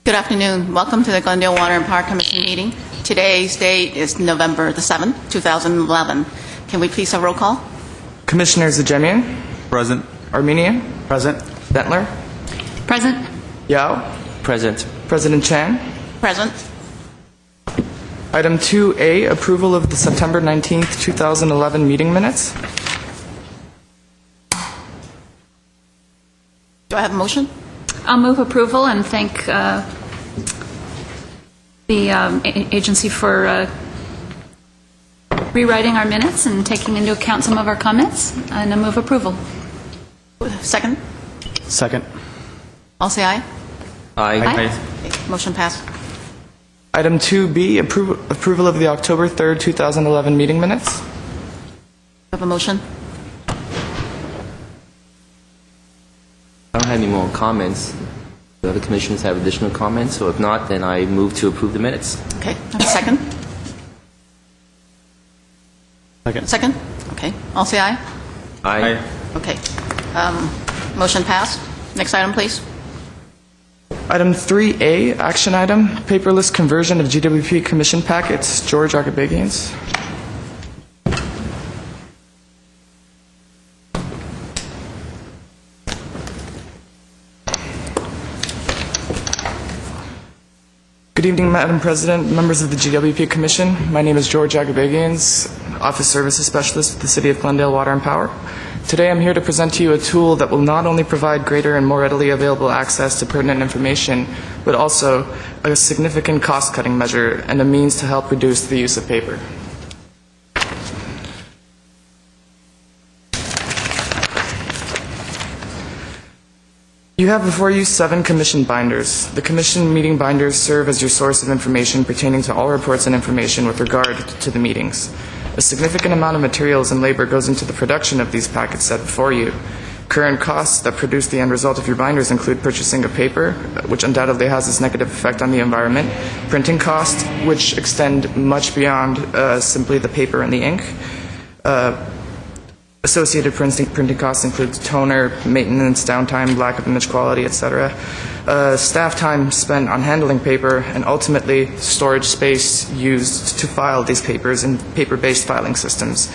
Good afternoon. Welcome to the Glendale Water and Power Commission meeting. Today's date is November the 7th, 2011. Can we please have roll call? Commissioners Ajemian? Present. Armenian? Present. Bentler? Present. Yao? Present. President Chan? Present. Item 2A, approval of the September 19th, 2011 meeting minutes. Do I have a motion? I'll move approval and thank the agency for rewriting our minutes and taking into account some of our comments, and I move approval. Second? Second. All say aye. Aye. Okay, motion passed. Item 2B, approval of the October 3rd, 2011 meeting minutes. Do I have a motion? I don't have any more comments. The other commissioners have additional comments, so if not, then I move to approve the minutes. Okay, have a second? Second. Second? Okay, all say aye. Aye. Okay, motion passed. Next item, please. Item 3A, action item, paperless conversion of GWP commission packets. George Agabagians. Good evening, Madam President, members of the GWP Commission. My name is George Agabagians, Office Services Specialist with the City of Glendale Water and Power. Today I'm here to present to you a tool that will not only provide greater and more readily available access to pertinent information, but also a significant cost-cutting measure and a means to help reduce the use of paper. You have before you 7 commission binders. The commission meeting binders serve as your source of information pertaining to all reports and information with regard to the meetings. A significant amount of materials and labor goes into the production of these packets set before you. Current costs that produce the end result of your binders include purchasing of paper, which undoubtedly has its negative effect on the environment, printing costs, which extend much beyond simply the paper and the ink. Associated printing costs include toner, maintenance, downtime, lack of image quality, etc. Staff time spent on handling paper, and ultimately storage space used to file these papers in paper-based filing systems.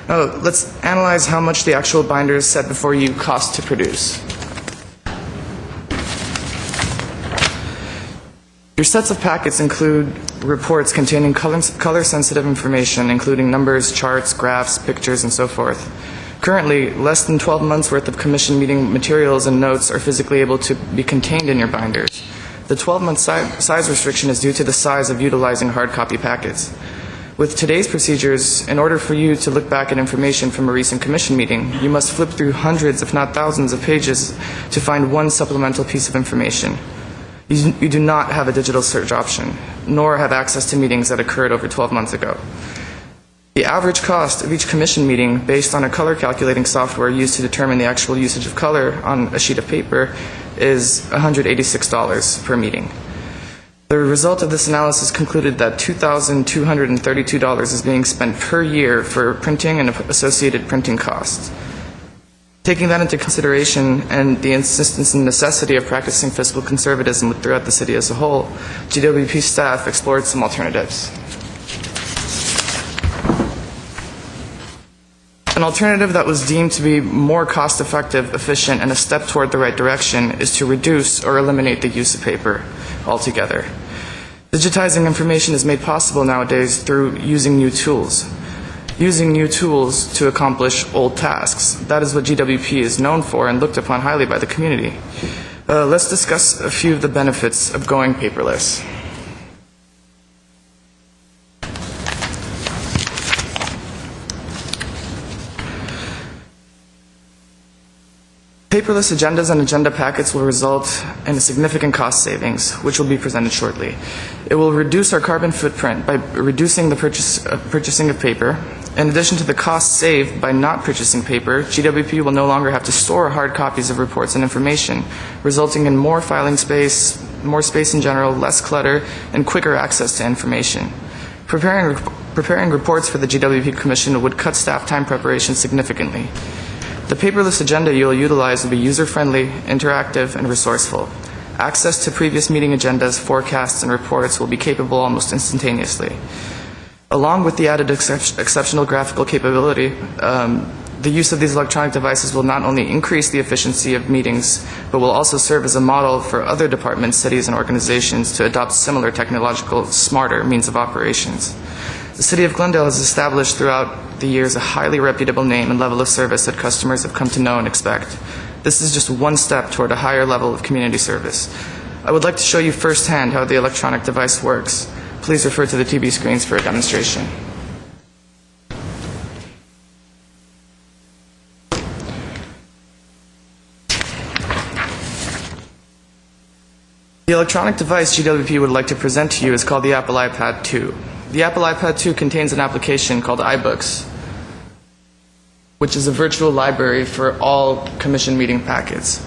Now, let's analyze how much the actual binders set before you cost to produce. Your sets of packets include reports containing color-sensitive information, including numbers, charts, graphs, pictures, and so forth. Currently, less than 12 months' worth of commission meeting materials and notes are physically able to be contained in your binders. The 12-month size restriction is due to the size of utilizing hard copy packets. With today's procedures, in order for you to look back at information from a recent commission meeting, you must flip through hundreds, if not thousands, of pages to find one supplemental piece of information. You do not have a digital search option, nor have access to meetings that occurred over 12 months ago. The average cost of each commission meeting, based on a color calculating software used to determine the actual usage of color on a sheet of paper, is $186 per meeting. The result of this analysis concluded that $2,232 is being spent per year for printing and associated printing costs. Taking that into consideration and the insistence and necessity of practicing fiscal conservatism throughout the city as a whole, GWP staff explored some alternatives. An alternative that was deemed to be more cost-effective, efficient, and a step toward the right direction is to reduce or eliminate the use of paper altogether. Digitizing information is made possible nowadays through using new tools. Using new tools to accomplish old tasks. That is what GWP is known for and looked upon highly by the community. Let's discuss a few of the benefits of going paperless. Paperless agendas and agenda packets will result in a significant cost savings, which will be presented shortly. It will reduce our carbon footprint by reducing the purchasing of paper. In addition to the cost saved by not purchasing paper, GWP will no longer have to store hard copies of reports and information, resulting in more filing space, more space in general, less clutter, and quicker access to information. Preparing reports for the GWP Commission would cut staff time preparation significantly. The paperless agenda you will utilize will be user-friendly, interactive, and resourceful. Access to previous meeting agendas, forecasts, and reports will be capable almost instantaneously. Along with the added exceptional graphical capability, the use of these electronic devices will not only increase the efficiency of meetings, but will also serve as a model for other departments, cities, and organizations to adopt similar technological, smarter means of operations. The City of Glendale has established throughout the years a highly reputable name and level of service that customers have come to know and expect. This is just one step toward a higher level of community service. I would like to show you firsthand how the electronic device works. Please refer to the TV screens for a demonstration. The electronic device GWP would like to present to you is called the Apple iPad 2. The Apple iPad 2 contains an application called iBooks, which is a virtual library for all commission meeting packets.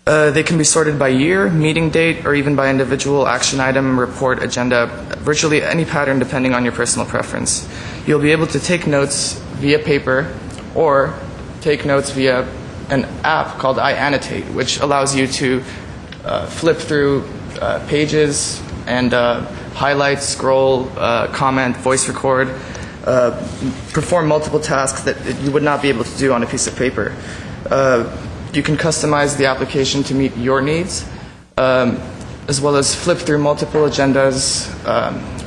They can be sorted by year, meeting date, or even by individual action item, report, agenda, virtually any pattern depending on your personal preference. You'll be able to take notes via paper or take notes via an app called iAnnotate, which allows you to flip through pages and highlight, scroll, comment, voice record, perform multiple tasks that you would not be able to do on a piece of paper. You can customize the application to meet your needs, as well as flip through multiple agendas.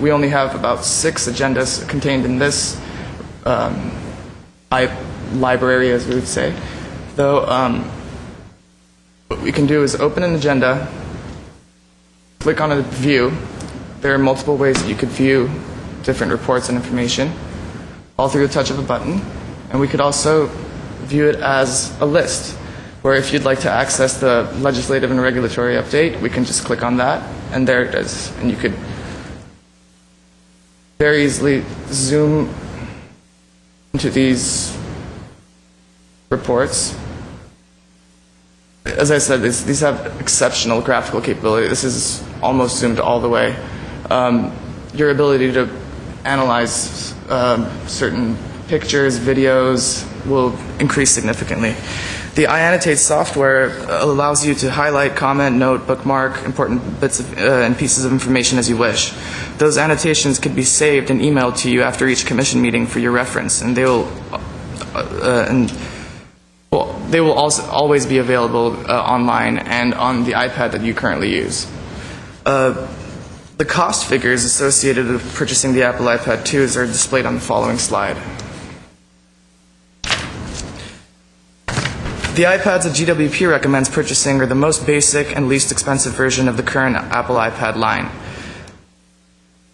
We only have about 6 agendas contained in this library, as we would say. Though, what we can do is open an agenda, click on a view. There are multiple ways that you could view different reports and information, all through the touch of a button. And we could also view it as a list, where if you'd like to access the legislative and regulatory update, we can just click on that, and there it is. And you could very easily zoom into these reports. As I said, these have exceptional graphical capability. This is almost zoomed all the way. Your ability to analyze certain pictures, videos will increase significantly. The iAnnotate software allows you to highlight, comment, note, bookmark important bits and pieces of information as you wish. Those annotations could be saved and emailed to you after each commission meeting for your reference, and they will also always be available online and on the iPad that you currently use. The cost figures associated with purchasing the Apple iPad 2s are displayed on the following slide. The iPads that GWP recommends purchasing are the most basic and least expensive version of the current Apple iPad line.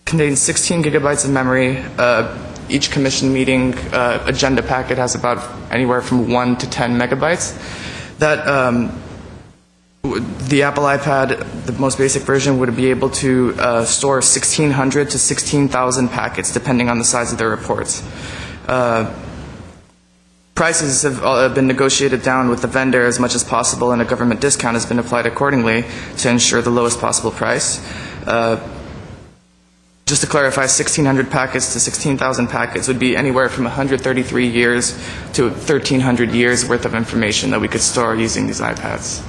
Contains 16 gigabytes of memory. Each commission meeting agenda packet has about anywhere from 1 to 10 megabytes. The Apple iPad, the most basic version, would be able to store 1,600 to 16,000 packets, depending on the size of their reports. Prices have been negotiated down with the vendor as much as possible, and a government discount has been applied accordingly to ensure the lowest possible price. Just to clarify, 1,600 packets to 16,000 packets would be anywhere from 133 years to 1,300 years worth of information that we could store using these iPads.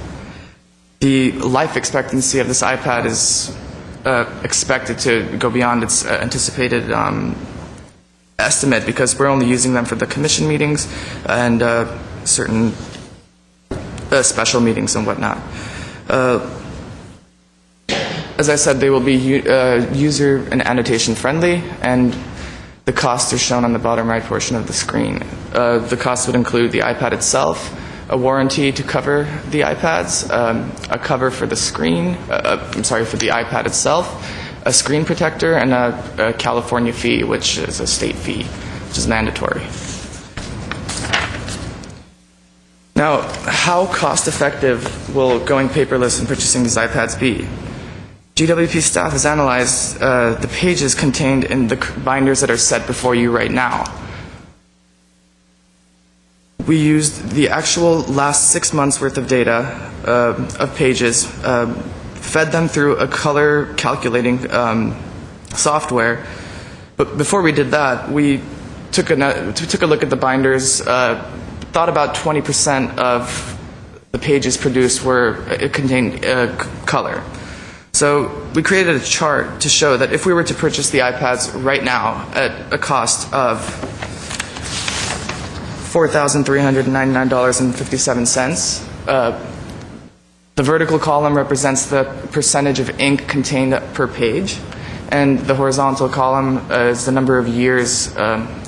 The life expectancy of this iPad is expected to go beyond its anticipated estimate, because we're only using them for the commission meetings and certain special meetings and whatnot. As I said, they will be user and annotation friendly, and the costs are shown on the bottom right portion of the screen. The cost would include the iPad itself, a warranty to cover the iPads, a cover for the screen, for the iPad itself, a screen protector, and a California fee, which is a state fee, which is mandatory. Now, how cost-effective will going paperless and purchasing these iPads be? GWP staff has analyzed the pages contained in the binders that are set before you right now. We used the actual last 6 months' worth of data of pages, fed them through a color calculating software. But before we did that, we took a look at the binders, thought about 20% of the pages produced contained color. So we created a chart to show that if we were to purchase the iPads right now at a cost of $4,399.57, the vertical column represents the percentage of ink contained per page, and the horizontal column is the number of years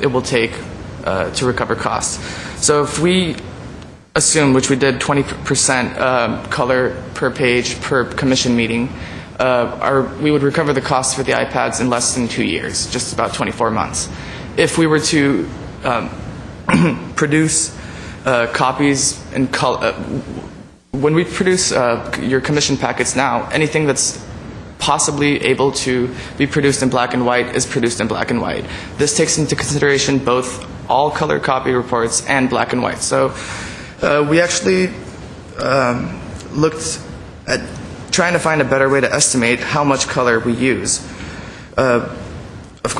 it will take to recover costs. So if we assume, which we did, 20% color per page per commission meeting, we would recover the costs for the iPads in less than 2 years, just about 24 months. If we were to produce copies in color, when we produce your commission packets now, anything that's possibly able to be produced in black and white is produced in black and white. This takes into consideration both all color copy reports and black and white. So we actually looked at trying to find a better way to estimate how much color we use.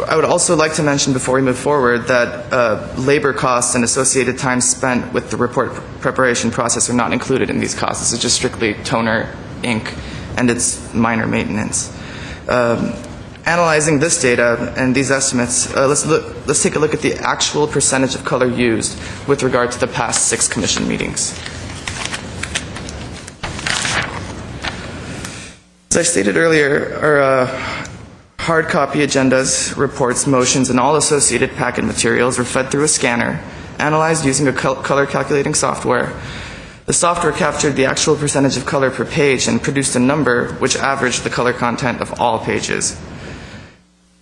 I would also like to mention before we move forward that labor costs and associated time spent with the report preparation process are not included in these costs. This is just strictly toner, ink, and its minor maintenance. Analyzing this data and these estimates, let's take a look at the actual percentage of color used with regard to the past 6 commission meetings. As I stated earlier, our hard copy agendas, reports, motions, and all associated packet materials were fed through a scanner, analyzed using a color calculating software. The software captured the actual percentage of color per page and produced a number which averaged the color content of all pages.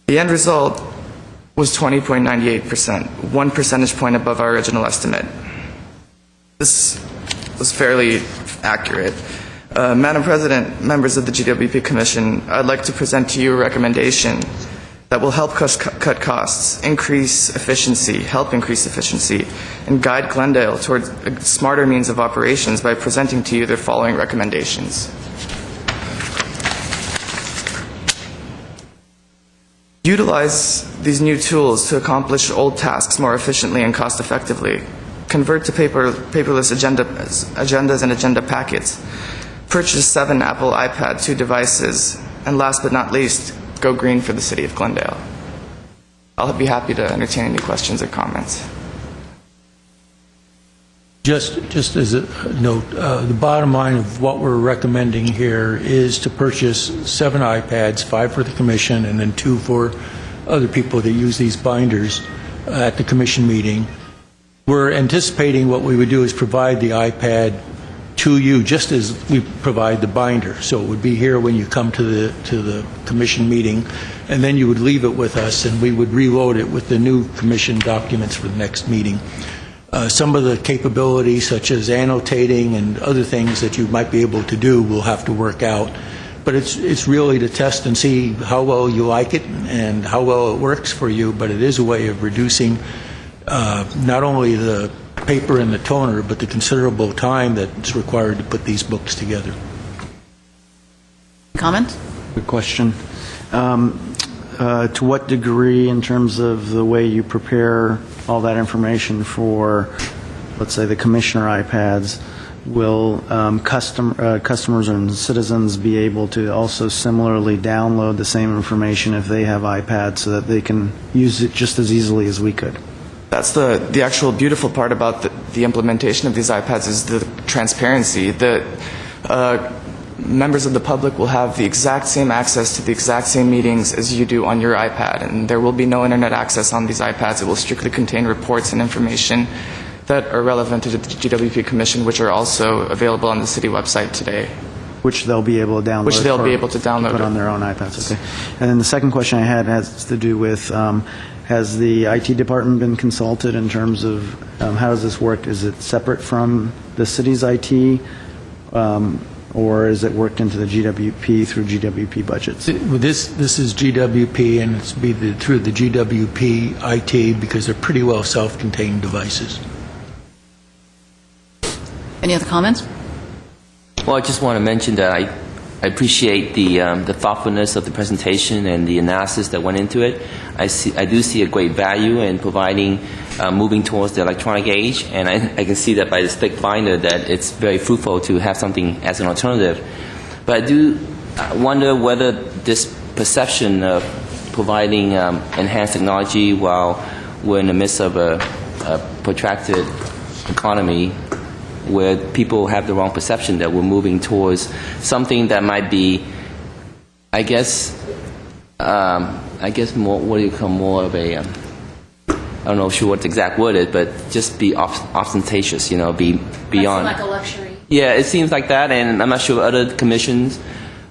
The end result was 20.98%, 1 percentage point above our original estimate. This was fairly accurate. Madam President, members of the GWP Commission, I'd like to present to you a recommendation that will help us cut costs, help increase efficiency, and guide Glendale towards smarter means of operations by presenting to you the following recommendations. Utilize these new tools to accomplish old tasks more efficiently and cost effectively. Convert to paperless agendas and agenda packets. Purchase 7 Apple iPad 2 devices. And last but not least, go green for the city of Glendale. I'll be happy to entertain any questions or comments. Just as a note, the bottom line of what we're recommending here is to purchase 7 iPads, 5 for the commission, and then 2 for other people that use these binders at the commission meeting. We're anticipating what we would do is provide the iPad to you just as we provide the binder. So it would be here when you come to the commission meeting, and then you would leave it with us, and we would reload it with the new commission documents for the next meeting. Some of the capabilities, such as annotating and other things that you might be able to do, will have to work out. But it's really to test and see how well you like it and how well it works for you, but it is a way of reducing not only the paper and the toner, but the considerable time that's required to put these books together. Comment? Good question. To what degree, in terms of the way you prepare all that information for, let's say, the commissioner iPads, will customers and citizens be able to also similarly download the same information if they have iPads so that they can use it just as easily as we could? That's the actual beautiful part about the implementation of these iPads is the transparency. The members of the public will have the exact same access to the exact same meetings as you do on your iPad, and there will be no internet access on these iPads. It will strictly contain reports and information that are relevant to the GWP Commission, which are also available on the city website today. Which they'll be able to download. Which they'll be able to download. Put on their own iPads. Okay. And then the second question I had has to do with, has the IT department been consulted in terms of how does this work? Is it separate from the city's IT, or is it worked into the GWP through GWP budgets? This is GWP, and it's through the GWP IT because they're pretty well self-contained devices. Any other comments? Well, I just want to mention that I appreciate the thoughtfulness of the presentation and the analysis that went into it. I do see a great value in providing, moving towards the electronic age, and I can see that by this thick binder that it's very fruitful to have something as an alternative. But I do wonder whether this perception of providing enhanced technology while we're in the midst of a protracted economy, where people have the wrong perception that we're moving towards something that might be, I guess more, what do you call, more of a, I don't know sure what the exact word is, but just be ostentatious, be beyond. Like a luxury. Yeah, it seems like that, and I'm not sure other commissions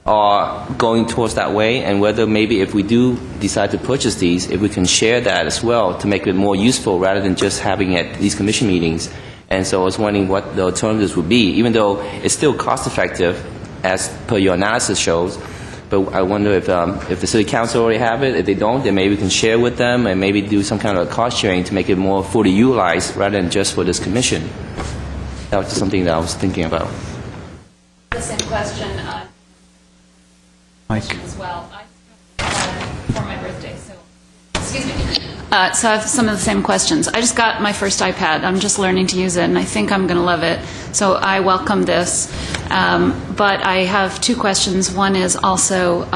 are going towards that way, and whether maybe if we do decide to purchase these, if we can share that as well to make it more useful rather than just having it at these commission meetings. And so I was wondering what the alternatives would be, even though it's still cost-effective, as per your analysis shows. But I wonder if the City Council already have it. If they don't, then maybe we can share with them and maybe do some kind of cost sharing to make it more fully utilized rather than just for this commission. That was something that I was thinking about. The same question Mike. as well. For my birthday, so excuse me. So I have some of the same questions. I just got my first iPad. I'm just learning to use it, and I think I'm going to love it. So I welcome this. But I have two questions. One is also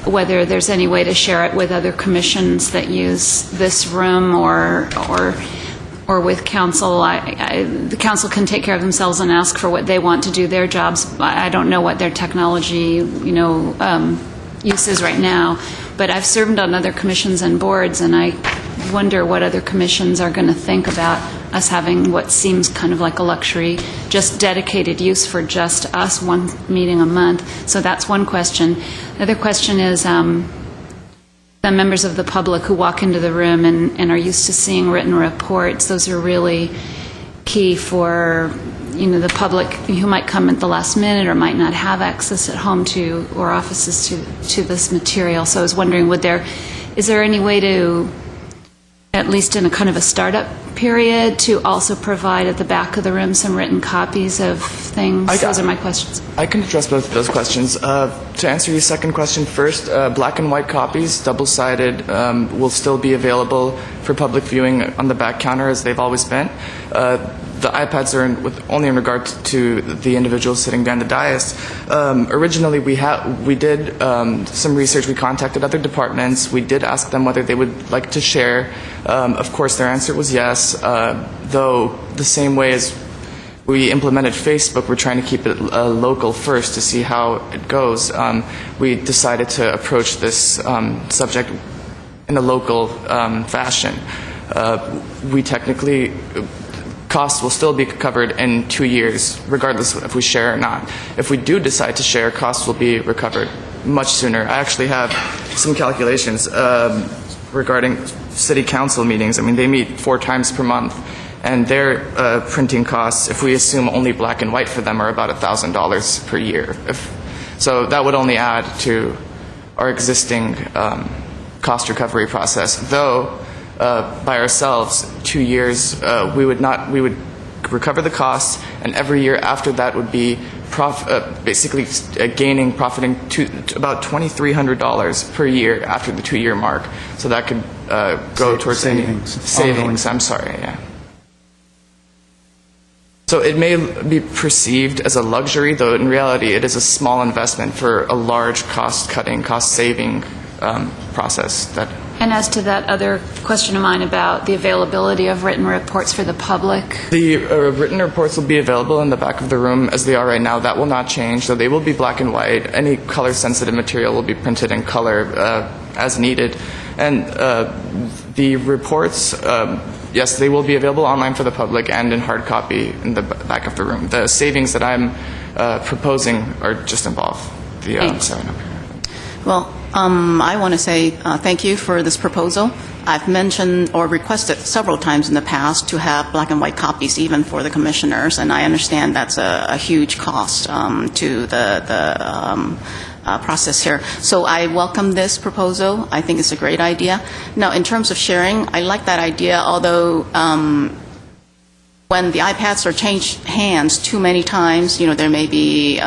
whether there's any way to share it with other commissions that use this room or with council. The council can take care of themselves and ask for what they want to do their jobs. I don't know what their technology, use is right now. But I've served on other commissions and boards, and I wonder what other commissions are going to think about us having what seems kind of like a luxury, just dedicated use for just us, one meeting a month. So that's one question. The other question is the members of the public who walk into the room and are used to seeing written reports. Those are really key for the public who might come at the last minute or might not have access at home to or offices to this material. So I was wondering, is there any way to, at least in a kind of a startup period, to also provide at the back of the room some written copies of things? Those are my questions. I can address both of those questions. To answer your second question first, black and white copies, double-sided, will still be available for public viewing on the back counter as they've always been. The iPads are only in regard to the individuals sitting behind the dais. Originally, we did some research. We contacted other departments. We did ask them whether they would like to share. Of course, their answer was yes, though the same way as we implemented Facebook, we're trying to keep it local first to see how it goes. We decided to approach this subject in a local fashion. We technically... Costs will still be covered in 2 years, regardless if we share or not. If we do decide to share, costs will be recovered much sooner. I actually have some calculations regarding city council meetings. I mean, they meet 4 times per month, and their printing costs, if we assume only black and white for them, are about $1,000 per year. So that would only add to our existing cost recovery process, though by ourselves, 2 years, we would recover the costs, and every year after that would be basically profiting to about $2,300 per year after the 2-year mark. So that could go towards savings. I'm sorry. Yeah. So it may be perceived as a luxury, though in reality it is a small investment for a large cost-cutting, cost-saving process. And as to that other question of mine about the availability of written reports for the public? The written reports will be available in the back of the room as they are right now. That will not change, so they will be black and white. Any color-sensitive material will be printed in color as needed. And the reports, yes, they will be available online for the public and in hard copy in the back of the room. The savings that I'm proposing are just involve the setting up here. Well, I want to say thank you for this proposal. I've mentioned or requested several times in the past to have black and white copies even for the commissioners, and I understand that's a huge cost to the process here. So I welcome this proposal. I think it's a great idea. Now, in terms of sharing, I like that idea, although when the iPads are changed hands too many times, there may be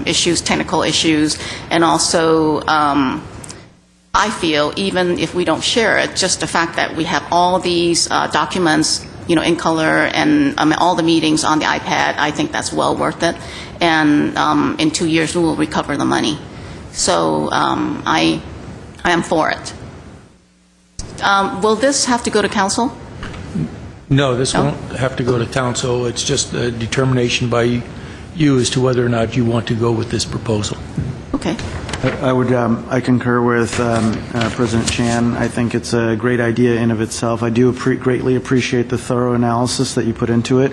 issues, technical issues, and also I feel even if we don't share it, just the fact that we have all these documents, in color and all the meetings on the iPad, I think that's well worth it. And in 2 years, we will recover the money. So I am for it. Will this have to go to council? No, this won't have to go to council. It's just a determination by you as to whether or not you want to go with this proposal. Okay. I concur with President Chan. I think it's a great idea in of itself. I do greatly appreciate the thorough analysis that you put into it.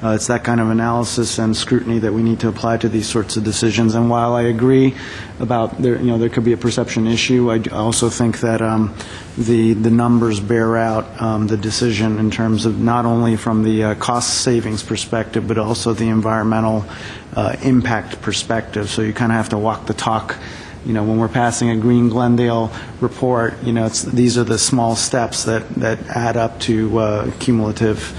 It's that kind of analysis and scrutiny that we need to apply to these sorts of decisions. And while I agree about there could be a perception issue, I also think that the numbers bear out the decision in terms of not only from the cost savings perspective, but also the environmental impact perspective. So you kind of have to walk the talk. When we're passing a Green Glendale report, these are the small steps that add up to cumulative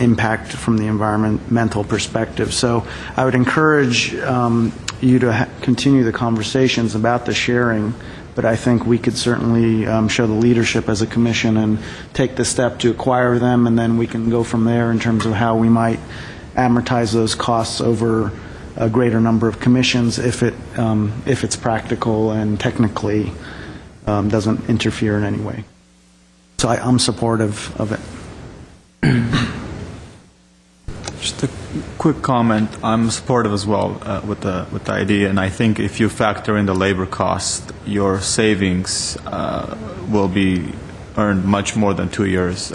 impact from the environmental perspective. So I would encourage you to continue the conversations about the sharing, but I think we could certainly show the leadership as a commission and take the step to acquire them, and then we can go from there in terms of how we might amortize those costs over a greater number of commissions if it's practical and technically doesn't interfere in any way. So I'm supportive of it. Just a quick comment. I'm supportive as well with the idea, and I think if you factor in the labor cost, your savings will be earned much more than 2 years.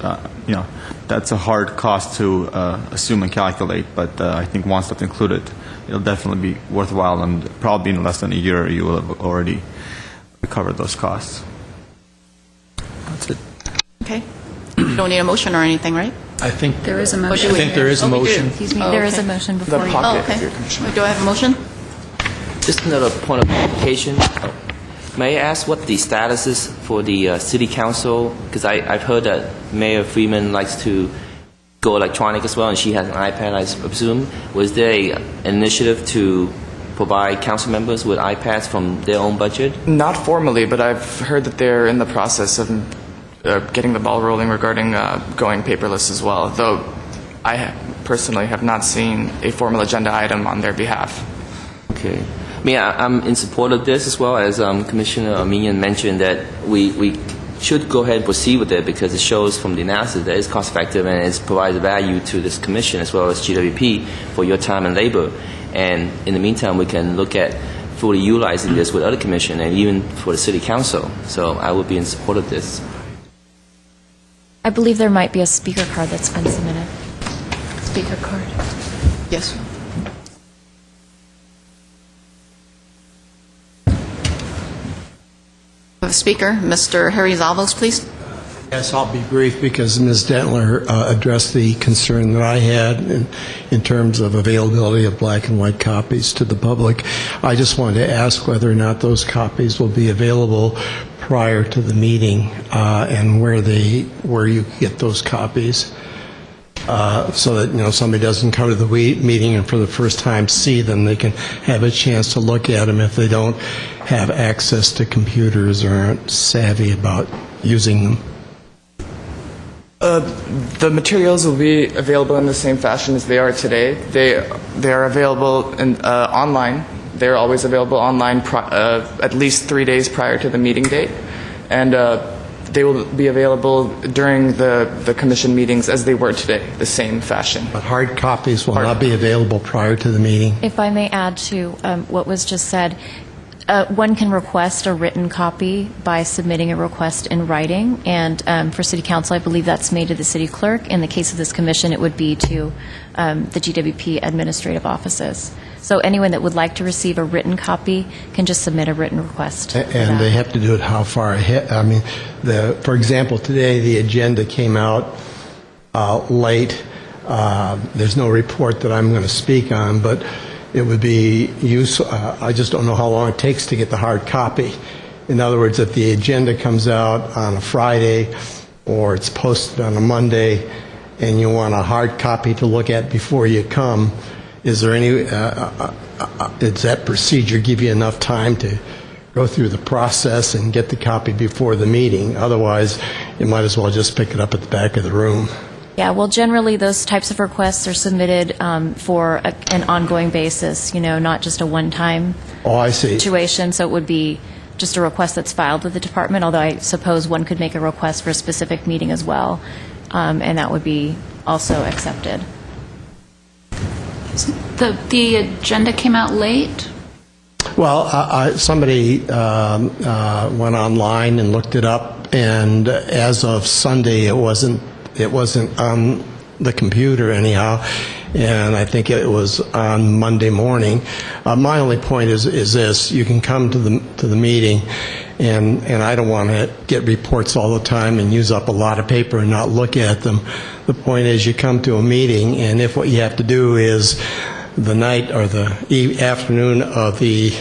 That's a hard cost to assume and calculate, but I think once that's included, it'll definitely be worthwhile, and probably in less than a year you will have already recovered those costs. That's it. Okay. You don't need a motion or anything, right? I think There is a motion. I think there is a Oh, we do. motion. Excuse me, Oh, there is a okay. motion before you. Oh, okay. Do I have a motion? Just another point of clarification. May I ask what the status is for the city council? Because I've heard that Mayor Freeman likes to go electronic as well, and she has an iPad, I presume. Was there an initiative to provide council members with iPads from their own budget? Not formally, but I've heard that they're in the process of getting the ball rolling regarding going paperless as well, though I personally have not seen a formal agenda item on their behalf. Okay. I'm in support of this as well, as Commissioner Armenian mentioned, that we should go ahead and proceed with it because it shows from the analysis that it's cost effective and it provides value to this commission as well as GWP for your time and labor. And in the meantime, we can look at fully utilizing this with other commission and even for the city council. So I would be in support of this. I believe there might be a speaker card that's been submitted. Speaker card. Yes. Speaker, Mr. Harry Zavos, please. Yes, I'll be brief because Ms. Dentler addressed the concern that I had in terms of availability of black and white copies to the public. I just wanted to ask whether or not those copies will be available prior to the meeting and where you get those copies so that somebody doesn't come to the meeting and for the first time see them. They can have a chance to look at them if they don't have access to computers or aren't savvy about using them. The materials will be available in the same fashion as they are today. They are available online. They're always available online at least 3 days prior to the meeting date. And they will be available during the commission meetings as they were today, the same fashion. But hard copies will not be available prior to the meeting. If I may add to what was just said, one can request a written copy by submitting a request in writing, and for City Council, I believe that's made to the City Clerk. In the case of this commission, it would be to the GWP administrative offices. So anyone that would like to receive a written copy can just submit a written request. And they have to do it how far ahead? I mean, for example, today the agenda came out late. There's no report that I'm going to speak on, but it would be useful. I just don't know how long it takes to get the hard copy. In other words, if the agenda comes out on a Friday or it's posted on a Monday and you want a hard copy to look at before you come, is there any, does that procedure give you enough time to go through the process and get the copy before the meeting? Otherwise, you might as well just pick it up at the back of the room. Yeah, well, generally, those types of requests are submitted for an ongoing basis, not just a one-time Oh, I see. situation. So it would be just a request that's filed with the department, although I suppose one could make a request for a specific meeting as well, and that would be also accepted. The agenda came out late? Well, somebody went online and looked it up, and as of Sunday, it wasn't on the computer anyhow, and I think it was on Monday morning. My only point is this: you can come to the meeting, and I don't want to get reports all the time and use up a lot of paper and not look at them. The point is, you come to a meeting, and if what you have to do is the night or the afternoon of the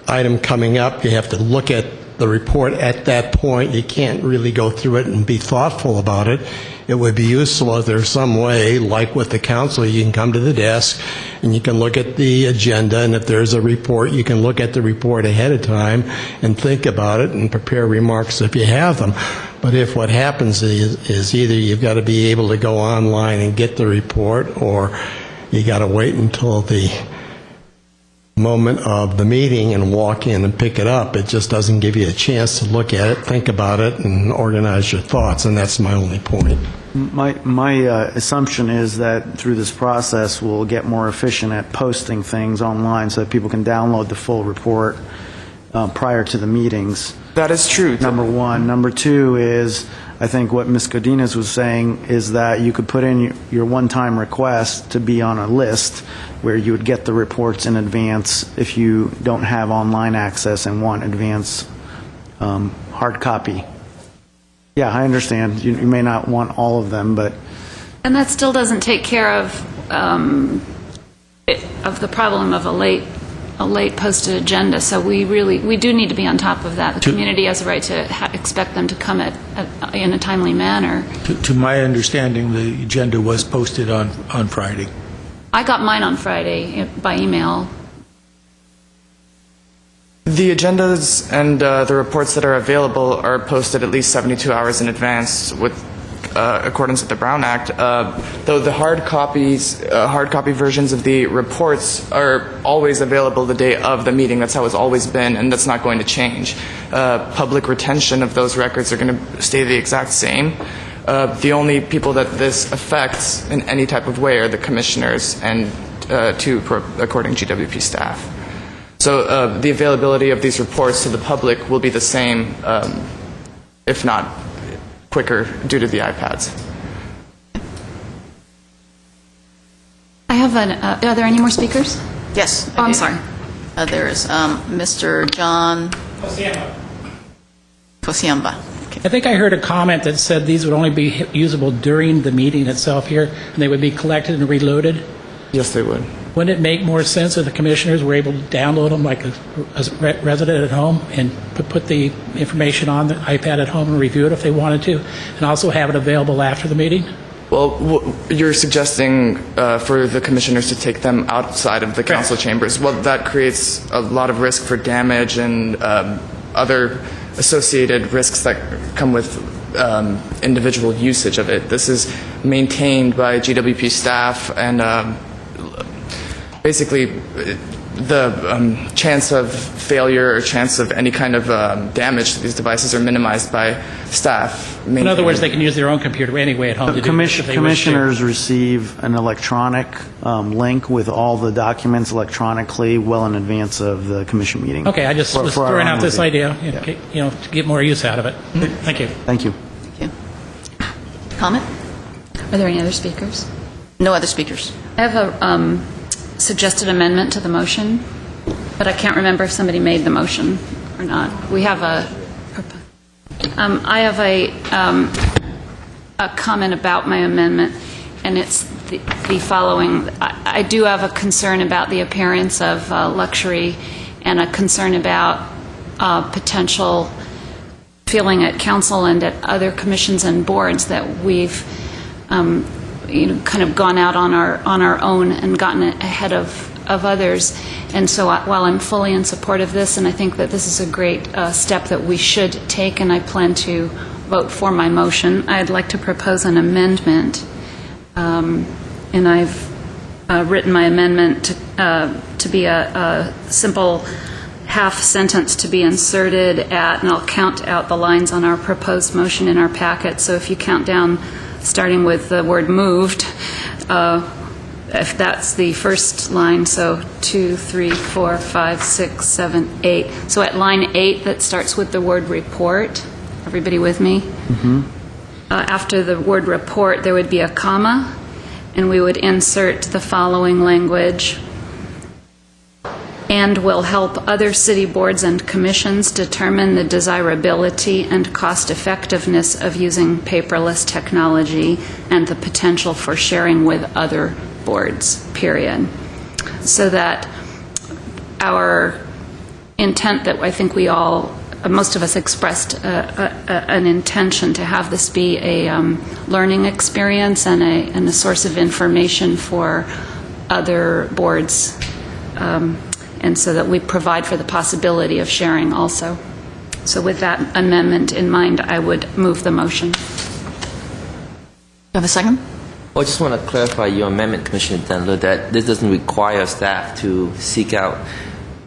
item coming up, you have to look at the report at that point. You can't really go through it and be thoughtful about it. It would be useful if there's some way, like with the council, you can come to the desk and you can look at the agenda, and if there's a report, you can look at the report ahead of time and think about it and prepare remarks if you have them. But if what happens is either you've got to be able to go online and get the report, or you got to wait until the moment of the meeting and walk in and pick it up. It just doesn't give you a chance to look at it, think about it, and organize your thoughts, and that's my only point. My assumption is that through this process, we'll get more efficient at posting things online so that people can download the full report prior to the meetings. That is true. Number one. Number two is, I think what Ms. Godinez was saying is that you could put in your one-time request to be on a list where you would get the reports in advance if you don't have online access and want advance hard copy. Yeah, I understand. You may not want all of them, but... And that still doesn't take care of the problem of a late posted agenda. So we do need to be on top of that. The community has a right to expect them to come in a timely manner. To my understanding, the agenda was posted on Friday. I got mine on Friday by email. The agendas and the reports that are available are posted at least 72 hours in advance with accordance with the Brown Act, though the hard copy versions of the reports are always available the day of the meeting. That's how it's always been, and that's not going to change. Public retention of those records are going to stay the exact same. The only people that this affects in any type of way are the commissioners and according GWP staff. So the availability of these reports to the public will be the same, if not quicker, due to the iPads. Are there any more speakers? Yes. Oh, I'm sorry. There is Mr. John Kosiamba. I think I heard a comment that said these would only be usable during the meeting itself here, and they would be collected and reloaded. Yes, they would. Wouldn't it make more sense if the commissioners were able to download them like a resident at home and put the information on the iPad at home and review it if they wanted to, and also have it available after the meeting? Well, you're suggesting for the commissioners to take them outside of the council chambers. Well, that creates a lot of risk for damage and other associated risks that come with individual usage of it. This is maintained by GWP staff, and basically the chance of failure or chance of any kind of damage to these devices are minimized by staff. In other words, they can use their own computer anyway at home to do this if they wish to. Commissioners receive an electronic link with all the documents electronically well in advance of the commission meeting. Okay, I just was For our throwing own out this review. idea, to get more use out of it. Thank you. Thank you. Thank you. Comment? Are there any other speakers? No other speakers. I have a suggested amendment to the motion, but I can't remember if somebody made the motion or not. We have I have a comment about my amendment, and it's the following. I do have a concern about the appearance of luxury and a concern about potential feeling at council and at other commissions and boards that we've kind of gone out on our own and gotten ahead of others. And so while I'm fully in support of this, and I think that this is a great step that we should take, and I plan to vote for my motion, I'd like to propose an amendment. And I've written my amendment to be a simple half sentence to be inserted at, and I'll count out the lines on our proposed motion in our packet. So if you count down, starting with the word moved, if that's the first line, so 2, 3, 4, 5, 6, 7, 8. So at line 8, that starts with the word report. Everybody with me? Mm-hmm. After the word report, there would be a comma, and we would insert the following language: and will help other city boards and commissions determine the desirability and cost effectiveness of using paperless technology and the potential for sharing with other boards, period. So that our intent that I think we all, most of us expressed an intention to have this be a learning experience and a source of information for other boards, and so that we provide for the possibility of sharing also. So with that amendment in mind, I would move the motion. Do you have a second? Well, I just want to clarify your amendment, Commissioner Dendler, that this doesn't require staff to seek out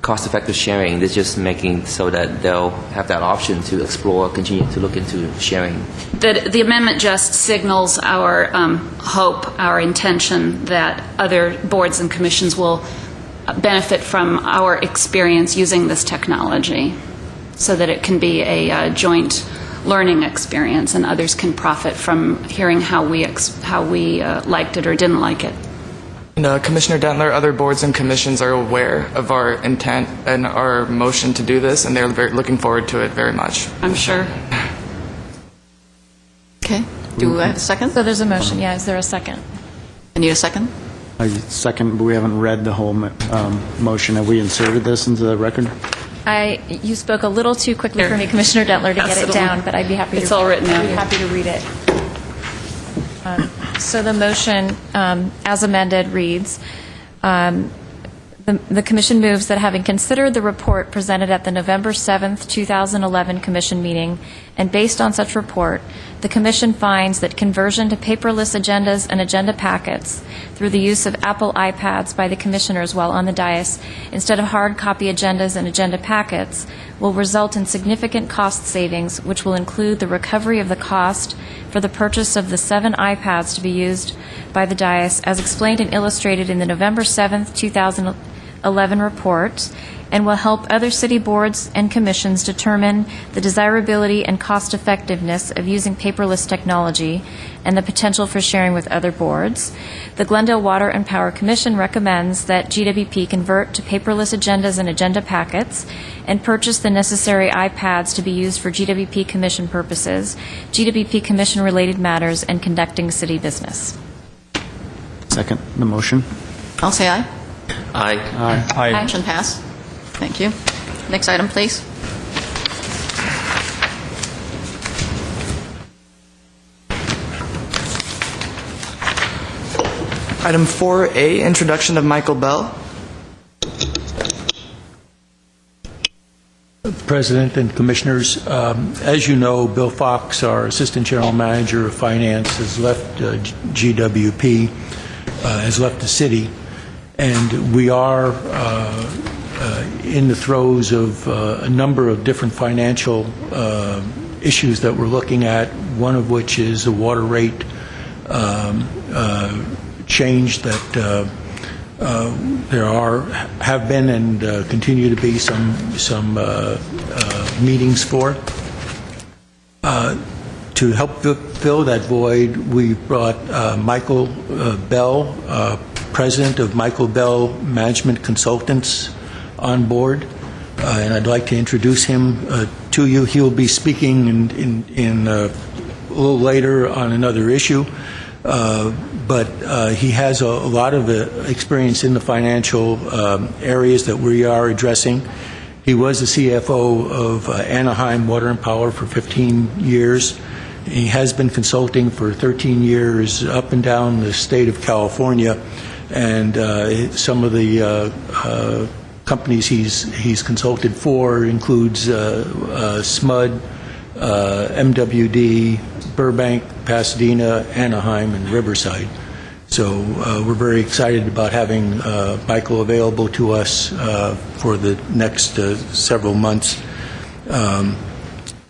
cost-effective sharing. It's just making so that they'll have that option to explore, continue to look into sharing. The amendment just signals our hope, our intention that other boards and commissions will benefit from our experience using this technology, so that it can be a joint learning experience and others can profit from hearing how we liked it or didn't like it. Commissioner Dentler, other boards and commissions are aware of our intent and our motion to do this, and they're looking forward to it very much. I'm sure. Okay. Do I have a second? So there's a motion, yeah. Is there a second? I need a second. I second, but we haven't read the whole motion. Have we inserted this into the record? You spoke a little too quickly for me, Commissioner Dentler, to get it down, but I'd be happy to. It's all written out. I'd be happy to read it. So the motion, as amended, reads: the Commission moves that, having considered the report presented at the November 7th, 2011 Commission meeting, and based on such report, the Commission finds that conversion to paperless agendas and agenda packets through the use of Apple iPads by the Commissioners while on the dais, instead of hard copy agendas and agenda packets, will result in significant cost savings, which will include the recovery of the cost for the purchase of the 7 iPads to be used by the dais, as explained and illustrated in the November 7th, 2011 report, and will help other city boards and commissions determine the desirability and cost effectiveness of using paperless technology and the potential for sharing with other boards. The Glendale Water and Power Commission recommends that GWP convert to paperless agendas and agenda packets and purchase the necessary iPads to be used for GWP Commission purposes, GWP Commission-related matters, and conducting city business. Second the motion. I'll say aye. Aye. Aye. Motion pass. Thank you. Next item, please. Item 4A, introduction of Michael Bell. President and Commissioners, as you know, Bill Fox, our Assistant General Manager of Finance, has left GWP, has left the city, and we are in the throes of a number of different financial issues that we're looking at, one of which is a water rate change that there have been and continue to be some meetings for. To help fill that void, we brought Michael Bell, President of Michael Bell Management Consultants, on board, and I'd like to introduce him to you. He'll be speaking in a little later on another issue, but he has a lot of experience in the financial areas that we are addressing. He was the CFO of Anaheim Water and Power for 15 years. He has been consulting for 13 years up and down the state of California, and some of the companies he's consulted for includes SMUD, MWD, Burbank, Pasadena, Anaheim, and Riverside. So we're very excited about having Michael available to us for the next several months.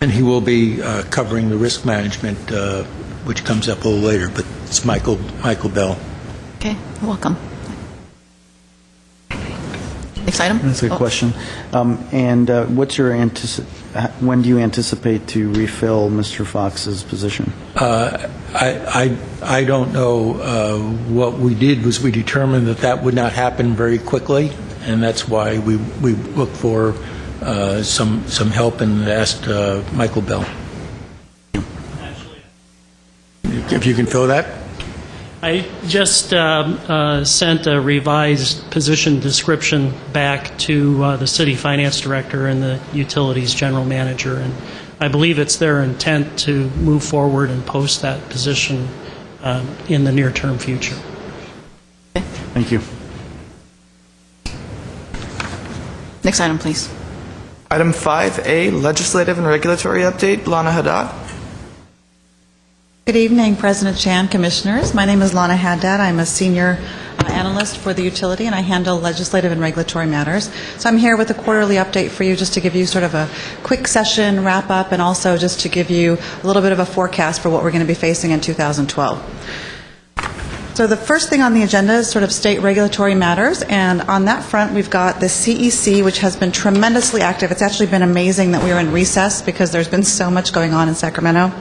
And he will be covering the risk management, which comes up a little later, but it's Michael Bell. Okay, welcome. Next item? That's a good question. And what's your when do you anticipate to refill Mr. Fox's position? I don't know. What we did was we determined that would not happen very quickly, and that's why we looked for some help and asked Michael Bell. If you can fill that. I just sent a revised position description back to the city finance director and the utilities general manager, and I believe it's their intent to move forward and post that position in the near-term future. Thank you. Next item, please. Item 5A, Legislative and Regulatory Update. Ilana Haddad. Good evening, President Chan, Commissioners. My name is Ilana Haddad. I'm a senior analyst for the utility, and I handle legislative and regulatory matters. So I'm here with a quarterly update for you just to give you sort of a quick session wrap-up and also just to give you a little bit of a forecast for what we're going to be facing in 2012. So the first thing on the agenda is sort of state regulatory matters, and on that front we've got the CEC, which has been tremendously active. It's actually been amazing that we were in recess because there's been so much going on in Sacramento.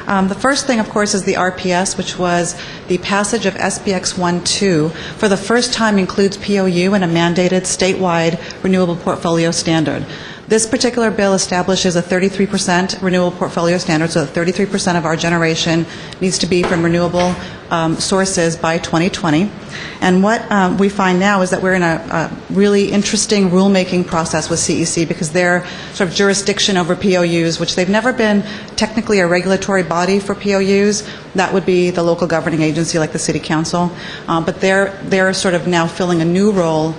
The first thing, of course, is the RPS, which was the passage of SBX 1.2 for the first time includes POU in a mandated statewide renewable portfolio standard. This particular bill establishes a 33% renewable portfolio standard, so that 33% of our generation needs to be from renewable sources by 2020. And what we find now is that we're in a really interesting rulemaking process with CEC because their sort of jurisdiction over POUs, which they've never been technically a regulatory body for POUs, that would be the local governing agency like the City Council, but they're sort of now filling a new role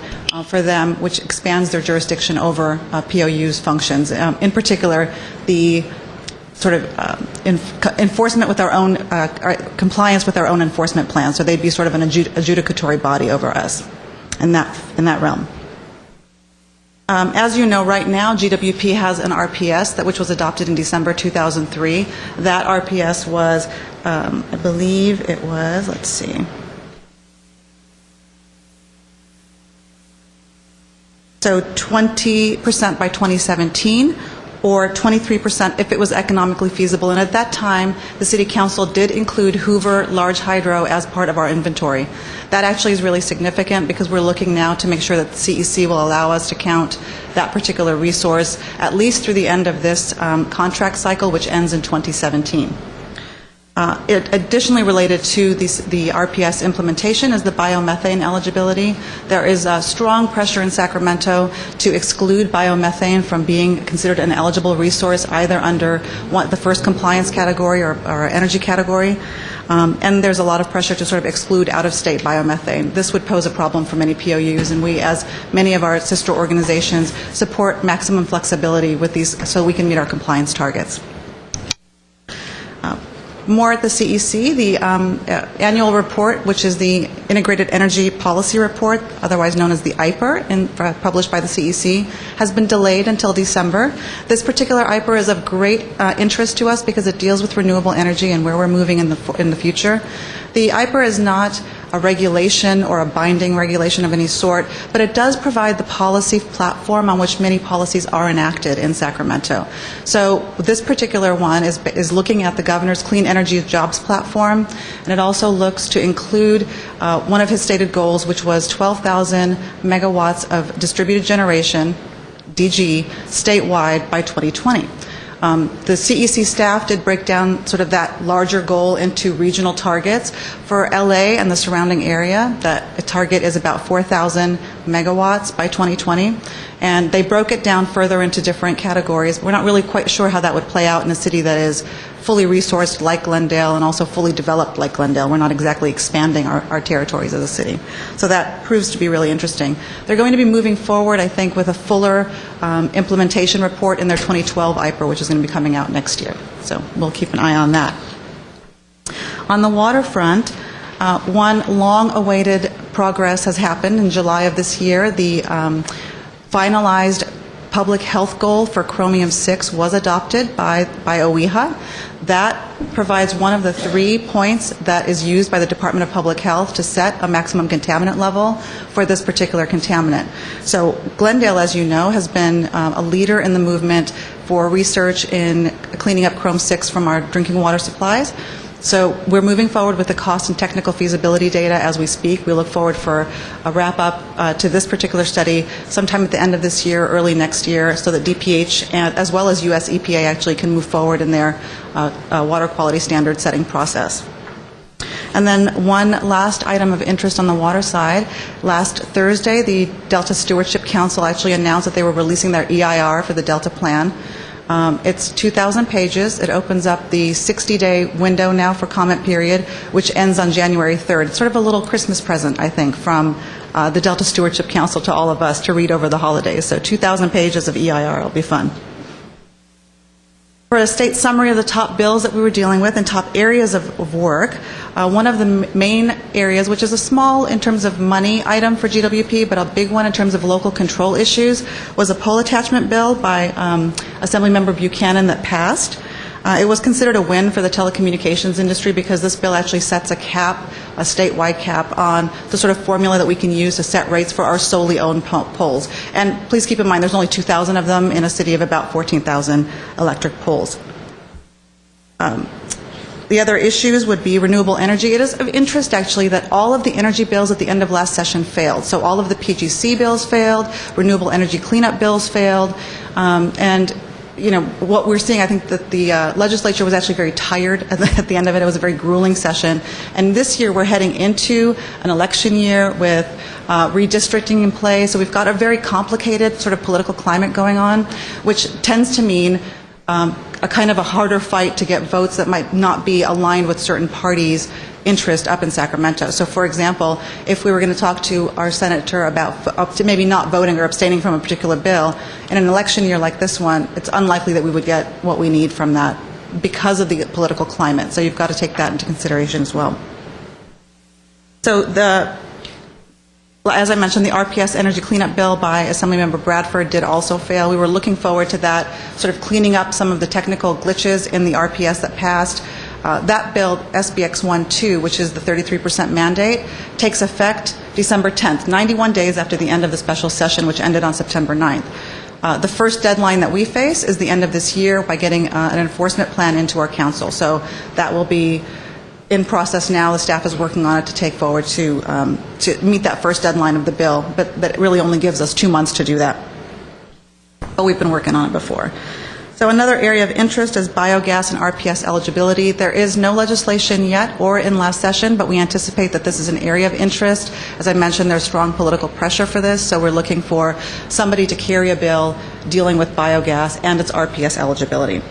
for them, which expands their jurisdiction over POU's functions. In particular, the sort of enforcement with our own, compliance with our own enforcement plan. So they'd be sort of an adjudicatory body over us in that realm. As you know, right now, GWP has an RPS which was adopted in December 2003. That RPS was, I believe it was, let's see. So 20% by 2017, or 23% if it was economically feasible. And at that time, the City Council did include Hoover Large Hydro as part of our inventory. That actually is really significant because we're looking now to make sure that the CEC will allow us to count that particular resource at least through the end of this contract cycle, which ends in 2017. Additionally related to the RPS implementation is the biomethane eligibility. There is strong pressure in Sacramento to exclude biomethane from being considered an eligible resource either under the first compliance category or energy category. And there's a lot of pressure to sort of exclude out-of-state biomethane. This would pose a problem for many POUs, and we, as many of our sister organizations, support maximum flexibility with these so we can meet our compliance targets. More at the CEC, the annual report, which is the Integrated Energy Policy Report, otherwise known as the IPER, published by the CEC, has been delayed until December. This particular IPER is of great interest to us because it deals with renewable energy and where we're moving in the future. The IPER is not a regulation or a binding regulation of any sort, but it does provide the policy platform on which many policies are enacted in Sacramento. So this particular one is looking at the governor's Clean Energy Jobs platform, and it also looks to include one of his stated goals, which was 12,000 megawatts of distributed generation, DG, statewide by 2020. The CEC staff did break down sort of that larger goal into regional targets. For LA and the surrounding area, that target is about 4,000 megawatts by 2020. And they broke it down further into different categories. We're not really quite sure how that would play out in a city that is fully resourced like Glendale and also fully developed like Glendale. We're not exactly expanding our territories as a city. So that proves to be really interesting. They're going to be moving forward, I think, with a fuller implementation report in their 2012 IPR, which is going to be coming out next year. So we'll keep an eye on that. On the waterfront, one long-awaited progress has happened in July of this year. The finalized public health goal for Chromium 6 was adopted by OEHA. That provides one of the 3 points that is used by the Department of Public Health to set a maximum contaminant level for this particular contaminant. So Glendale, as you know, has been a leader in the movement for research in cleaning up Chrom 6 from our drinking water supplies. So we're moving forward with the cost and technical feasibility data as we speak. We look forward for a wrap-up to this particular study sometime at the end of this year, early next year, so that DPH, as well as U.S. EPA, actually can move forward in their water quality standard setting process. And then one last item of interest on the water side. Last Thursday, the Delta Stewardship Council actually announced that they were releasing their EIR for the Delta Plan. It's 2,000 pages. It opens up the 60-day window now for comment period, which ends on January 3rd. It's sort of a little Christmas present, I think, from the Delta Stewardship Council to all of us to read over the holidays. So 2,000 pages of EIR will be fun. For a state summary of the top bills that we were dealing with and top areas of work, one of the main areas, which is a small in terms of money item for GWP, but a big one in terms of local control issues, was a pole attachment bill by Assemblymember Buchanan that passed. It was considered a win for the telecommunications industry because this bill actually sets a cap, a statewide cap, on the sort of formula that we can use to set rates for our solely owned poles. And please keep in mind, there's only 2,000 of them in a city of about 14,000 electric poles. The other issues would be renewable energy. It is of interest, actually, that all of the energy bills at the end of last session failed. So all of the PGC bills failed, renewable energy cleanup bills failed, and you know, what we're seeing, I think that the legislature was actually very tired at the end of it. It was a very grueling session. And this year we're heading into an election year with redistricting in play. So we've got a very complicated sort of political climate going on, which tends to mean a kind of a harder fight to get votes that might not be aligned with certain parties' interest up in Sacramento. So, for example, if we were going to talk to our senator about maybe not voting or abstaining from a particular bill, in an election year like this one, it's unlikely that we would get what we need from that because of the political climate. So you've got to take that into consideration as well. So as I mentioned, the RPS energy cleanup bill by Assemblymember Bradford did also fail. We were looking forward to that, sort of cleaning up some of the technical glitches in the RPS that passed. That bill, SBX 1-2, which is the 33% mandate, takes effect December 10th, 91 days after the end of the special session, which ended on September 9th. The first deadline that we face is the end of this year by getting an enforcement plan into our council. So that will be in process now. The staff is working on it to take forward to meet that first deadline of the bill, but it really only gives us 2 months to do that. But we've been working on it before. So another area of interest is biogas and RPS eligibility. There is no legislation yet or in last session, but we anticipate that this is an area of interest. As I mentioned, there's strong political pressure for this, so we're looking for somebody to carry a bill dealing with biogas and its RPS eligibility.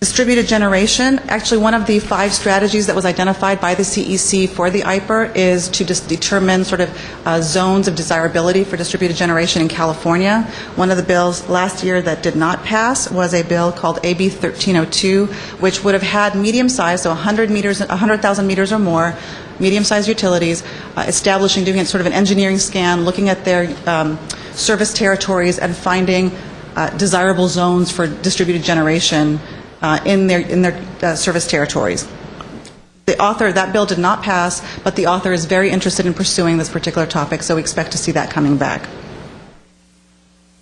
Distributed generation, actually one of the 5 strategies that was identified by the CEC for the IPR is to determine sort of zones of desirability for distributed generation in California. One of the bills last year that did not pass was a bill called AB 1302, which would have had medium-sized, so 100,000 meters or more, medium-sized utilities, doing sort of an engineering scan, looking at their service territories and finding desirable zones for distributed generation in their service territories. The author, that bill did not pass, but the author is very interested in pursuing this particular topic, so we expect to see that coming back.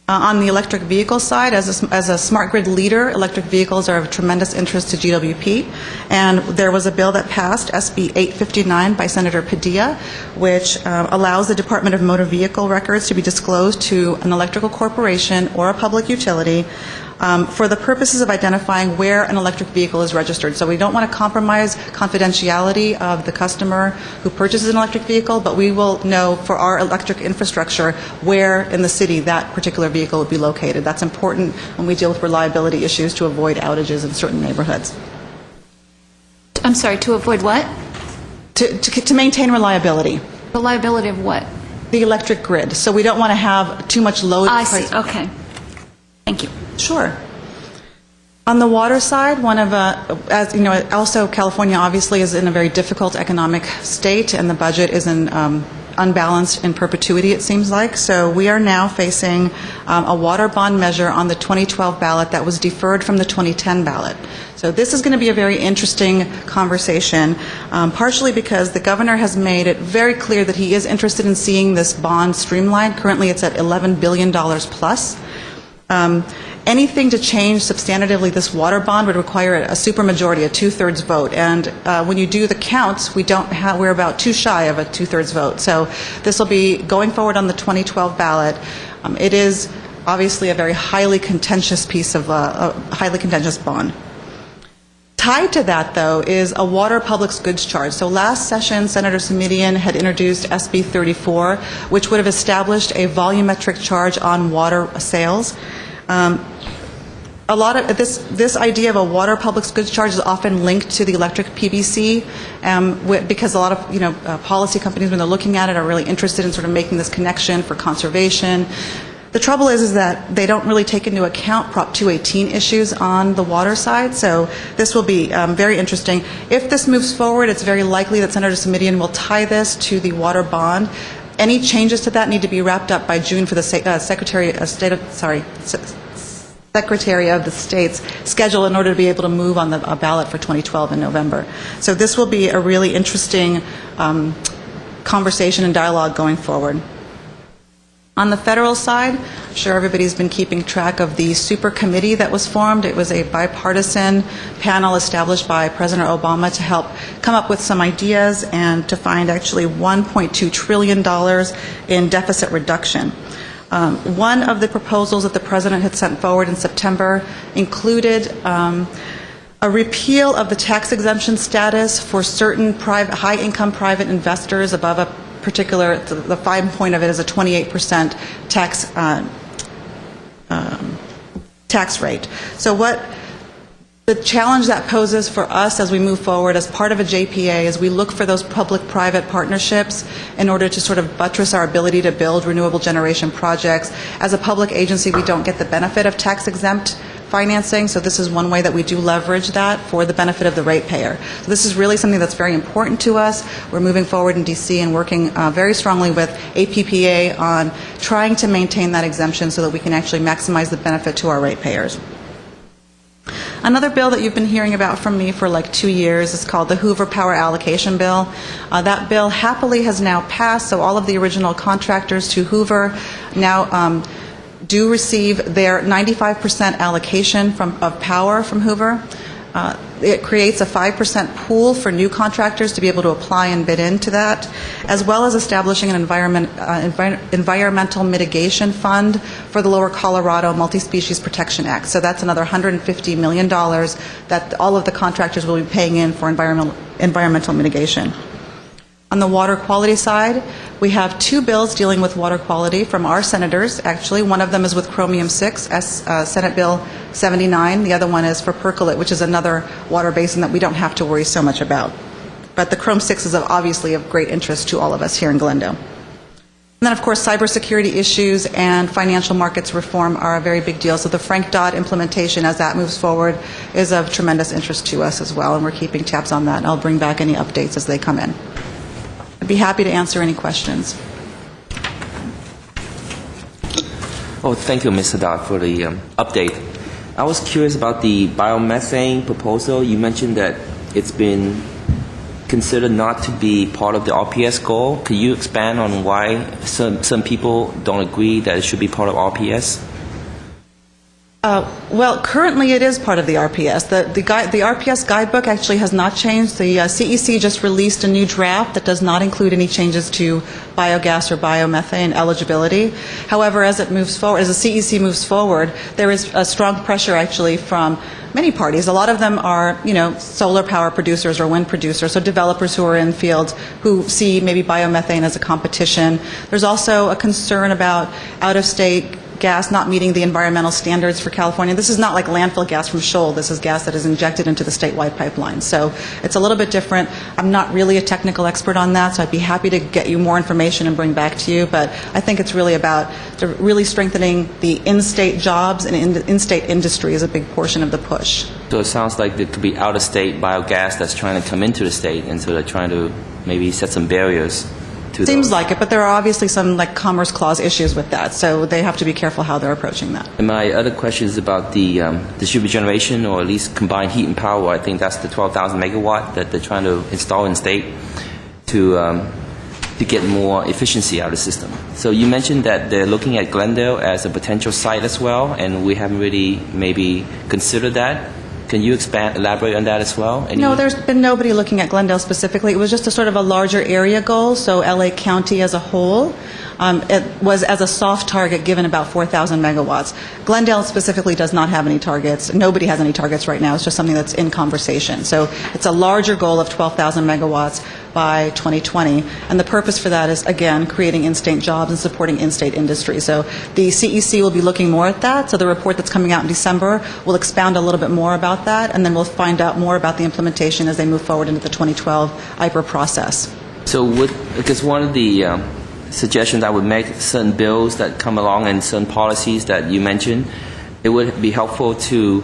On the electric vehicle side, as a smart grid leader, electric vehicles are of tremendous interest to GWP, and there was a bill that passed, SB 859 by Senator Padilla, which allows the Department of Motor Vehicle records to be disclosed to an electrical corporation or a public utility for the purposes of identifying where an electric vehicle is registered. So we don't want to compromise confidentiality of the customer who purchases an electric vehicle, but we will know for our electric infrastructure where in the city that particular vehicle would be located. That's important when we deal with reliability issues to avoid outages in certain neighborhoods. I'm sorry, to avoid what? To maintain reliability. Reliability of what? The electric grid. So we don't want to have too much load. I see, okay. Thank you. Sure. On the water side, as you know, also California obviously is in a very difficult economic state, and the budget is unbalanced in perpetuity, it seems like. So we are now facing a water bond measure on the 2012 ballot that was deferred from the 2010 ballot. So this is going to be a very interesting conversation, partially because the governor has made it very clear that he is interested in seeing this bond streamlined. Currently it's at $11 billion plus. Anything to change substantively this water bond would require a supermajority, a two-thirds vote. And when you do the counts, we're about too shy of a two-thirds vote. So this will be going forward on the 2012 ballot. It is obviously a very highly contentious piece of a highly contentious bond. Tied to that, though, is a water public goods charge. So last session, Senator Simitian had introduced SB 34, which would have established a volumetric charge on water sales. A lot of this idea of a water public goods charge is often linked to the electric PBC, because a lot of policy companies, when they're looking at it, are really interested in sort of making this connection for conservation. The trouble is that they don't really take into account Prop 218 issues on the water side, so this will be very interesting. If this moves forward, it's very likely that Senator Simitian will tie this to the water bond. Any changes to that need to be wrapped up by June for the Secretary of the State's schedule in order to be able to move on the ballot for 2012 in November. So this will be a really interesting conversation and dialogue going forward. On the federal side, I'm sure everybody's been keeping track of the super committee that was formed. It was a bipartisan panel established by President Obama to help come up with some ideas and to find actually $1.2 trillion in deficit reduction. One of the proposals that the President had sent forward in September included a repeal of the tax exemption status for certain high-income private investors above a particular, the fine point of it is a 28% tax rate. So what the challenge that poses for us as we move forward as part of a JPA is we look for those public-private partnerships in order to sort of buttress our ability to build renewable generation projects. As a public agency, we don't get the benefit of tax-exempt financing, so this is one way that we do leverage that for the benefit of the ratepayer. So this is really something that's very important to us. We're moving forward in D.C. and working very strongly with APPA on trying to maintain that exemption so that we can actually maximize the benefit to our ratepayers. Another bill that you've been hearing about from me for like 2 years is called the Hoover Power Allocation Bill. That bill happily has now passed, so all of the original contractors to Hoover now do receive their 95% allocation of power from Hoover. It creates a 5% pool for new contractors to be able to apply and bid into that, as well as establishing an environmental mitigation fund for the Lower Colorado Multi-Species Protection Act. So that's another $150 million that all of the contractors will be paying in for environmental mitigation. On the water quality side, we have 2 bills dealing with water quality from our senators, actually. One of them is with Chromium 6, Senate Bill 79. The other one is for percolate, which is another water basin that we don't have to worry so much about. But the Chrome 6 is obviously of great interest to all of us here in Glendale. And then, of course, cybersecurity issues and financial markets reform are a very big deal. So the Frank Dodd implementation, as that moves forward, is of tremendous interest to us as well, and we're keeping tabs on that. And I'll bring back any updates as they come in. I'd be happy to answer any questions. Oh, thank you, Ms. Haddad, for the update. I was curious about the biomethane proposal. You mentioned that it's been considered not to be part of the RPS goal. Could you expand on why some people don't agree that it should be part of RPS? Well, currently it is part of the RPS. The RPS guidebook actually has not changed. The CEC just released a new draft that does not include any changes to biogas or biomethane eligibility. However, as it moves forward, as the CEC moves forward, there is a strong pressure actually from many parties. A lot of them are, solar power producers or wind producers, so developers who are in fields who see maybe biomethane as a competition. There's also a concern about out-of-state gas not meeting the environmental standards for California. This is not like landfill gas from Shoal. This is gas that is injected into the statewide pipeline. So it's a little bit different. I'm not really a technical expert on that, so I'd be happy to get you more information and bring back to you. But I think it's really about really strengthening the in-state jobs, and in-state industry is a big portion of the push. So it sounds like there could be out-of-state biogas that's trying to come into the state, and so they're trying to maybe set some barriers. Seems like it, but there are obviously some Commerce Clause issues with that, so they have to be careful how they're approaching that. And my other question is about the distributed generation, or at least combined heat and power. I think that's the 12,000 megawatt that they're trying to install in state to get more efficiency out of the system. So you mentioned that they're looking at Glendale as a potential site as well, and we haven't really maybe considered that. Can you elaborate on that as well? No, there's been nobody looking at Glendale specifically. It was just a sort of a larger area goal, so LA County as a whole. It was as a soft target given about 4,000 megawatts. Glendale specifically does not have any targets. Nobody has any targets right now. It's just something that's in conversation. So it's a larger goal of 12,000 megawatts by 2020. And the purpose for that is, again, creating in-state jobs and supporting in-state industry. So the CEC will be looking more at that. So the report that's coming out in December will expound a little bit more about that, and then we'll find out more about the implementation as they move forward into the 2012 IPER process. So because one of the suggestions I would make, certain bills that come along and certain policies that you mentioned, it would be helpful to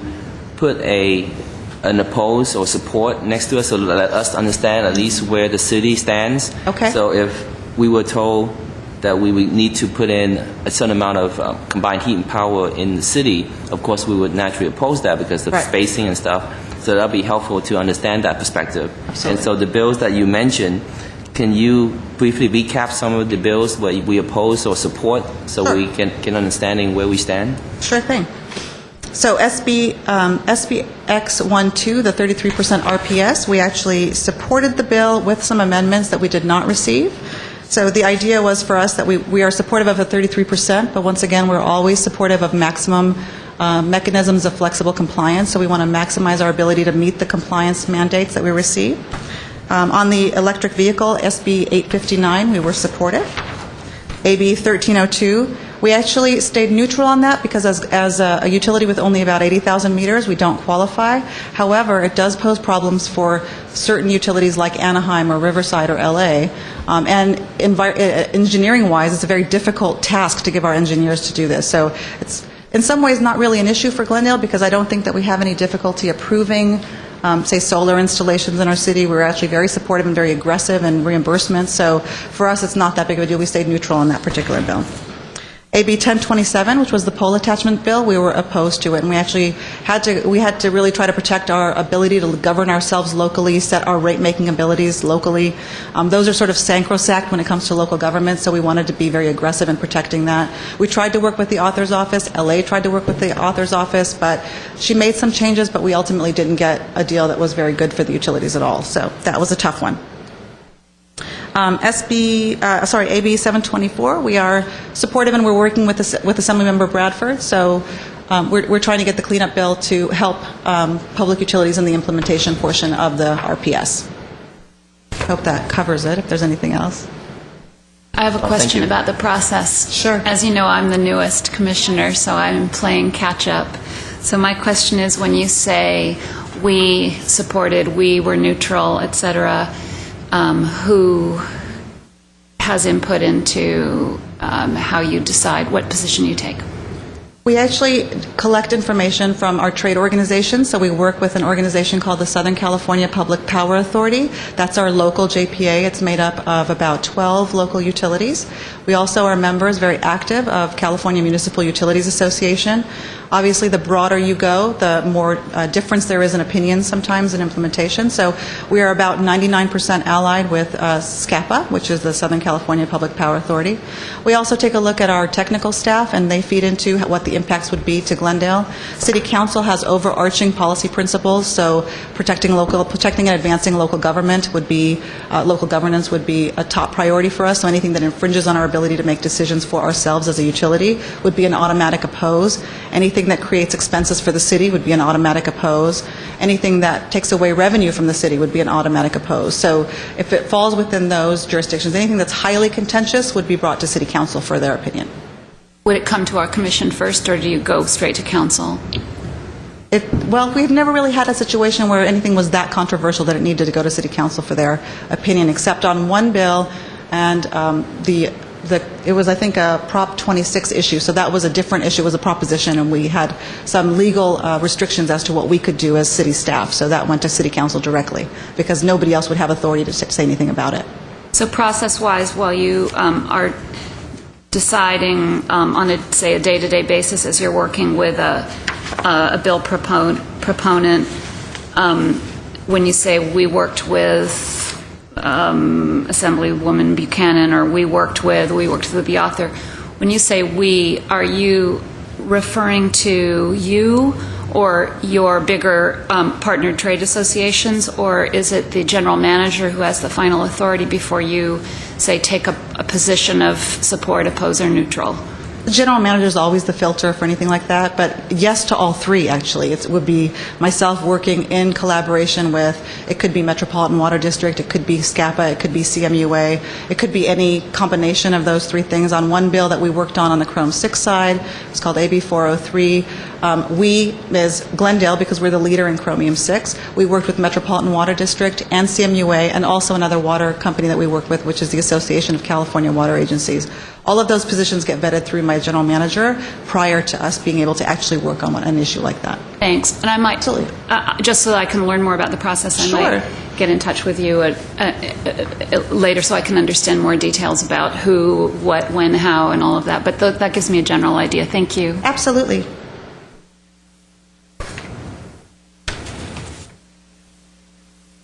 put an oppose or support next to us, so let us understand at least where the city stands. Okay. So if we were told that we would need to put in a certain amount of combined heat and power in the city, of course we would naturally oppose that because of spacing and stuff. So that would be helpful to understand that perspective. Absolutely. And so the bills that you mentioned, can you briefly recap some of the bills where we oppose or support, so we can get an understanding where we stand? Sure thing. So SB X12, the 33% RPS, we actually supported the bill with some amendments that we did not receive. So the idea was for us that we are supportive of the 33%, but once again, we're always supportive of maximum mechanisms of flexible compliance. So we want to maximize our ability to meet the compliance mandates that we receive. On the electric vehicle, SB 859, we were supportive. AB 1302, we actually stayed neutral on that because as a utility with only about 80,000 meters, we don't qualify. However, it does pose problems for certain utilities like Anaheim or Riverside or LA. And engineering-wise, it's a very difficult task to give our engineers to do this. So it's in some ways not really an issue for Glendale because I don't think that we have any difficulty approving say solar installations in our city. We're actually very supportive and very aggressive in reimbursements. So for us, it's not that big of a deal. We stayed neutral on that particular bill. AB 1027, which was the pole attachment bill, we were opposed to it, and we actually had to really try to protect our ability to govern ourselves locally, set our rate-making abilities locally. Those are sort of sacrosanct when it comes to local government, so we wanted to be very aggressive in protecting that. We tried to work with the author's office. LA tried to work with the author's office, but she made some changes, but we ultimately didn't get a deal that was very good for the utilities at all. So that was a tough one. AB 724, we are supportive and we're working with Assemblymember Bradford, so we're trying to get the cleanup bill to help public utilities in the implementation portion of the RPS. Hope that covers it, if there's anything else. I have a question about the process. Sure. As you know, I'm the newest commissioner, so I'm playing catch-up. So my question is, when you say we supported, we were neutral, et cetera, who has input into how you decide what position you take? We actually collect information from our trade organizations, so we work with an organization called the Southern California Public Power Authority. That's our local JPA. It's made up of about 12 local utilities. We also are members, very active, of California Municipal Utilities Association. Obviously, the broader you go, the more difference there is in opinions sometimes in implementation. So we are about 99% allied with SCAPA, which is the Southern California Public Power Authority. We also take a look at our technical staff, and they feed into what the the impacts would be to Glendale. City Council has overarching policy principles, so protecting and advancing local government would be, local governance would be a top priority for us. So anything that infringes on our ability to make decisions for ourselves as a utility would be an automatic oppose. Anything that creates expenses for the city would be an automatic oppose. Anything that takes away revenue from the city would be an automatic oppose. So if it falls within those jurisdictions, anything that's highly contentious would be brought to City Council for their opinion. Would it come to our commission first, or do you go straight to council? Well, we've never really had a situation where anything was that controversial that it needed to go to City Council for their opinion, except on one bill, and it was, I think, a Prop 26 issue, so that was a different issue. It was a proposition, and we had some legal restrictions as to what we could do as city staff, so that went to City Council directly, because nobody else would have authority to say anything about it. So process-wise, while you are deciding on a day-to-day basis as you're working with a bill proponent, when you say we worked with Assemblywoman Buchanan, or we worked with the author, when you say we, are you referring to you or your bigger partner trade associations, or is it the general manager who has the final authority before you, say, take a position of support, oppose, or neutral? The general manager is always the filter for anything like that, but yes to all three, actually. It would be myself working in collaboration with, it could be Metropolitan Water District, it could be SCAPA, it could be CMUA, it could be any combination of those three things. On one bill that we worked on the Chrome 6 side, it's called AB 403. We, as Glendale, because we're the leader in Chromium 6, we worked with Metropolitan Water District and CMUA, and also another water company that we work with, which is the Association of California Water Agencies. All of those positions get vetted through my general manager prior to us being able to actually work on an issue like that. Thanks. And I might, just so I can learn more about the process, I might get in touch with you later so I can understand more details about who, what, when, how, and all of that. But that gives me a general idea. Thank you. Absolutely.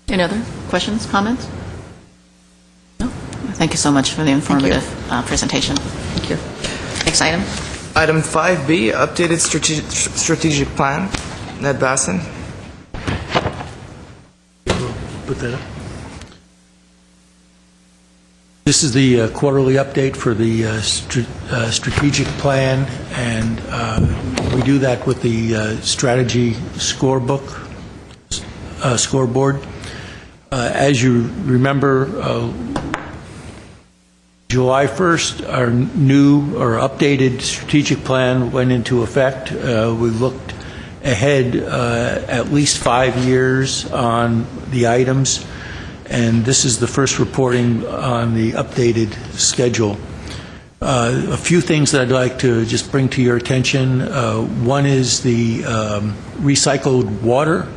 Any other questions, comments? No? Thank you so much for the informative presentation. Thank you. Next item. Item 5B, updated strategic plan. Ned Basson. Put that up. This is the quarterly update for the strategic plan, and we do that with the strategy scoreboard. As you remember, July 1st, our new or updated strategic plan went into effect. We looked ahead at least 5 years on the items, and this is the first reporting on the updated schedule. A few things that I'd like to just bring to your attention. One is the recycled water.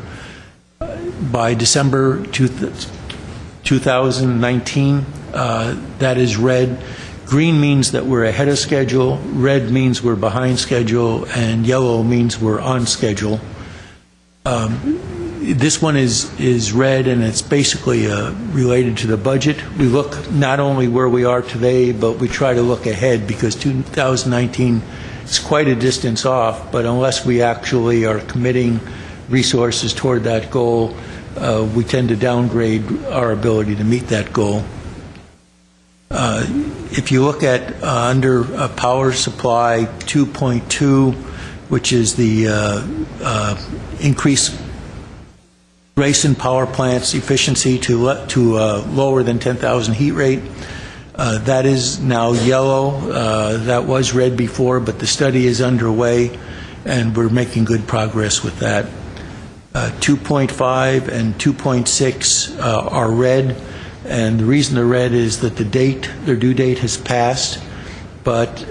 By December 2019, that is red. Green means that we're ahead of schedule, red means we're behind schedule, and yellow means we're on schedule. This one is red, and it's basically related to the budget. We look not only where we are today, but we try to look ahead, because 2019 is quite a distance off, but unless we actually are committing resources toward that goal, we tend to downgrade our ability to meet that goal. If you look at under power supply 2.2, which is the increased Grayson power plant's efficiency to lower than 10,000 heat rate, that is now yellow. That was red before, but the study is underway, and we're making good progress with that. 2.5 and 2.6 are red, and the reason they're red is that their due date has passed, but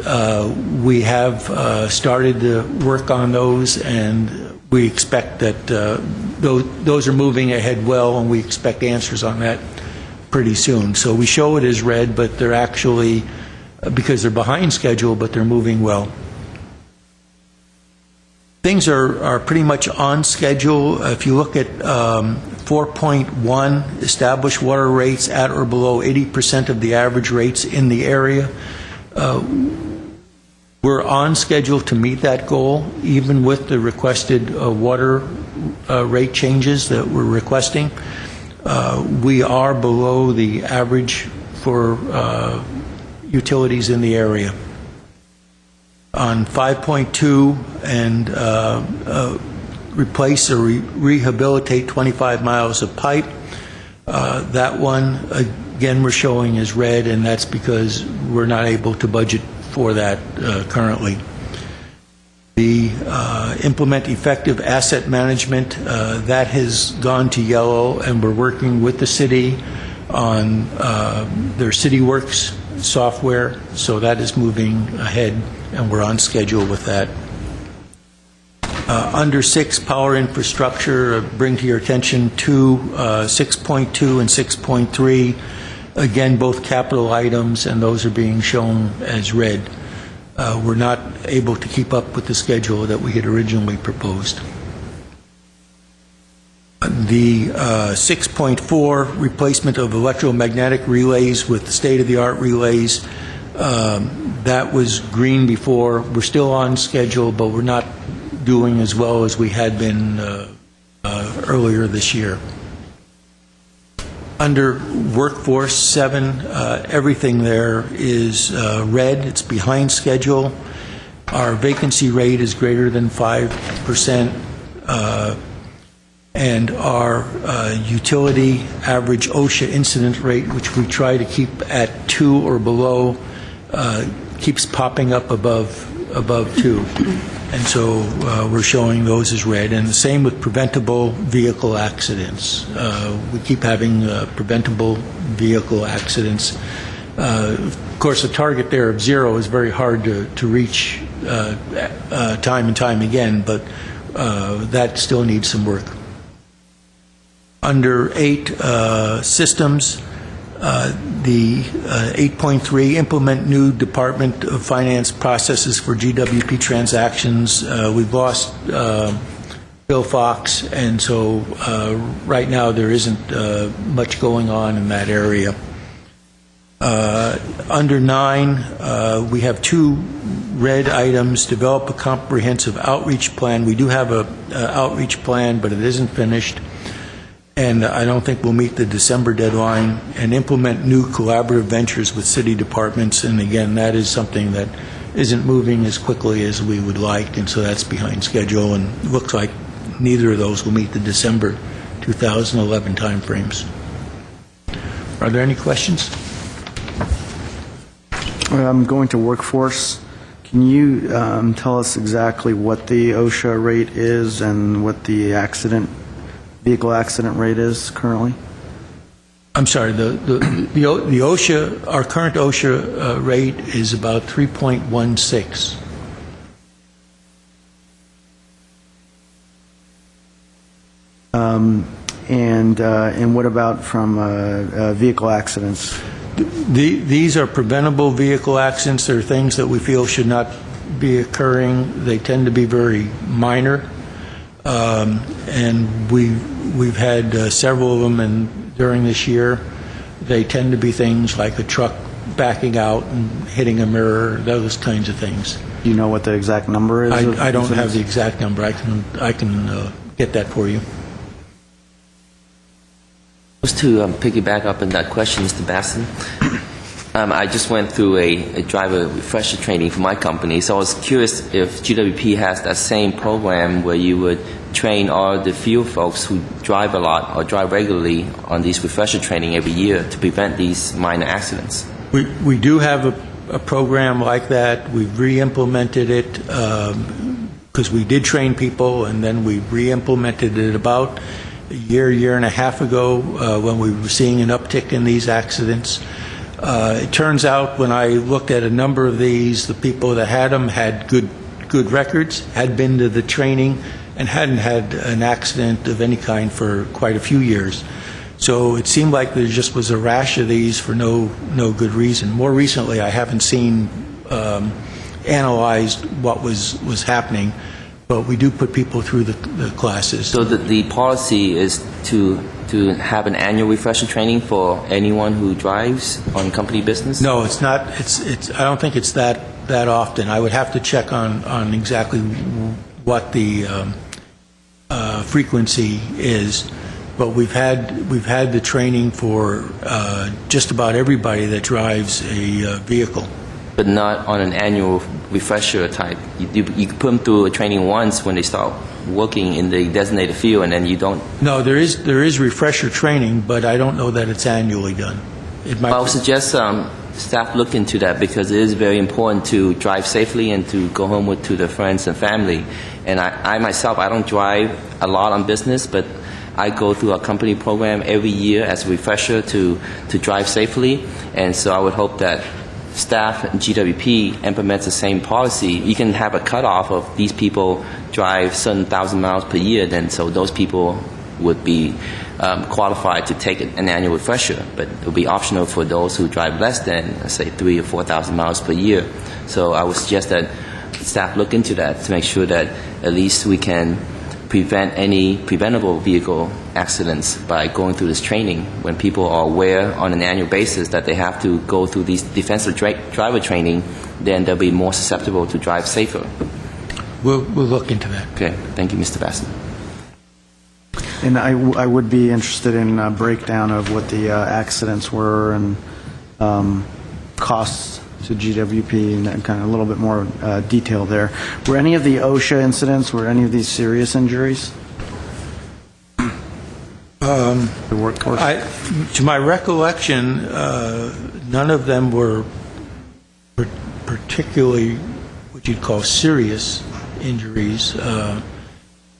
we have started to work on those, and we expect that those are moving ahead well, and we expect answers on that pretty soon. So we show it as red, but they're actually, because they're behind schedule, but they're moving well. Things are pretty much on schedule. If you look at 4.1, established water rates at or below 80% of the average rates in the area. We're on schedule to meet that goal, even with the requested water rate changes that we're requesting. We are below the average for utilities in the area. On 5.2 and replace or rehabilitate 25 miles of pipe, that one, again, we're showing as red, and that's because we're not able to budget for that currently. The implement effective asset management, that has gone to yellow, and we're working with the city on their CityWorks software, so that is moving ahead, and we're on schedule with that. Under 6, power infrastructure, bring to your attention 6.2 and 6.3. Again, both capital items, and those are being shown as red. We're not able to keep up with the schedule that we had originally proposed. The 6.4, replacement of electromagnetic relays with state-of-the-art relays, that was green before. We're still on schedule, but we're not doing as well as we had been earlier this year. Under workforce 7, everything there is red. It's behind schedule. Our vacancy rate is greater than 5%, and our utility average OSHA incident rate, which we try to keep at 2 or below, keeps popping up above 2. And so we're showing those as red. And the same with preventable vehicle accidents. We keep having preventable vehicle accidents. Of course, a target there of 0 is very hard to reach time and time again, but that still needs some work. Under 8, systems, the 8.3, implement new Department of Finance processes for GWP transactions. We've lost Bill Fox, and so right now there isn't much going on in that area. Under 9, we have 2 red items. Develop a comprehensive outreach plan. We do have a outreach plan, but it isn't finished, and I don't think we'll meet the December deadline. And implement new collaborative ventures with city departments, and again, that is something that isn't moving as quickly as we would like, and so that's behind schedule, and it looks like neither of those will meet the December 2011 timeframes. Are there any questions? I'm going to workforce. Can you tell us exactly what the OSHA rate is and what the vehicle accident rate is currently? I'm sorry, the OSHA, our current OSHA rate is about 3.16. And what about from vehicle accidents? These are preventable vehicle accidents. They're things that we feel should not be occurring. They tend to be very minor, and we've had several of them, and during this year, they tend to be things like a truck backing out and hitting a mirror, those kinds of things. Do you know what the exact number is? I don't have the exact number. I can get that for you. Just to piggyback up on that question, Mr. Basson, I just went through a driver refresher training for my company, so I was curious if GWP has that same program where you would train all the field folks who drive a lot or drive regularly on these refresher training every year to prevent these minor accidents. We do have a program like that. We've re-implemented it because we did train people, and then we re-implemented it about a year and a half ago when we were seeing an uptick in these accidents. It turns out when I looked at a number of these, the people that had them had good records, had been to the training, and hadn't had an accident of any kind for quite a few years. So it seemed like there just was a rash of these for no good reason. More recently, I haven't seen analyzed what was happening, but we do put people through the classes. So the policy is to have an annual refresher training for anyone who drives on company business? No, it's not. I don't think it's that that often. I would have to check on exactly what the frequency is, but we've had the training for just about everybody that drives a vehicle. But not on an annual refresher type. You put them through a training once when they start working in the designated field, and then you don't. No, there is refresher training, but I don't know that it's annually done. It might. I would suggest staff look into that, because it is very important to drive safely and to go home to their friends and family. And I myself, I don't drive a lot on business, but I go through a company program every year as a refresher to drive safely. And so I would hope that staff and GWP implements the same policy. You can have a cutoff of these people drive certain thousand miles per year, then so those people would be qualified to take an annual refresher, but it will be optional for those who drive less than, let's say, 3,000 or 4,000 miles per year. So I would suggest that staff look into that to make sure that at least we can prevent any preventable vehicle accidents by going through this training. When people are aware on an annual basis that they have to go through these defensive driver training, then they'll be more susceptible to drive safer. We'll look into that. Okay, thank you, Mr. Bassett. And I would be interested in a breakdown of what the accidents were and costs to GWP and kind of a little bit more detail there. Were any of the OSHA incidents, were any of these serious injuries? The workforce? To my recollection, none of them were particularly what you'd call serious injuries.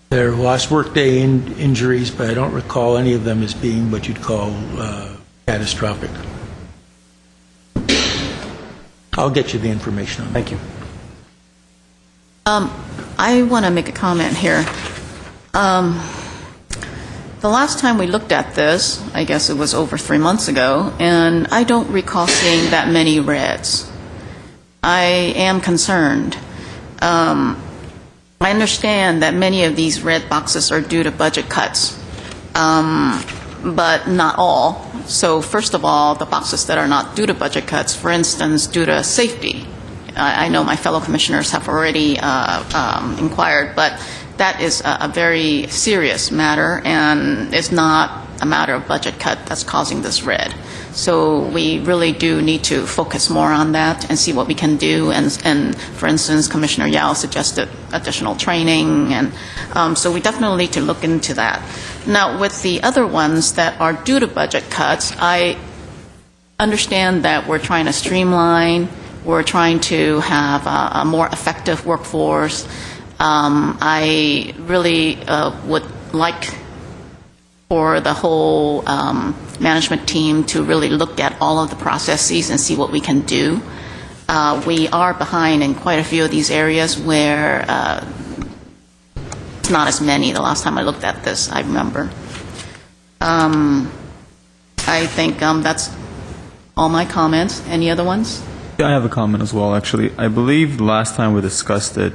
They're lost workday injuries, but I don't recall any of them as being what you'd call catastrophic. I'll get you the information on that. Thank you. I want to make a comment here. The last time we looked at this, I guess it was over 3 months ago, and I don't recall seeing that many reds. I am concerned. I understand that many of these red boxes are due to budget cuts, but not all. So first of all, the boxes that are not due to budget cuts, for instance, due to safety. I know my fellow commissioners have already inquired, but that is a very serious matter, and it's not a matter of budget cut that's causing this red. So we really do need to focus more on that and see what we can do. And for instance, Commissioner Yao suggested additional training, and so we definitely need to look into that. Now, with the other ones that are due to budget cuts, I understand that we're trying to streamline, we're trying to have a more effective workforce. I really would like for the whole management team to really look at all of the processes and see what we can do. We are behind in quite a few of these areas where it's not as many. The last time I looked at this, I remember. I think that's all my comments. Any other ones? Yeah, I have a comment as well, actually. I believe last time we discussed it,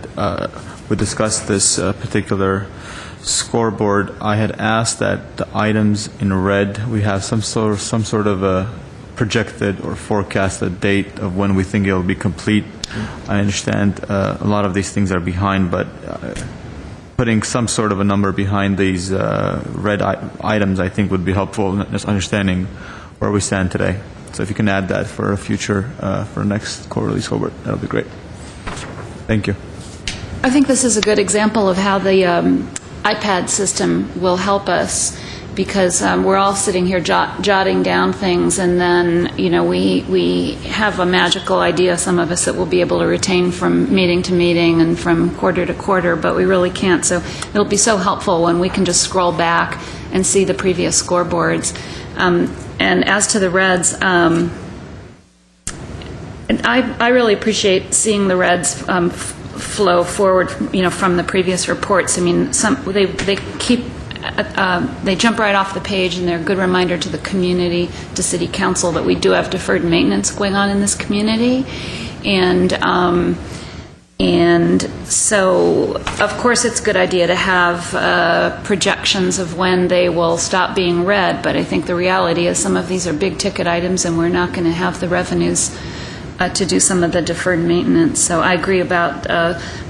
we discussed this particular scoreboard. I had asked that the items in red, we have some sort of a projected or forecasted date of when we think it'll be complete. I understand a lot of these things are behind, but putting some sort of a number behind these red items, I think, would be helpful in just understanding where we stand today. So if you can add that for a future, for next quarterly scoreboard, that would be great. Thank you. I think this is a good example of how the iPad system will help us, because we're all sitting here jotting down things, and then we have a magical idea, some of us, that we'll be able to retain from meeting to meeting and from quarter to quarter, but we really can't. So it'll be so helpful when we can just scroll back and see the previous scoreboards. And as to the reds, and I really appreciate seeing the reds flow forward, from the previous reports. I mean, they jump right off the page, and they're a good reminder to the community, to City Council, that we do have deferred maintenance going on in this community, and so, of course, it's a good idea to have projections of when they will stop being red, but I think the reality is some of these are big-ticket items, and we're not going to have the revenues to do some of the deferred maintenance. So I agree about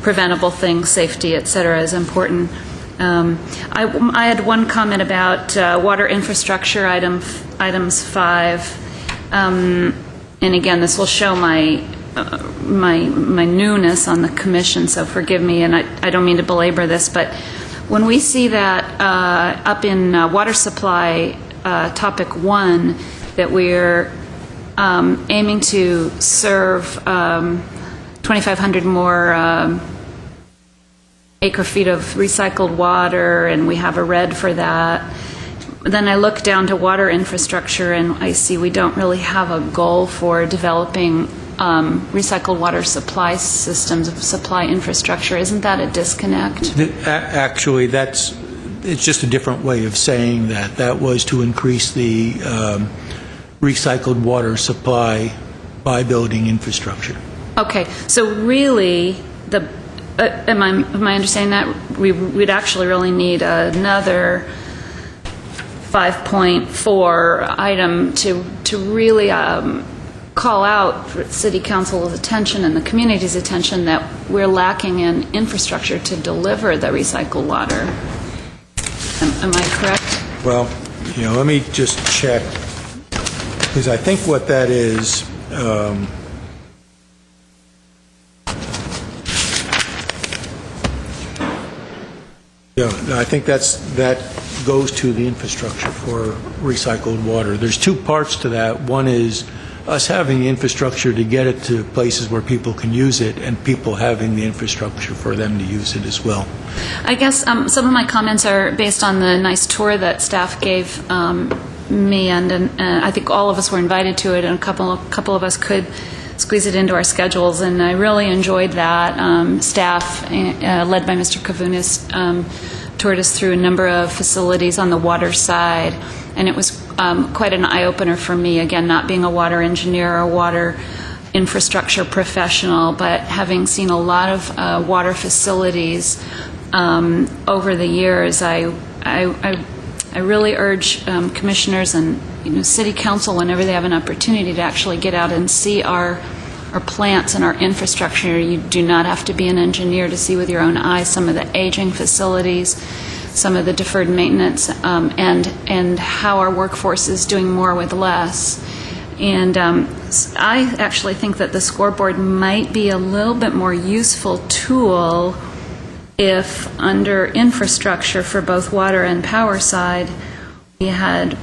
preventable things, safety, et cetera, is important. I had one comment about water infrastructure, items 5. And again, this will show my newness on the commission, so forgive me, and I don't mean to belabor this, but when we see that up in water supply, topic 1, that we're aiming to serve 2,500 more acre-feet of recycled water, and we have a red for that. Then I look down to water infrastructure, and I see we don't really have a goal for developing recycled water supply systems, supply infrastructure. Isn't that a disconnect? Actually, it's just a different way of saying that. That was to increase the recycled water supply by building infrastructure. Okay, so really, am I understanding that? We'd actually really need another 5.4 item to really call out for City Council's attention and the community's attention that we're lacking in infrastructure to deliver the recycled water. Am I correct? Well, let me just check, because I think what that is, I think that goes to the infrastructure for recycled water. There's two parts to that. One is us having the infrastructure to get it to places where people can use it, and people having the infrastructure for them to use it as well. I guess some of my comments are based on the nice tour that staff gave me, and I think all of us were invited to it, and a couple of us could squeeze it into our schedules, and I really enjoyed that. Staff, led by Mr. Kavunas, toured us through a number of facilities on the water side, and it was quite an eye-opener for me, again, not being a water engineer or water infrastructure professional, but having seen a lot of water facilities over the years. I really urge commissioners and City Council, whenever they have an opportunity, to actually get out and see our plants and our infrastructure. You do not have to be an engineer to see with your own eyes some of the aging facilities, some of the deferred maintenance, and how our workforce is doing more with less. And I actually think that the scoreboard might be a little bit more useful tool if under infrastructure for both water and power side we had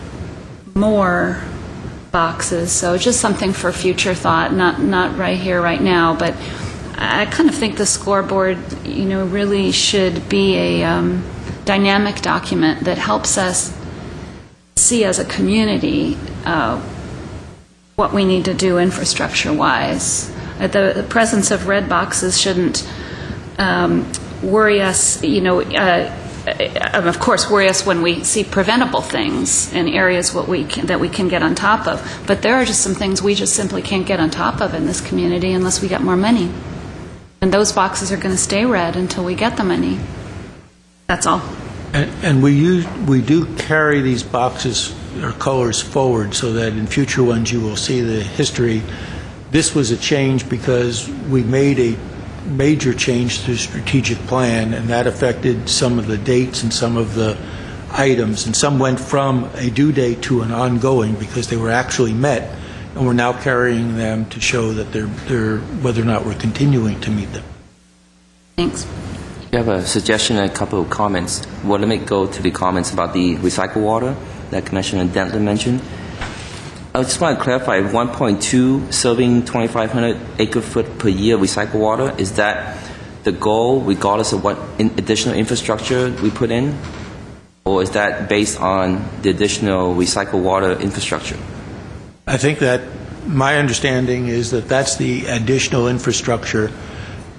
more boxes. So just something for future thought, not right here, right now, but I kind of think the scoreboard, really should be a dynamic document that helps us see as a community what we need to do infrastructure-wise. The presence of red boxes shouldn't worry us, of course, worry us when we see preventable things in areas that we can get on top of. But there are just some things we just simply can't get on top of in this community unless we got more money. And those boxes are going to stay red until we get the money. That's all. And we do carry these boxes or colors forward so that in future ones you will see the history. This was a change because we made a major change to the strategic plan, and that affected some of the dates and some of the items, and some went from a due date to an ongoing because they were actually met, and we're now carrying them to show that they're whether or not we're continuing to meet them. Thanks. You have a suggestion and a couple of comments. Well, let me go to the comments about the recycled water that Commissioner Dentler mentioned. I just want to clarify, 1.2 serving 2,500 acre-foot per year recycled water, is that the goal regardless of what additional infrastructure we put in? Or is that based on the additional recycled water infrastructure? I think that my understanding is that that's the additional infrastructure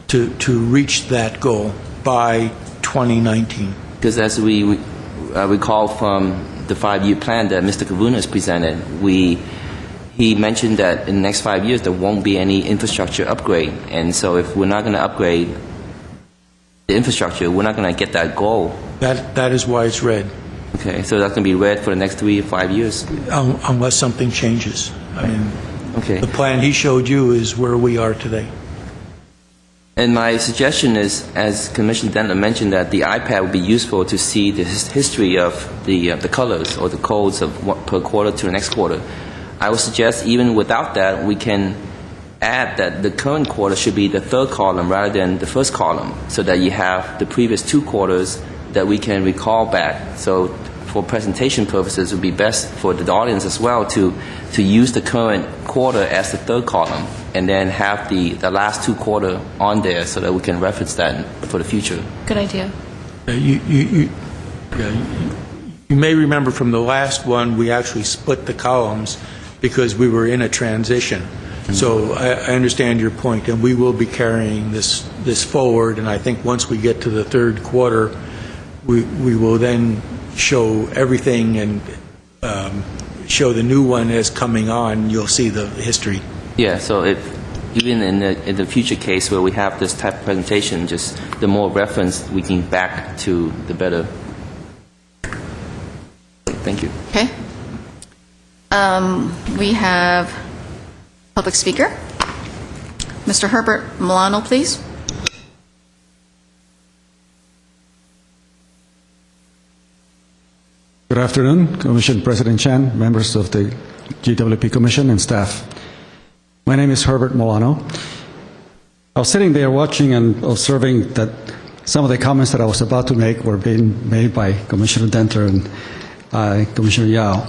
to reach that goal by 2019. Because as we recall from the 5-year plan that Mr. Kavunas presented, he mentioned that in the next 5 years there won't be any infrastructure upgrade. And so if we're not going to upgrade the infrastructure, we're not going to get that goal. That is why it's red. Okay, so that's going to be red for the next 3 or 5 years? Unless something changes. I mean, Okay. The plan he showed you is where we are today. And my suggestion is, as Commissioner Dentler mentioned, that the iPad would be useful to see the history of the colors or the codes of per quarter to the next quarter. I would suggest even without that, we can add that the current quarter should be the third column rather than the first column, so that you have the previous 2 quarters that we can recall back. So for presentation purposes, it would be best for the audience as well to use the current quarter as the third column, and then have the last 2 quarter on there so that we can reference that for the future. Good idea. You may remember from the last one, we actually split the columns because we were in a transition. So I understand your point, and we will be carrying this forward, and I think once we get to the third quarter, we will then show everything and show the new one as coming on. You'll see the history. Yeah, so if even in the future case where we have this type of presentation, just the more reference we can back to, the better. Thank you. Okay. We have public speaker. Mr. Herbert Milano, please. Good afternoon, Commission President Chan, members of the GWP Commission, and staff. My name is Herbert Milano. I was sitting there watching and observing that some of the comments that I was about to make were being made by Commissioner Dentler and Commissioner Yao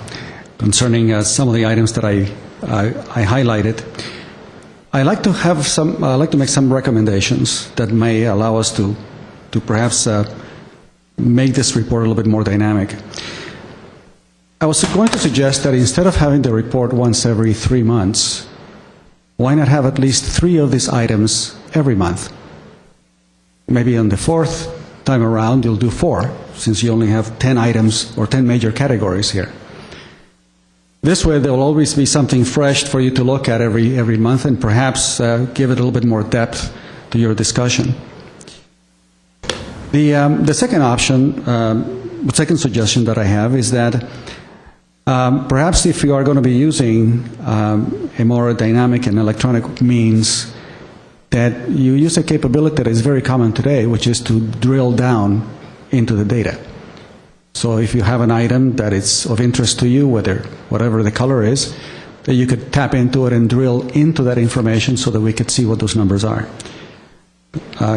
concerning some of the items that I highlighted. I'd like to make some recommendations that may allow us to perhaps make this report a little bit more dynamic. I was going to suggest that instead of having the report once every 3 months, why not have at least 3 of these items every month? Maybe on the 4th time around, you'll do 4, since you only have 10 items or 10 major categories here. This way, there will always be something fresh for you to look at every month, and perhaps give it a little bit more depth to your discussion. The second option, the second suggestion that I have is that perhaps if you are going to be using a more dynamic and electronic means, that you use a capability that is very common today, which is to drill down into the data. So if you have an item that is of interest to you, whatever the color is, that you could tap into it and drill into that information so that we could see what those numbers are.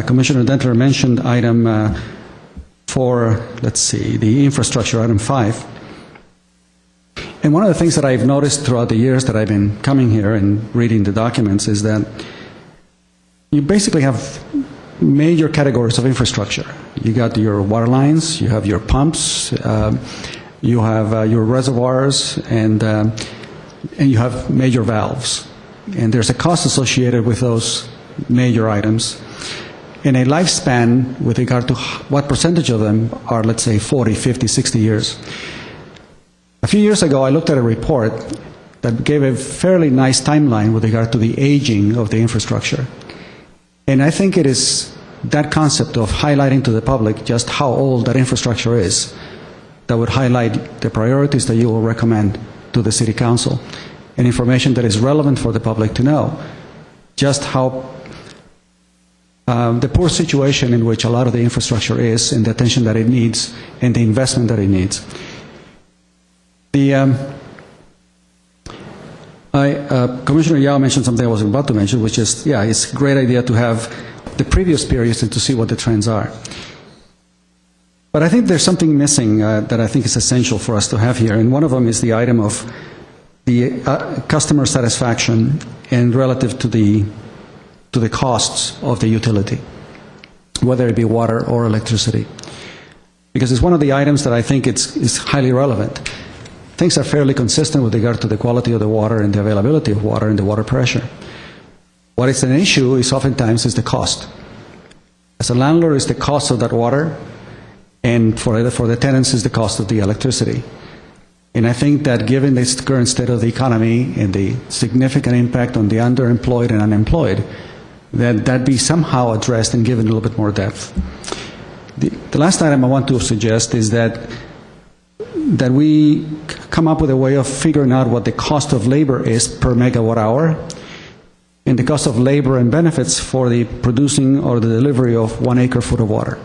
Commissioner Dentler mentioned item the infrastructure, item 5. And one of the things that I've noticed throughout the years that I've been coming here and reading the documents is that you basically have major categories of infrastructure. You got your water lines, you have your pumps, you have your reservoirs, and you have major valves. And there's a cost associated with those major items. And a lifespan with regard to what percentage of them are, let's say, 40, 50, 60 years. A few years ago, I looked at a report that gave a fairly nice timeline with regard to the aging of the infrastructure. And I think it is that concept of highlighting to the public just how old that infrastructure is that would highlight the priorities that you will recommend to the City Council, and information that is relevant for the public to know just how the poor situation in which a lot of the infrastructure is, and the attention that it needs, and the investment that it needs. Commissioner Yao mentioned something I was about to mention, which is, it's a great idea to have the previous periods and to see what the trends are. But I think there's something missing that I think is essential for us to have here, and one of them is the item of the customer satisfaction and relative to the costs of the utility, whether it be water or electricity. Because it's one of the items that I think is highly relevant. Things are fairly consistent with regard to the quality of the water and the availability of water and the water pressure. What is an issue is oftentimes the cost. As a landlord, it's the cost of that water, and for the tenants, it's the cost of the electricity. And I think that given this current state of the economy and the significant impact on the underemployed and unemployed, that be somehow addressed and given a little bit more depth. The last item I want to suggest is that that we come up with a way of figuring out what the cost of labor is per megawatt hour and the cost of labor and benefits for the producing or the delivery of 1 acre-foot of water.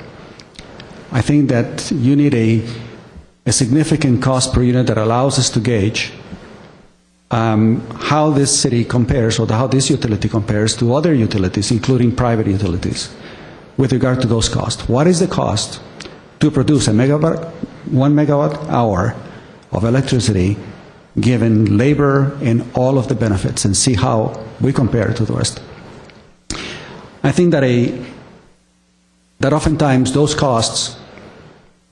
I think that you need a significant cost per unit that allows us to gauge how this city compares or how this utility compares to other utilities, including private utilities, with regard to those costs. What is the cost to produce 1 megawatt hour of electricity given labor and all of the benefits, and see how we compare to the rest? I think that oftentimes those costs,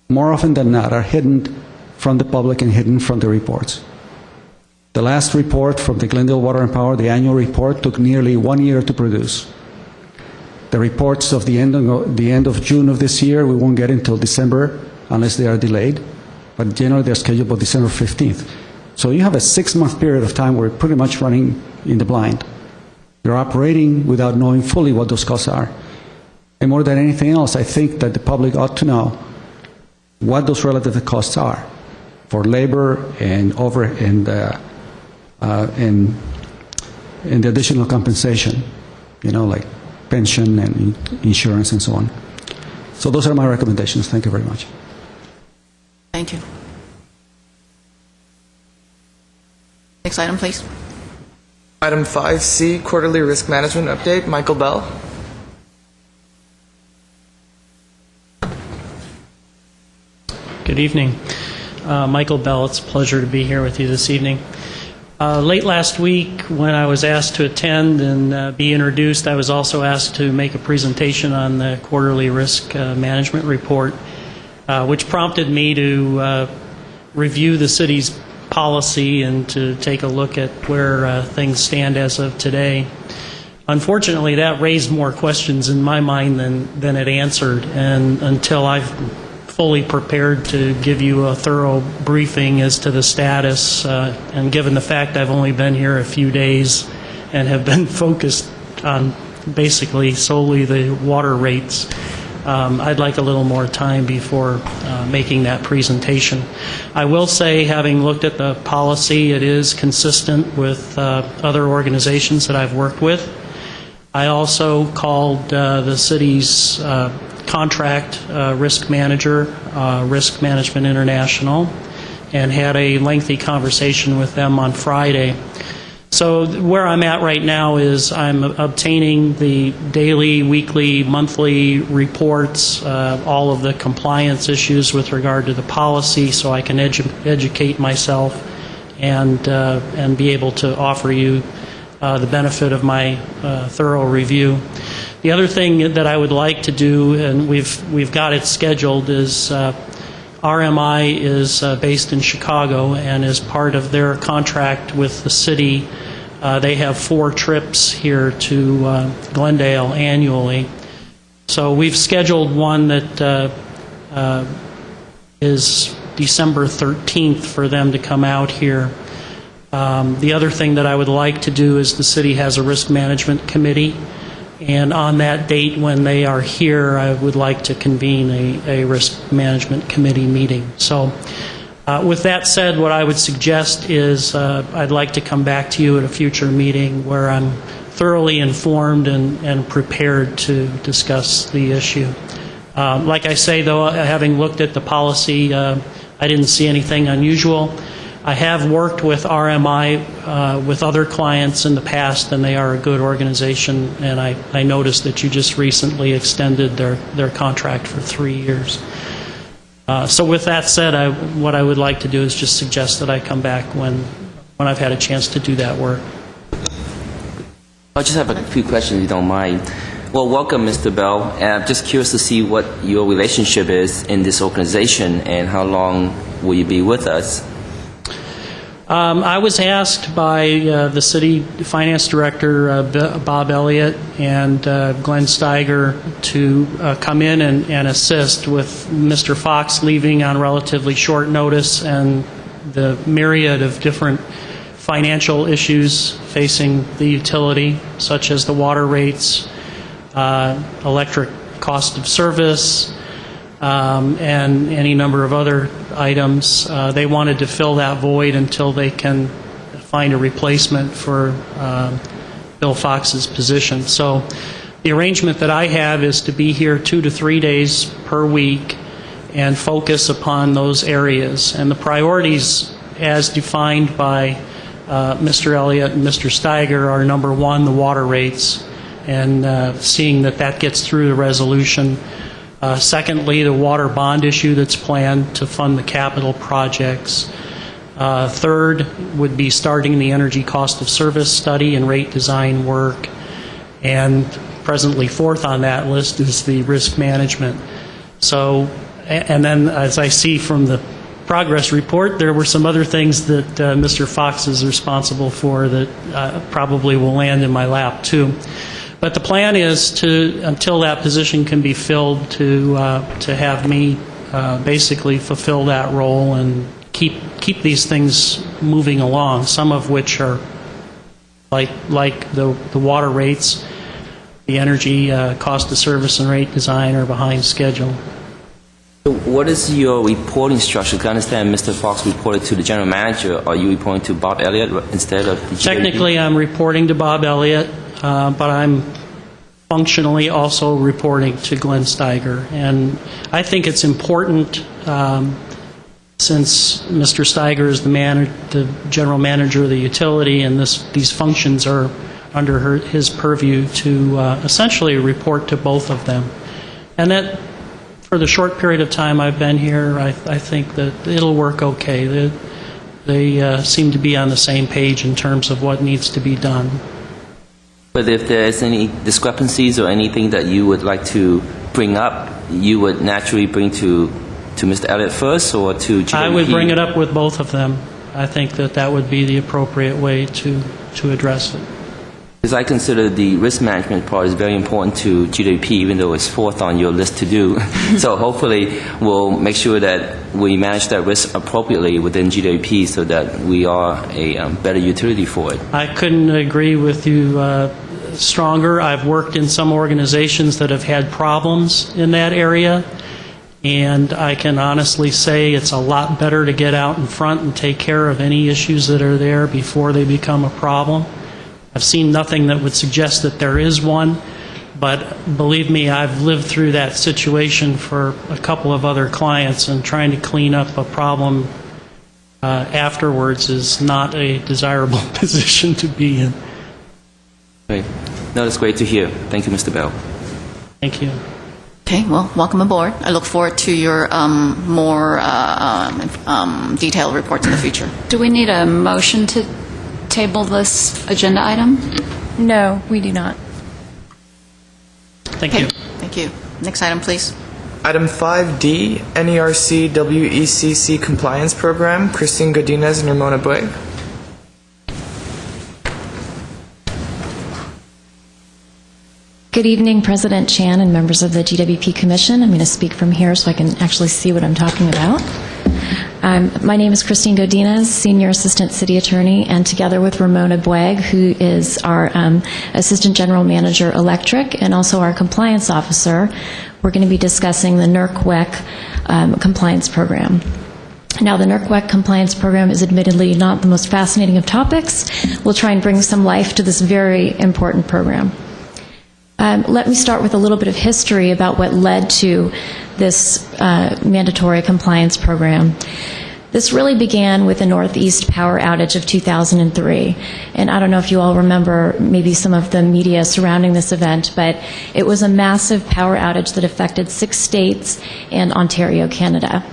more often than not, are hidden from the public and hidden from the reports. The last report from the Glendale Water and Power, the annual report, took nearly 1 year to produce. The reports of the end of June of this year, we won't get until December unless they are delayed, but generally they're scheduled for December 15th. So you have a 6-month period of time where we're pretty much running in the blind. You're operating without knowing fully what those costs are. And more than anything else, I think that the public ought to know what those relative costs are for labor and the additional compensation, like pension and insurance and so on. So those are my recommendations. Thank you very much. Thank you. Next item, please. Item 5C, Quarterly Risk Management Update. Michael Bell. Good evening. Michael Bell, it's a pleasure to be here with you this evening. Late last week, when I was asked to attend and be introduced, I was also asked to make a presentation on the Quarterly Risk Management Report, which prompted me to review the city's policy and to take a look at where things stand as of today. Unfortunately, that raised more questions in my mind than it answered, and until I've fully prepared to give you a thorough briefing as to the status, and given the fact I've only been here a few days and have been focused on basically solely the water rates, I'd like a little more time before making that presentation. I will say, having looked at the policy, it is consistent with other organizations that I've worked with. I also called the city's contract risk manager, Risk Management International, and had a lengthy conversation with them on Friday. So where I'm at right now is I'm obtaining the daily, weekly, monthly reports, all of the compliance issues with regard to the policy, so I can educate myself and be able to offer you the benefit of my thorough review. The other thing that I would like to do, and we've got it scheduled, is RMI is based in Chicago, and as part of their contract with the city, they have 4 trips here to Glendale annually. So we've scheduled one that is December 13th for them to come out here. The other thing that I would like to do is the city has a risk management committee, and on that date when they are here, I would like to convene a risk management committee meeting. So with that said, what I would suggest is I'd like to come back to you at a future meeting where I'm thoroughly informed and prepared to discuss the issue. Like I say, though, having looked at the policy, I didn't see anything unusual. I have worked with RMI with other clients in the past, and they are a good organization, and I noticed that you just recently extended their contract for 3 years. So with that said, what I would like to do is just suggest that I come back when I've had a chance to do that work. I just have a few questions, if you don't mind. Well, welcome, Mr. Bell. I'm just curious to see what your relationship is in this organization and how long will you be with us? I was asked by the city finance director, Bob Elliott, and Glenn Steiger to come in and assist with Mr. Fox leaving on relatively short notice and the myriad of different financial issues facing the utility, such as the water rates, electric cost of service, and any number of other items. They wanted to fill that void until they can find a replacement for Bill Fox's position. So the arrangement that I have is to be here 2 to 3 days per week and focus upon those areas. And the priorities as defined by Mr. Elliott and Mr. Steiger are, number one, the water rates, and seeing that that gets through the resolution. Secondly, the water bond issue that's planned to fund the capital projects. Third would be starting the energy cost of service study and rate design work. And presently fourth on that list is the risk management. So, and then as I see from the progress report, there were some other things that Mr. Fox is responsible for that probably will land in my lap too. But the plan is to, until that position can be filled, to have me basically fulfill that role and keep these things moving along. Some of which are like the water rates, the energy cost of service and rate design are behind schedule. So what is your reporting structure? I understand Mr. Fox reported to the general manager. Are you reporting to Bob Elliott instead of the GWP? Technically, I'm reporting to Bob Elliott, but I'm functionally also reporting to Glenn Steiger. And I think it's important, since Mr. Steiger is the general manager of the utility, and these functions are under his purview, to essentially report to both of them. And that, for the short period of time I've been here, I think that it'll work okay. They seem to be on the same page in terms of what needs to be done. But if there's any discrepancies or anything that you would like to bring up, you would naturally bring to Mr. Elliott first, or to GWP? I would bring it up with both of them. I think that would be the appropriate way to address it. Because I consider the risk management part is very important to GWP, even though it's fourth on your list to do. So hopefully we'll make sure that we manage that risk appropriately within GWP so that we are a better utility for it. I couldn't agree with you stronger. I've worked in some organizations that have had problems in that area, and I can honestly say it's a lot better to get out in front and take care of any issues that are there before they become a problem. I've seen nothing that would suggest that there is one, but believe me, I've lived through that situation for a couple of other clients, and trying to clean up a problem afterwards is not a desirable position to be in. Great. No, that's great to hear. Thank you, Mr. Bell. Thank you. Okay, well, welcome aboard. I look forward to your more detailed reports in the future. Do we need a motion to table this agenda item? No, we do not. Thank you. Thank you. Next item, please. Item 5D, NERC WECC Compliance Program, Christine Godinez and Ramona Boyd. Good evening, President Chan and members of the GWP Commission. I'm going to speak from here so I can actually see what I'm talking about. My name is Christine Godinez, Senior Assistant City Attorney, and together with Ramona Boeg, who is our Assistant General Manager Electric and also our Compliance Officer, we're going to be discussing the NERC-WEC Compliance Program. Now, the NERC-WEC Compliance Program is admittedly not the most fascinating of topics. We'll try and bring some life to this very important program. Let me start with a little bit of history about what led to this mandatory compliance program. This really began with the Northeast power outage of 2003. And I don't know if you all remember maybe some of the media surrounding this event, but it was a massive power outage that affected 6 states and Ontario, Canada.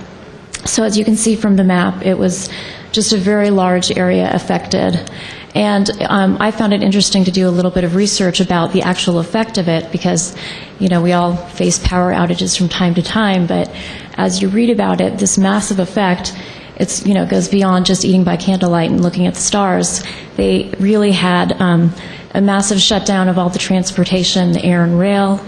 So as you can see from the map, it was just a very large area affected. And I found it interesting to do a little bit of research about the actual effect of it because, you know, we all face power outages from time to time, but as you read about it, this massive effect, it's, you know, goes beyond just eating by candlelight and looking at the stars. They really had a massive shutdown of all the transportation, the air and rail.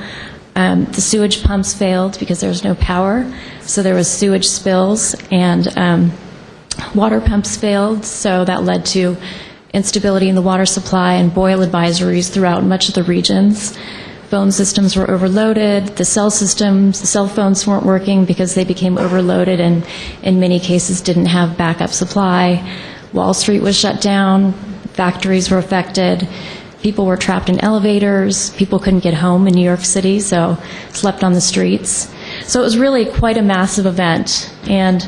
The sewage pumps failed because there was no power, so there was sewage spills, and water pumps failed, so that led to instability in the water supply and boil advisories throughout much of the regions. phone systems were overloaded, the cell phones weren't working because they became overloaded and in many cases didn't have backup supply. Wall Street was shut down, factories were affected, people were trapped in elevators, people couldn't get home in New York City, so slept on the streets. So it was really quite a massive event, and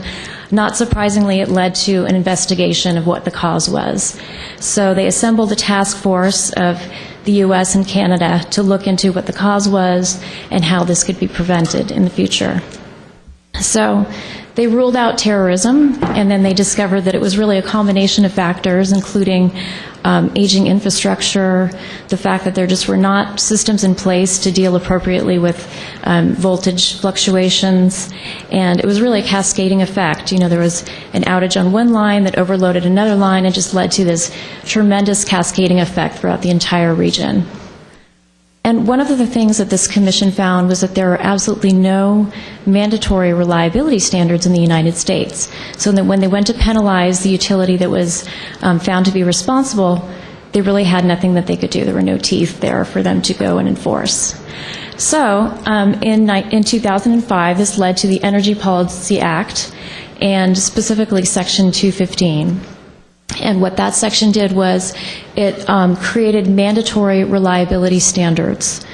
not surprisingly, it led to an investigation of what the cause was. So they assembled a task force of the U.S. and Canada to look into what the cause was and how this could be prevented in the future. So they ruled out terrorism, and then they discovered that it was really a combination of factors, including aging infrastructure, the fact that there just were not systems in place to deal appropriately with voltage fluctuations, and it was really a cascading effect. You know, there was an outage on one line that overloaded another line and just led to this tremendous cascading effect throughout the entire region. And one of the things that this commission found was that there are absolutely no mandatory reliability standards in the United States. So that when they went to penalize the utility that was found to be responsible, they really had nothing that they could do. There were no teeth there for them to go and enforce. So in 2005, this led to the Energy Policy Act, and specifically Section 215. And what that section did was it created mandatory reliability standards.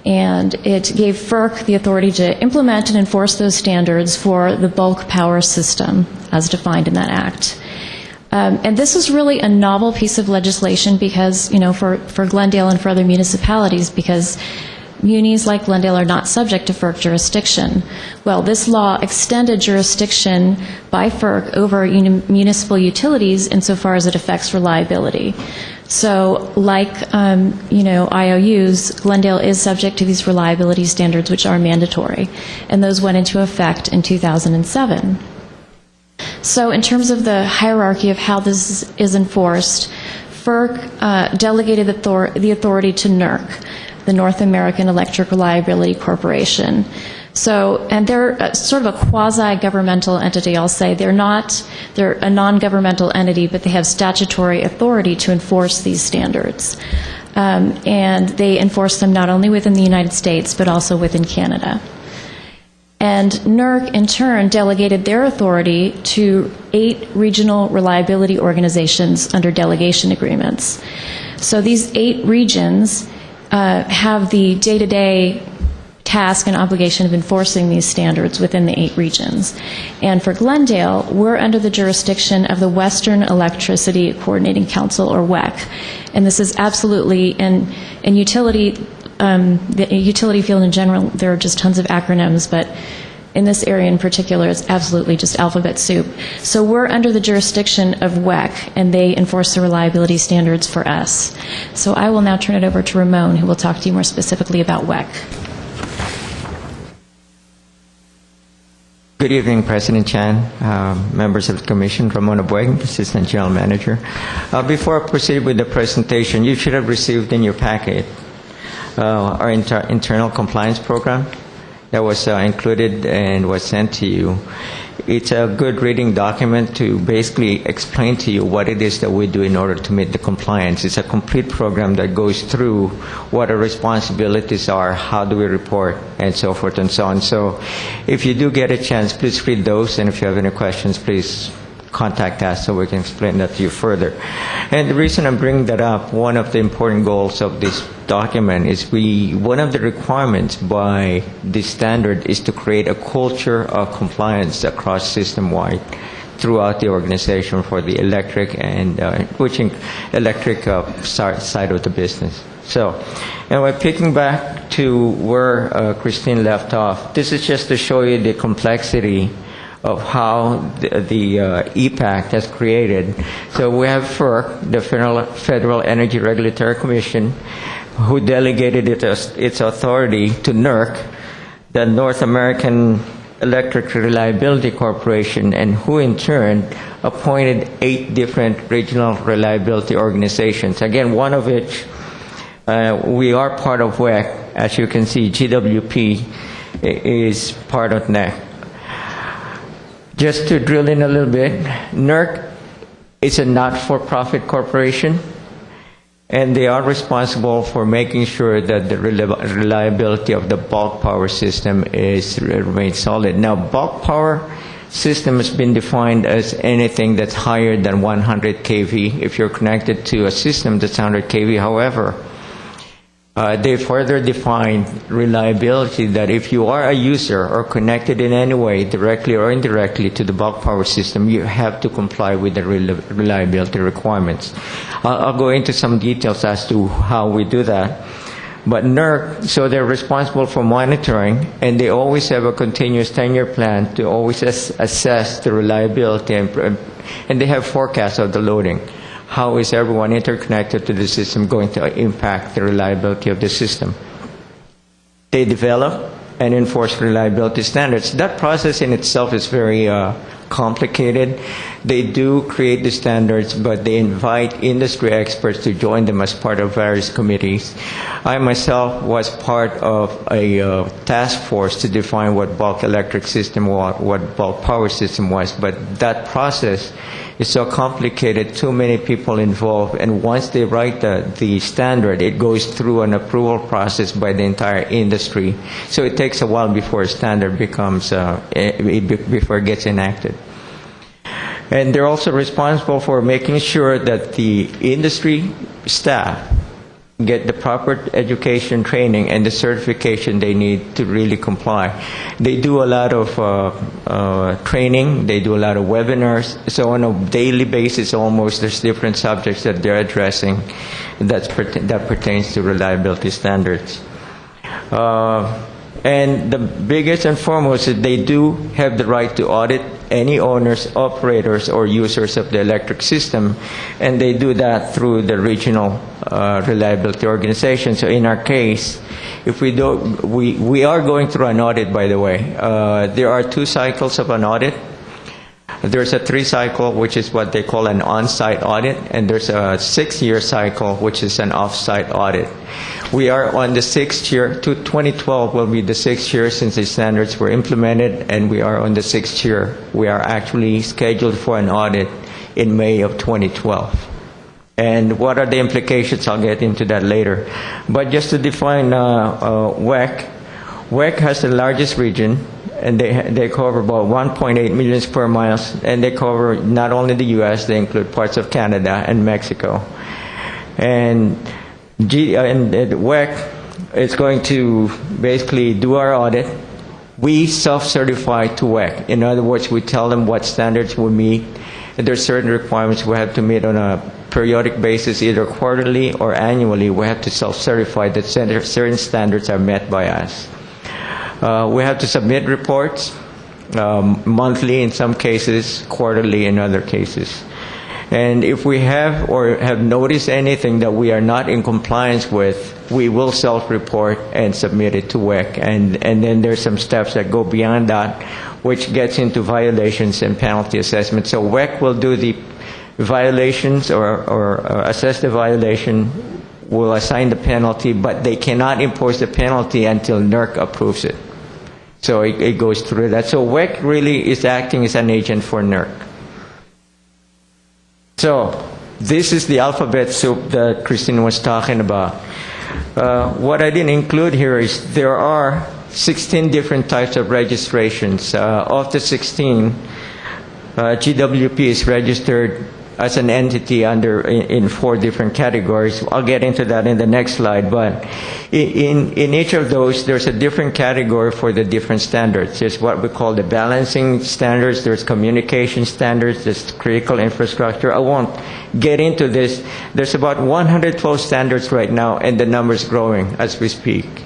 And it gave FERC the authority to implement and enforce those standards for the bulk power system as defined in that act. And this is really a novel piece of legislation because, you know, for Glendale and for other municipalities, because munis like Glendale are not subject to FERC jurisdiction. Well, this law extended jurisdiction by FERC over municipal utilities insofar as it affects reliability. So like, IOUs, Glendale is subject to these reliability standards, which are mandatory, and those went into effect in 2007. So in terms of the hierarchy of how this is enforced, FERC delegated the authority to NERC, the North American Electric Reliability Corporation. So, and they're sort of a quasi-governmental entity, I'll say. They're a non-governmental entity, but they have statutory authority to enforce these standards. And they enforce them not only within the United States, but also within Canada. And NERC, in turn, delegated their authority to 8 regional reliability organizations under delegation agreements. So these 8 regions have the day-to-day task and obligation of enforcing these standards within the 8 regions. And for Glendale, we're under the jurisdiction of the Western Electricity Coordinating Council, or WEC. And this is absolutely, in utility, the utility field in general, there are just tons of acronyms, but in this area in particular, it's absolutely just alphabet soup. So we're under the jurisdiction of WEC, and they enforce the reliability standards for us. So I will now turn it over to Ramon, who will talk to you more specifically about WEC. Good evening, President Chan, members of the Commission. Ramon Abueg, Assistant General Manager. Before I proceed with the presentation, you should have received in your packet our internal compliance program that was included and was sent to you. It's a good reading document to basically explain to you what it is that we do in order to meet the compliance. It's a complete program that goes through what our responsibilities are, how do we report, and so forth and so on. So if you do get a chance, please read those, and if you have any questions, please contact us so we can explain that to you further. And the reason I'm bringing that up, one of the important goals of this document is one of the requirements by this standard is to create a culture of compliance across system-wide throughout the organization for the electric and electric side of the business. So, anyway, picking back to where Christine left off, this is just to show you the complexity of how the EPAC has created. So we have FERC, the Federal Energy Regulatory Commission, who delegated its authority to NERC, the North American Electric Reliability Corporation, and who in turn appointed 8 different regional reliability organizations. Again, one of which we are part of WEC. As you can see, GWP is part of NEC. Just to drill in a little bit, NERC is a not-for-profit corporation, and they are responsible for making sure that the reliability of the bulk power system remains solid. Now, bulk power system has been defined as anything that's higher than 100 kV if you're connected to a system that's 100 kV. However, they further define reliability that if you are a user or connected in any way, directly or indirectly, to the bulk power system, you have to comply with the reliability requirements. I'll go into some details as to how we do that. But NERC, so they're responsible for monitoring, and they always have a continuous 10-year plan to always assess the reliability, and they have forecasts of the loading. How is everyone interconnected to the system going to impact the reliability of the system? They develop and enforce reliability standards. That process in itself is very complicated. They do create the standards, but they invite industry experts to join them as part of various committees. I myself was part of a task force to define what bulk electric system was, what bulk power system was, but that process is so complicated, too many people involved, and once they write the standard, it goes through an approval process by the entire industry. So it takes a while before a standard becomes, before it gets enacted. And they're also responsible for making sure that the industry staff get the proper education, training, and the certification they need to really comply. They do a lot of training, they do a lot of webinars, so on a daily basis almost there's different subjects that they're addressing that pertains to reliability standards. And the biggest and foremost is they do have the right to audit any owners, operators, or users of the electric system, and they do that through the regional reliability organization. So in our case, if we don't, we are going through an audit, by the way. There are 2 cycles of an audit. There's a 3-cycle, which is what they call an on-site audit, and there's a 6-year cycle, which is an off-site audit. We are on the 6th year. 2012 will be the 6th year since the standards were implemented, and we are on the 6th year. We are actually scheduled for an audit in May of 2012. And what are the implications? I'll get into that later. But just to define WEC, WEC has the largest region, and they cover about 1.8 million square miles, and they cover not only the U.S., they include parts of Canada and Mexico. And WEC is going to basically do our audit. We self-certify to WEC. In other words, we tell them what standards we meet, and there are certain requirements we have to meet on a periodic basis, either quarterly or annually. We have to self-certify that certain standards are met by us. We have to submit reports monthly in some cases, quarterly in other cases. And if we have or have noticed anything that we are not in compliance with, we will self-report and submit it to WEC. And then there's some steps that go beyond that, which gets into violations and penalty assessment. So WEC will do the violations or assess the violation, will assign the penalty, but they cannot impose the penalty until NERC approves it. So it goes through that. So WEC really is acting as an agent for NERC. So this is the alphabet soup that Christine was talking about. What I didn't include here is there are 16 different types of registrations. Of the 16, GWP is registered as an entity in 4 different categories. I'll get into that in the next slide, but in each of those, there's a different category for the different standards. There's what we call the balancing standards, there's communication standards, there's critical infrastructure. I won't get into this. There's about 112 standards right now, and the number's growing as we speak.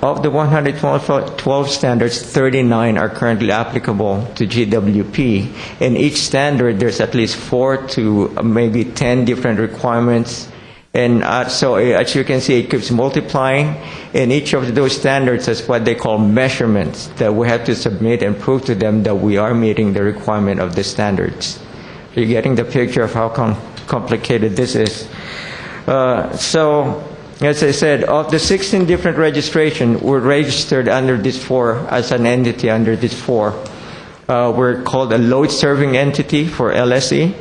Of the 112 standards, 39 are currently applicable to GWP. In each standard, there's at least 4 to maybe 10 different requirements. And so as you can see, it keeps multiplying. And each of those standards has what they call measurements that we have to submit and prove to them that we are meeting the requirement of the standards. You're getting the picture of how complicated this is. So, as I said, of the 16 different registration, we're registered under this 4 as an entity under this 4. We're called a load serving entity for LSE.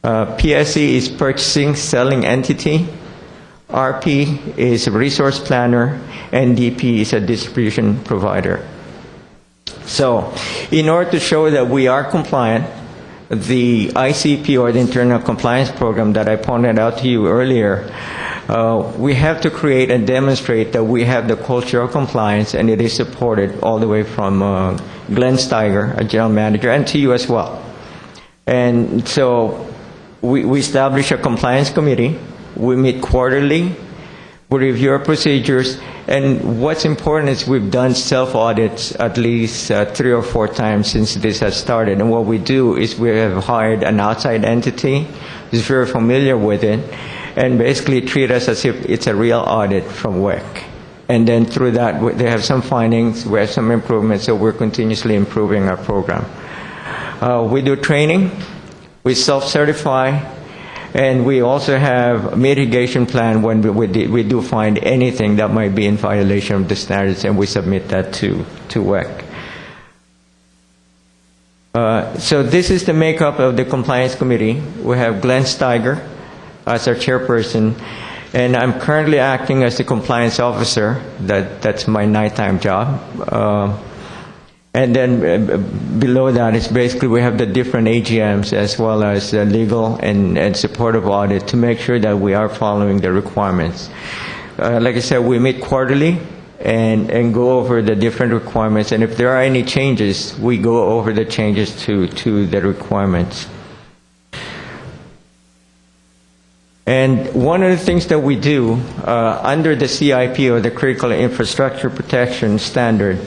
PSE is purchasing, selling entity. RP is a resource planner, and DP is a distribution provider. So, in order to show that we are compliant, the ICP, or the Internal Compliance Program that I pointed out to you earlier, we have to create and demonstrate that we have the culture of compliance, and it is supported all the way from Glenn Steiger, a general manager, and to you as well. And so we establish a compliance committee. We meet quarterly. We review our procedures. And what's important is we've done self-audits at least 3 or 4 times since this has started. And what we do is we have hired an outside entity who's very familiar with it and basically treat us as if it's a real audit from WEC. And then through that, they have some findings, we have some improvements, so we're continuously improving our program. We do training, we self-certify, and we also have a mitigation plan when we do find anything that might be in violation of the standards, and we submit that to WEC. So this is the makeup of the compliance committee. We have Glenn Steiger as our chairperson, and I'm currently acting as the compliance officer. That's my nighttime job. And then below that is basically we have the different AGMs as well as legal and supportive audit to make sure that we are following the requirements. Like I said, we meet quarterly and go over the different requirements. And if there are any changes, we go over the changes to the requirements. And one of the things that we do under the CIP, or the Critical Infrastructure Protection Standard,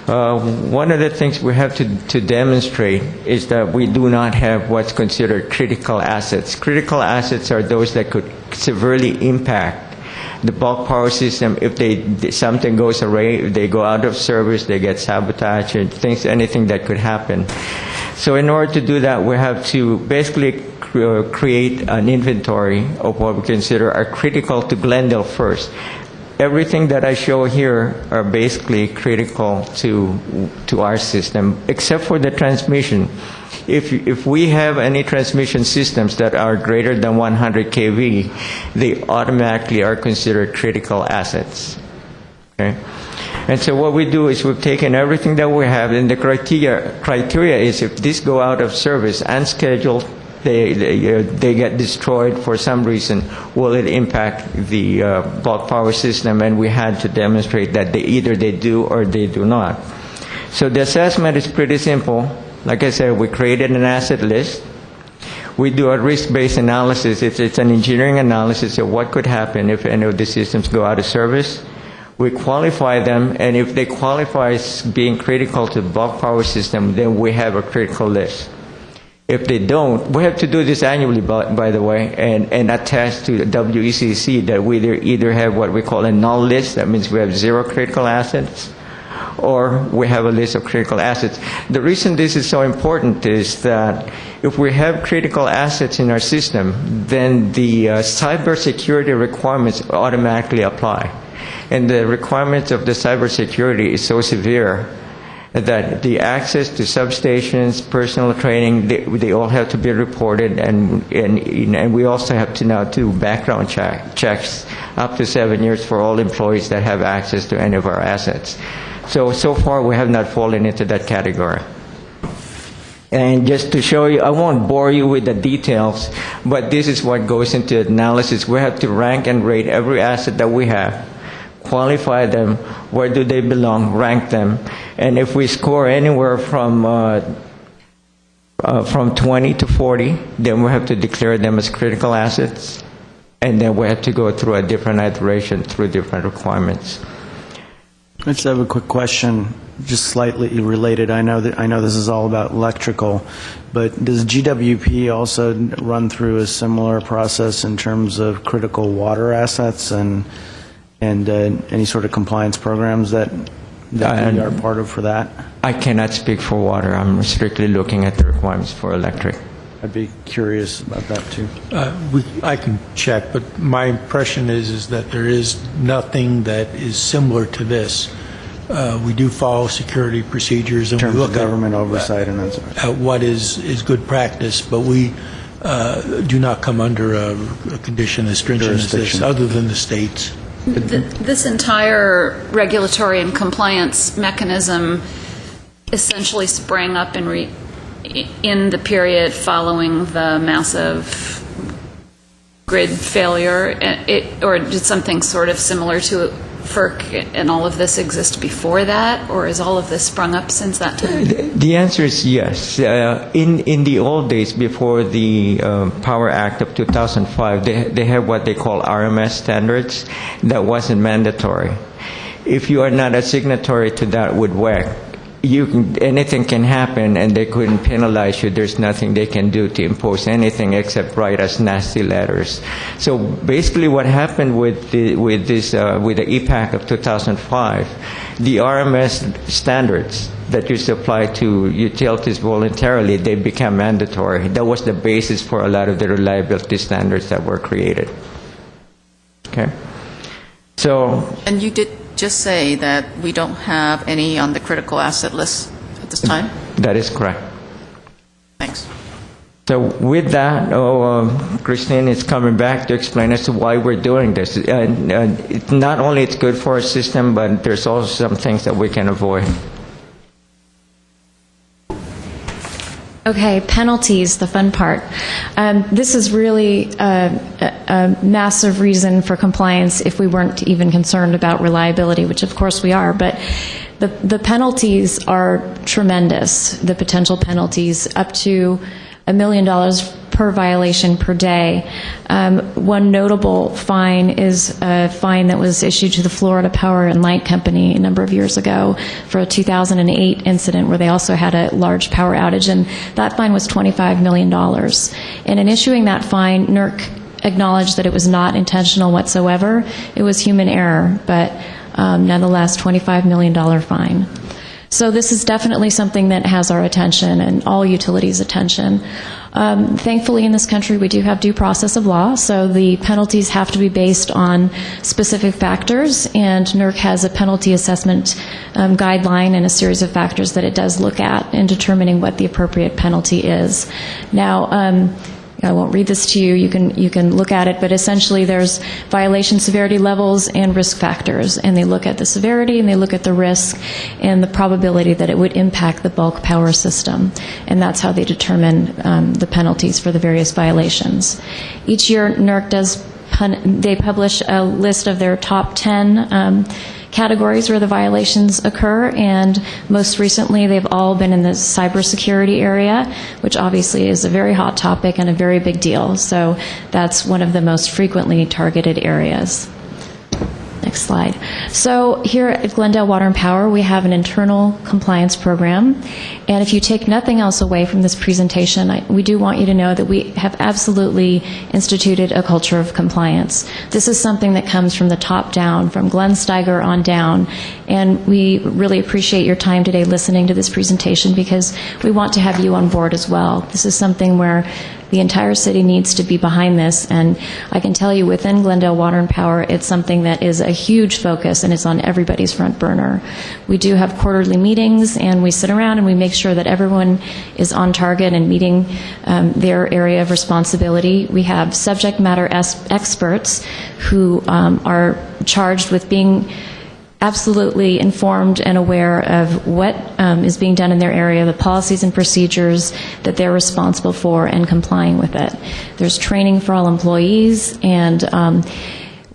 one of the things we have to demonstrate is that we do not have what's considered critical assets. Critical assets are those that could severely impact the bulk power system if something goes awry, if they go out of service, they get sabotaged, and anything that could happen. So in order to do that, we have to basically create an inventory of what we consider are critical to Glendale first. Everything that I show here are basically critical to our system, except for the transmission. If we have any transmission systems that are greater than 100 kV, they automatically are considered critical assets. Okay? And so what we do is we've taken everything that we have, and the criteria is if these go out of service unscheduled, they get destroyed for some reason, will it impact the bulk power system? And we had to demonstrate that either they do or they do not. So the assessment is pretty simple. Like I said, we created an asset list. We do a risk-based analysis. It's an engineering analysis of what could happen if any of the systems go out of service. We qualify them, and if they qualify as being critical to the bulk power system, then we have a critical list. If they don't, we have to do this annually, by the way, and attest to the WECC that we either have what we call a null list, that means we have 0 critical assets, or we have a list of critical assets. The reason this is so important is that if we have critical assets in our system, then the cybersecurity requirements automatically apply. And the requirements of the cybersecurity is so severe that the access to substations, personal training, they all have to be reported, and we also have to now do background checks up to 7 years for all employees that have access to any of our assets. So far we have not fallen into that category. And just to show you, I won't bore you with the details, but this is what goes into analysis. We have to rank and rate every asset that we have, qualify them, where do they belong, rank them, and if we score anywhere from 20 to 40, then we have to declare them as critical assets, and then we have to go through a different iteration through different requirements. I just have a quick question, just slightly related. I know this is all about electrical, but does GWP also run through a similar process in terms of critical water assets and any sort of compliance programs that we are part of for that? I cannot speak for water. I'm strictly looking at the requirements for electric. I'd be curious about that too. I can check, but my impression is that there is nothing that is similar to this. We do follow security procedures, and in terms we look of government oversight and that sort of at what is good practice, but we do not come under a condition as stringent as this, other than the states. This entire regulatory and compliance mechanism essentially sprang up in the period following the massive grid failure, or did something sort of similar to FERC and all of this exist before that, or is all of this sprung up since that time? The answer is yes. In the old days, before the Power Act of 2005, they had what they call RMS standards that wasn't mandatory. If you are not a signatory to that with WEC, anything can happen, and they couldn't penalize you. There's nothing they can do to impose anything except write us nasty letters. So basically, what happened with the EPAC of 2005, the RMS standards that used to apply to utilities voluntarily, they became mandatory. That was the basis for a lot of the reliability standards that were created. Okay. So. And you did just say that we don't have any on the critical asset list at this time? That is correct. Thanks. So with that, Christine is coming back to explain as to why we're doing this. Not only it's good for our system, but there's also some things that we can avoid. Okay, penalties, the fun part. This is really a massive reason for compliance if we weren't even concerned about reliability, which of course we are, but the penalties are tremendous, the potential penalties, up to $1 million per violation per day. One notable fine is a fine that was issued to the Florida Power and Light Company a number of years ago for a 2008 incident where they also had a large power outage, and that fine was $25 million. And in issuing that fine, NERC acknowledged that it was not intentional whatsoever. It was human error, but nonetheless, $25 million fine. So this is definitely something that has our attention and all utilities' attention. Thankfully, in this country, we do have due process of law, so the penalties have to be based on specific factors, and NERC has a penalty assessment guideline and a series of factors that it does look at in determining what the appropriate penalty is. Now, I won't read this to you. You can look at it, but essentially there's violation severity levels and risk factors, and they look at the severity and they look at the risk and the probability that it would impact the bulk power system, and that's how they determine the penalties for the various violations. Each year, NERC they publish a list of their top 10 categories where the violations occur, and most recently they've all been in the cybersecurity area, which obviously is a very hot topic and a very big deal. So that's one of the most frequently targeted areas. Next slide. So here at Glendale Water and Power, we have an internal compliance program. And if you take nothing else away from this presentation, we do want you to know that we have absolutely instituted a culture of compliance. This is something that comes from the top down, from Glenn Steiger on down. And we really appreciate your time today listening to this presentation because we want to have you on board as well. This is something where the entire city needs to be behind this, and I can tell you within Glendale Water and Power, it's something that is a huge focus and it's on everybody's front burner. We do have quarterly meetings, and we sit around and we make sure that everyone is on target and meeting their area of responsibility. We have subject matter experts who are charged with being absolutely informed and aware of what is being done in their area, the policies and procedures that they're responsible for, and complying with it. There's training for all employees, and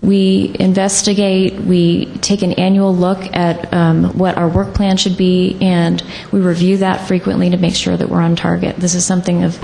we investigate, we take an annual look at what our work plan should be, and we review that frequently to make sure that we're on target. This is something of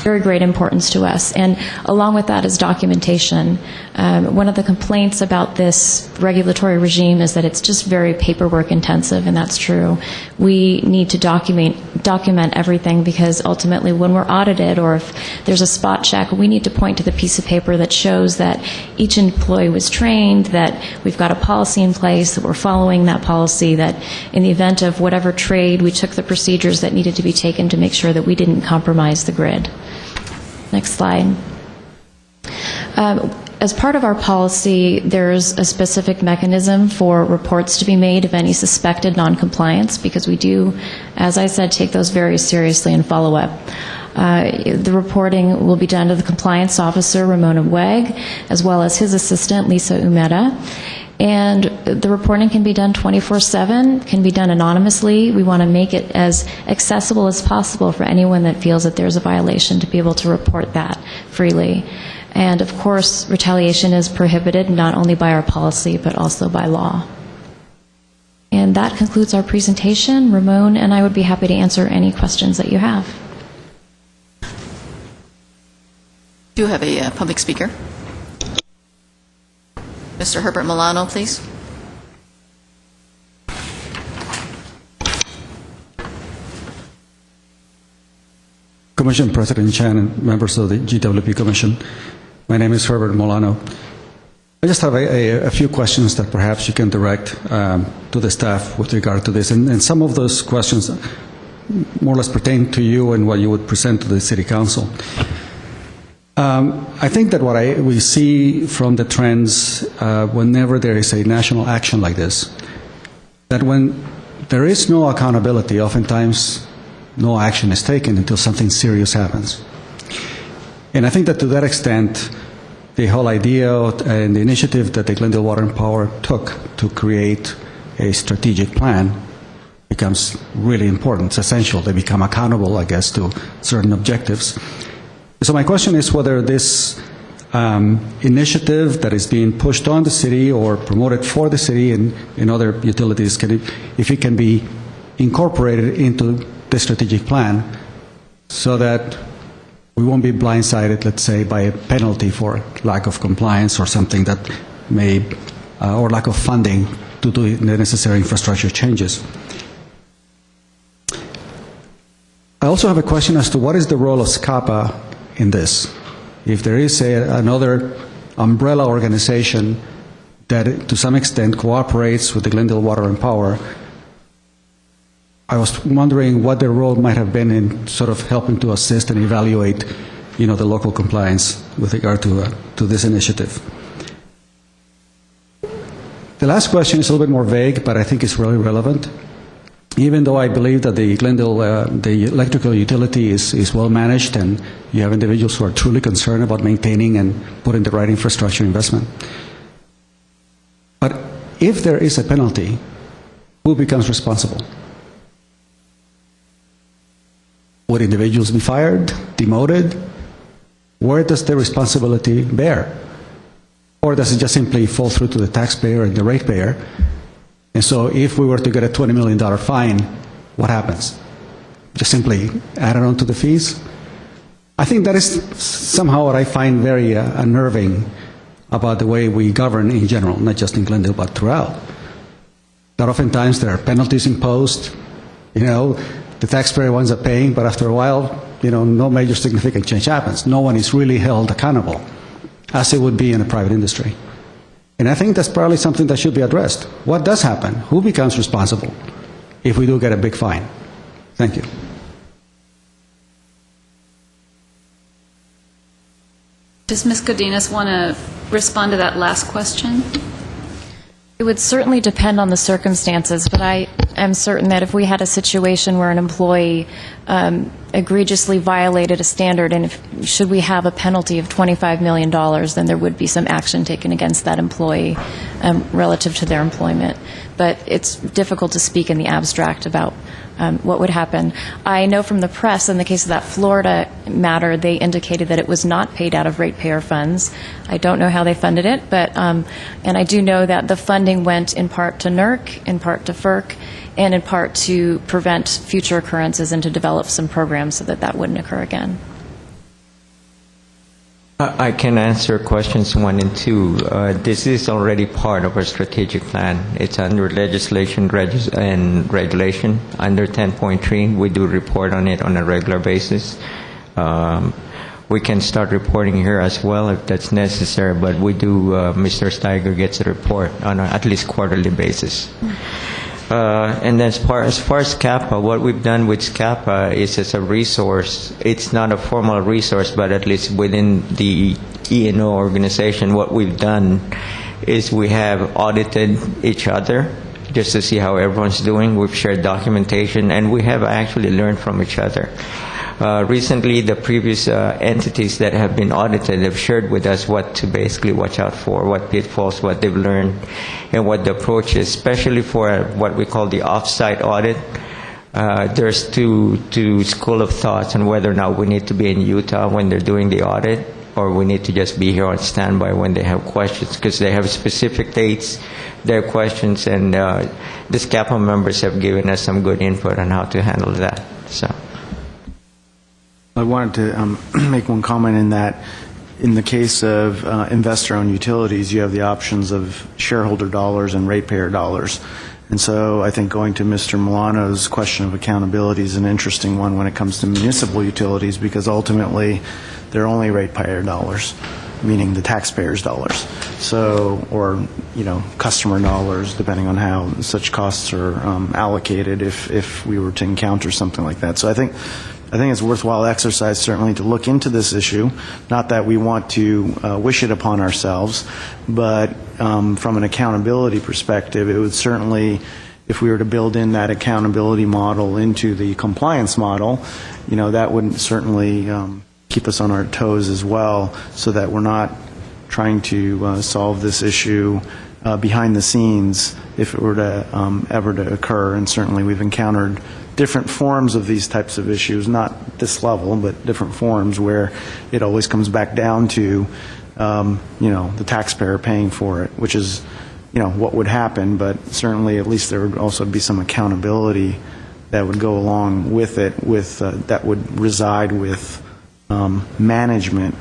very great importance to us. And along with that is documentation. One of the complaints about this regulatory regime is that it's just very paperwork intensive, and that's true. We need to document everything because ultimately when we're audited or if there's a spot check, we need to point to the piece of paper that shows that each employee was trained, that we've got a policy in place, that we're following that policy, that in the event of whatever trade, we took the procedures that needed to be taken to make sure that we didn't compromise the grid. Next slide. As part of our policy, there's a specific mechanism for reports to be made of any suspected noncompliance because we do, as I said, take those very seriously and follow up. The reporting will be done to the compliance officer, Ramona Weg, as well as his assistant, Lisa Umeda. And the reporting can be done 24/7, can be done anonymously. We want to make it as accessible as possible for anyone that feels that there's a violation to be able to report that freely. And of course, retaliation is prohibited not only by our policy, but also by law. And that concludes our presentation. Ramon and I would be happy to answer any questions that you have. Do you have a public speaker? Mr. Herbert Milano, please. Commission President Chan and members of the GWP Commission, my name is Herbert Milano. I just have a few questions that perhaps you can direct to the staff with regard to this, and some of those questions more or less pertain to you and what you would present to the City Council. I think that what we see from the trends whenever there is a national action like this, that when there is no accountability, oftentimes no action is taken until something serious happens. And I think that to that extent, the whole idea and the initiative that the Glendale Water and Power took to create a strategic plan becomes really important. It's essential. They become accountable, I guess, to certain objectives. So my question is whether this initiative that is being pushed on the city or promoted for the city and in other utilities, if it can be incorporated into the strategic plan so that we won't be blindsided, let's say, by a penalty for lack of compliance or something that may, or lack of funding to do the necessary infrastructure changes. I also have a question as to what is the role of SCAPA in this. If there is another umbrella organization that to some extent cooperates with the Glendale Water and Power, I was wondering what their role might have been in sort of helping to assist and evaluate, the local compliance with regard to this initiative. The last question is a little bit more vague, but I think it's really relevant. Even though I believe that the Glendale, the electrical utility is well managed and you have individuals who are truly concerned about maintaining and putting the right infrastructure investment. But if there is a penalty, who becomes responsible? Would individuals be fired, demoted? Where does the responsibility bear? Or does it just simply fall through to the taxpayer and the ratepayer? And so if we were to get a $20 million fine, what happens? Just simply add it on to the fees? I think that is somehow what I find very unnerving about the way we govern in general, not just in Glendale, but throughout. That oftentimes there are penalties imposed, the taxpayer winds up paying, but after a while, no major significant change happens. No one is really held accountable, as it would be in a private industry. And I think that's probably something that should be addressed. What does happen? Who becomes responsible if we do get a big fine? Thank you. Does Ms. Godinez want to respond to that last question? It would certainly depend on the circumstances, but I am certain that if we had a situation where an employee egregiously violated a standard, and should we have a penalty of $25 million, then there would be some action taken against that employee relative to their employment. But it's difficult to speak in the abstract about what would happen. I know from the press, in the case of that Florida matter, they indicated that it was not paid out of ratepayer funds. I don't know how they funded it, but and I do know that the funding went in part to NERC, in part to FERC, and in part to prevent future occurrences and to develop some programs so that that wouldn't occur again. I can answer questions 1 and 2. This is already part of our strategic plan. It's under legislation and regulation. Under 10.3, we do report on it on a regular basis. We can start reporting here as well if that's necessary, but we do, Mr. Steiger gets a report on an at least quarterly basis. And then as far as SCAPA, what we've done with SCAPA is as a resource. It's not a formal resource, but at least within the E&O organization, what we've done is we have audited each other just to see how everyone's doing. We've shared documentation, and we have actually learned from each other. Recently, the previous entities that have been audited have shared with us what to basically watch out for, what pitfalls, what they've learned, and what the approach is, especially for what we call the off-site audit. There's two school of thoughts on whether or not we need to be in Utah when they're doing the audit, or we need to just be here on standby when they have questions, because they have specific dates, their questions, and the SCAPA members have given us some good input on how to handle that. So, I wanted to make one comment in that in the case of investor-owned utilities, you have the options of shareholder dollars and ratepayer dollars. And so I think going to Mr. Milano's question of accountability is an interesting one when it comes to municipal utilities, because ultimately they're only ratepayer dollars, meaning the taxpayers' dollars. So, or, customer dollars, depending on how such costs are allocated if we were to encounter something like that. So I think it's a worthwhile exercise, certainly, to look into this issue. Not that we want to wish it upon ourselves, but from an accountability perspective, it would certainly, if we were to build in that accountability model into the compliance model, that would certainly keep us on our toes as well, so that we're not trying to solve this issue behind the scenes if it were to ever to occur. And certainly we've encountered different forms of these types of issues, not this level, but different forms where it always comes back down to, the taxpayer paying for it, which is, what would happen. But certainly at least there would also be some accountability that would go along with it, that would reside with management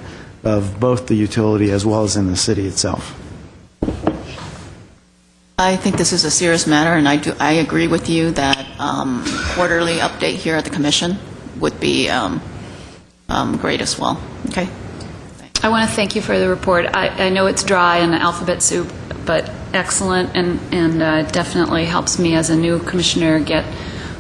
of both the utility as well as in the city itself. I think this is a serious matter, and I agree with you that quarterly update here at the Commission would be great as well. Okay. I want to thank you for the report. I know it's dry and alphabet soup, but excellent, and definitely helps me as a new commissioner get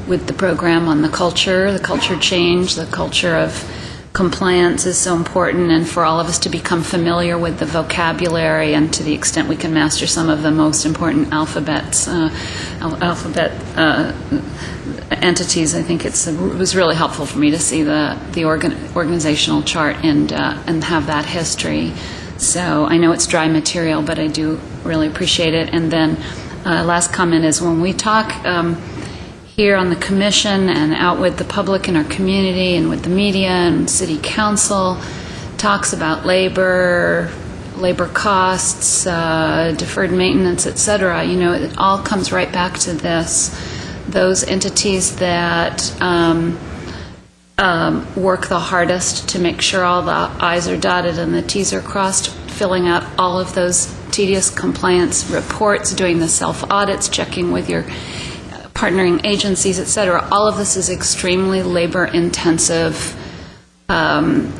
with the program on the culture change, the culture of compliance is so important, and for all of us to become familiar with the vocabulary, and to the extent we can master some of the most important alphabet entities. I think it was really helpful for me to see the organizational chart and have that history. So I know it's dry material, but I do really appreciate it. And then last comment is, when we talk here on the Commission and out with the public in our community and with the media and City Council, talks about labor costs, deferred maintenance, et cetera, it all comes right back to this. Those entities that work the hardest to make sure all the I's are dotted and the T's are crossed, filling out all of those tedious compliance reports, doing the self-audits, checking with your partnering agencies, et cetera. All of this is extremely labor-intensive and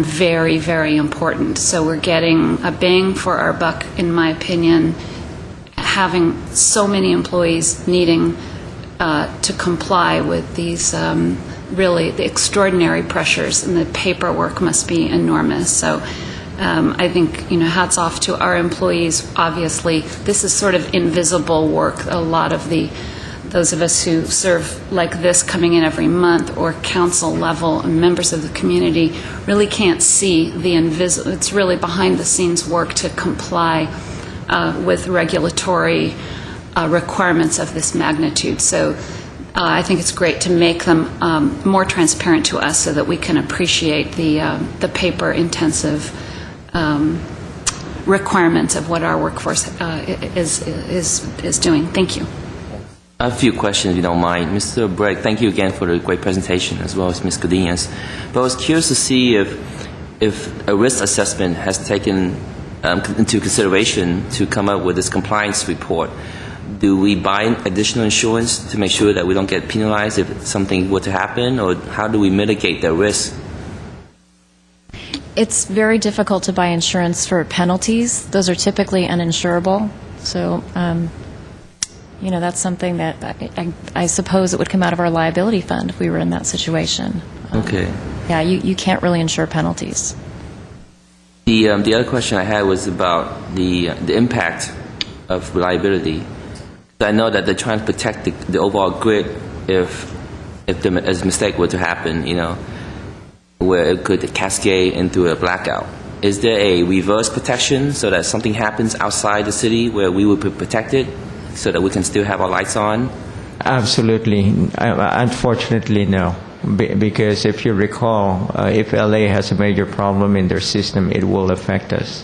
very, very important. So we're getting a bang for our buck, in my opinion, having so many employees needing to comply with these really the extraordinary pressures, and the paperwork must be enormous. So I think, hats off to our employees. Obviously, this is sort of invisible work. A lot of those of us who serve like this, coming in every month, or council level members of the community, really can't see the invisible. It's really behind the scenes work to comply with regulatory requirements of this magnitude. So I think it's great to make them more transparent to us, so that we can appreciate the paper-intensive requirements of what our workforce is doing. Thank you. A few questions, if you don't mind. Mr. Bragg, thank you again for the great presentation, as well as Ms. Godinez. But I was curious to see if a risk assessment has taken into consideration to come up with this compliance report. Do we buy additional insurance to make sure that we don't get penalized if something were to happen, or how do we mitigate the risk? It's very difficult to buy insurance for penalties. Those are typically uninsurable. So, that's something that I suppose it would come out of our liability fund if we were in that situation. Okay. Yeah, you can't really insure penalties. The other question I had was about the impact of reliability. I know that they're trying to protect the overall grid if if a mistake were to happen, where it could cascade into a blackout. Is there a reverse protection so that something happens outside the city where we would be protected so that we can still have our lights on? Absolutely. Unfortunately, no. Because if you recall, if LA has a major problem in their system, it will affect us.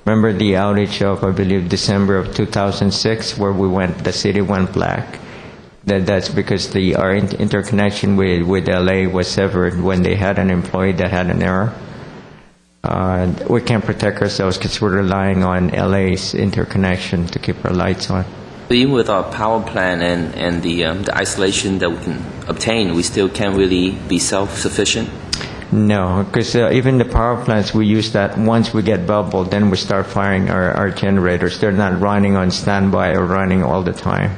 Remember the outage of, I believe, December of 2006, where the city went black? That's because our interconnection with LA was severed when they had an employee that had an error. We can't protect ourselves because we're relying on LA's interconnection to keep our lights on. Even with our power plant and the isolation that we can obtain, we still can't really be self-sufficient? No, because even the power plants, we use that once we get bubbled, then we start firing our generators. They're not running on standby or running all the time.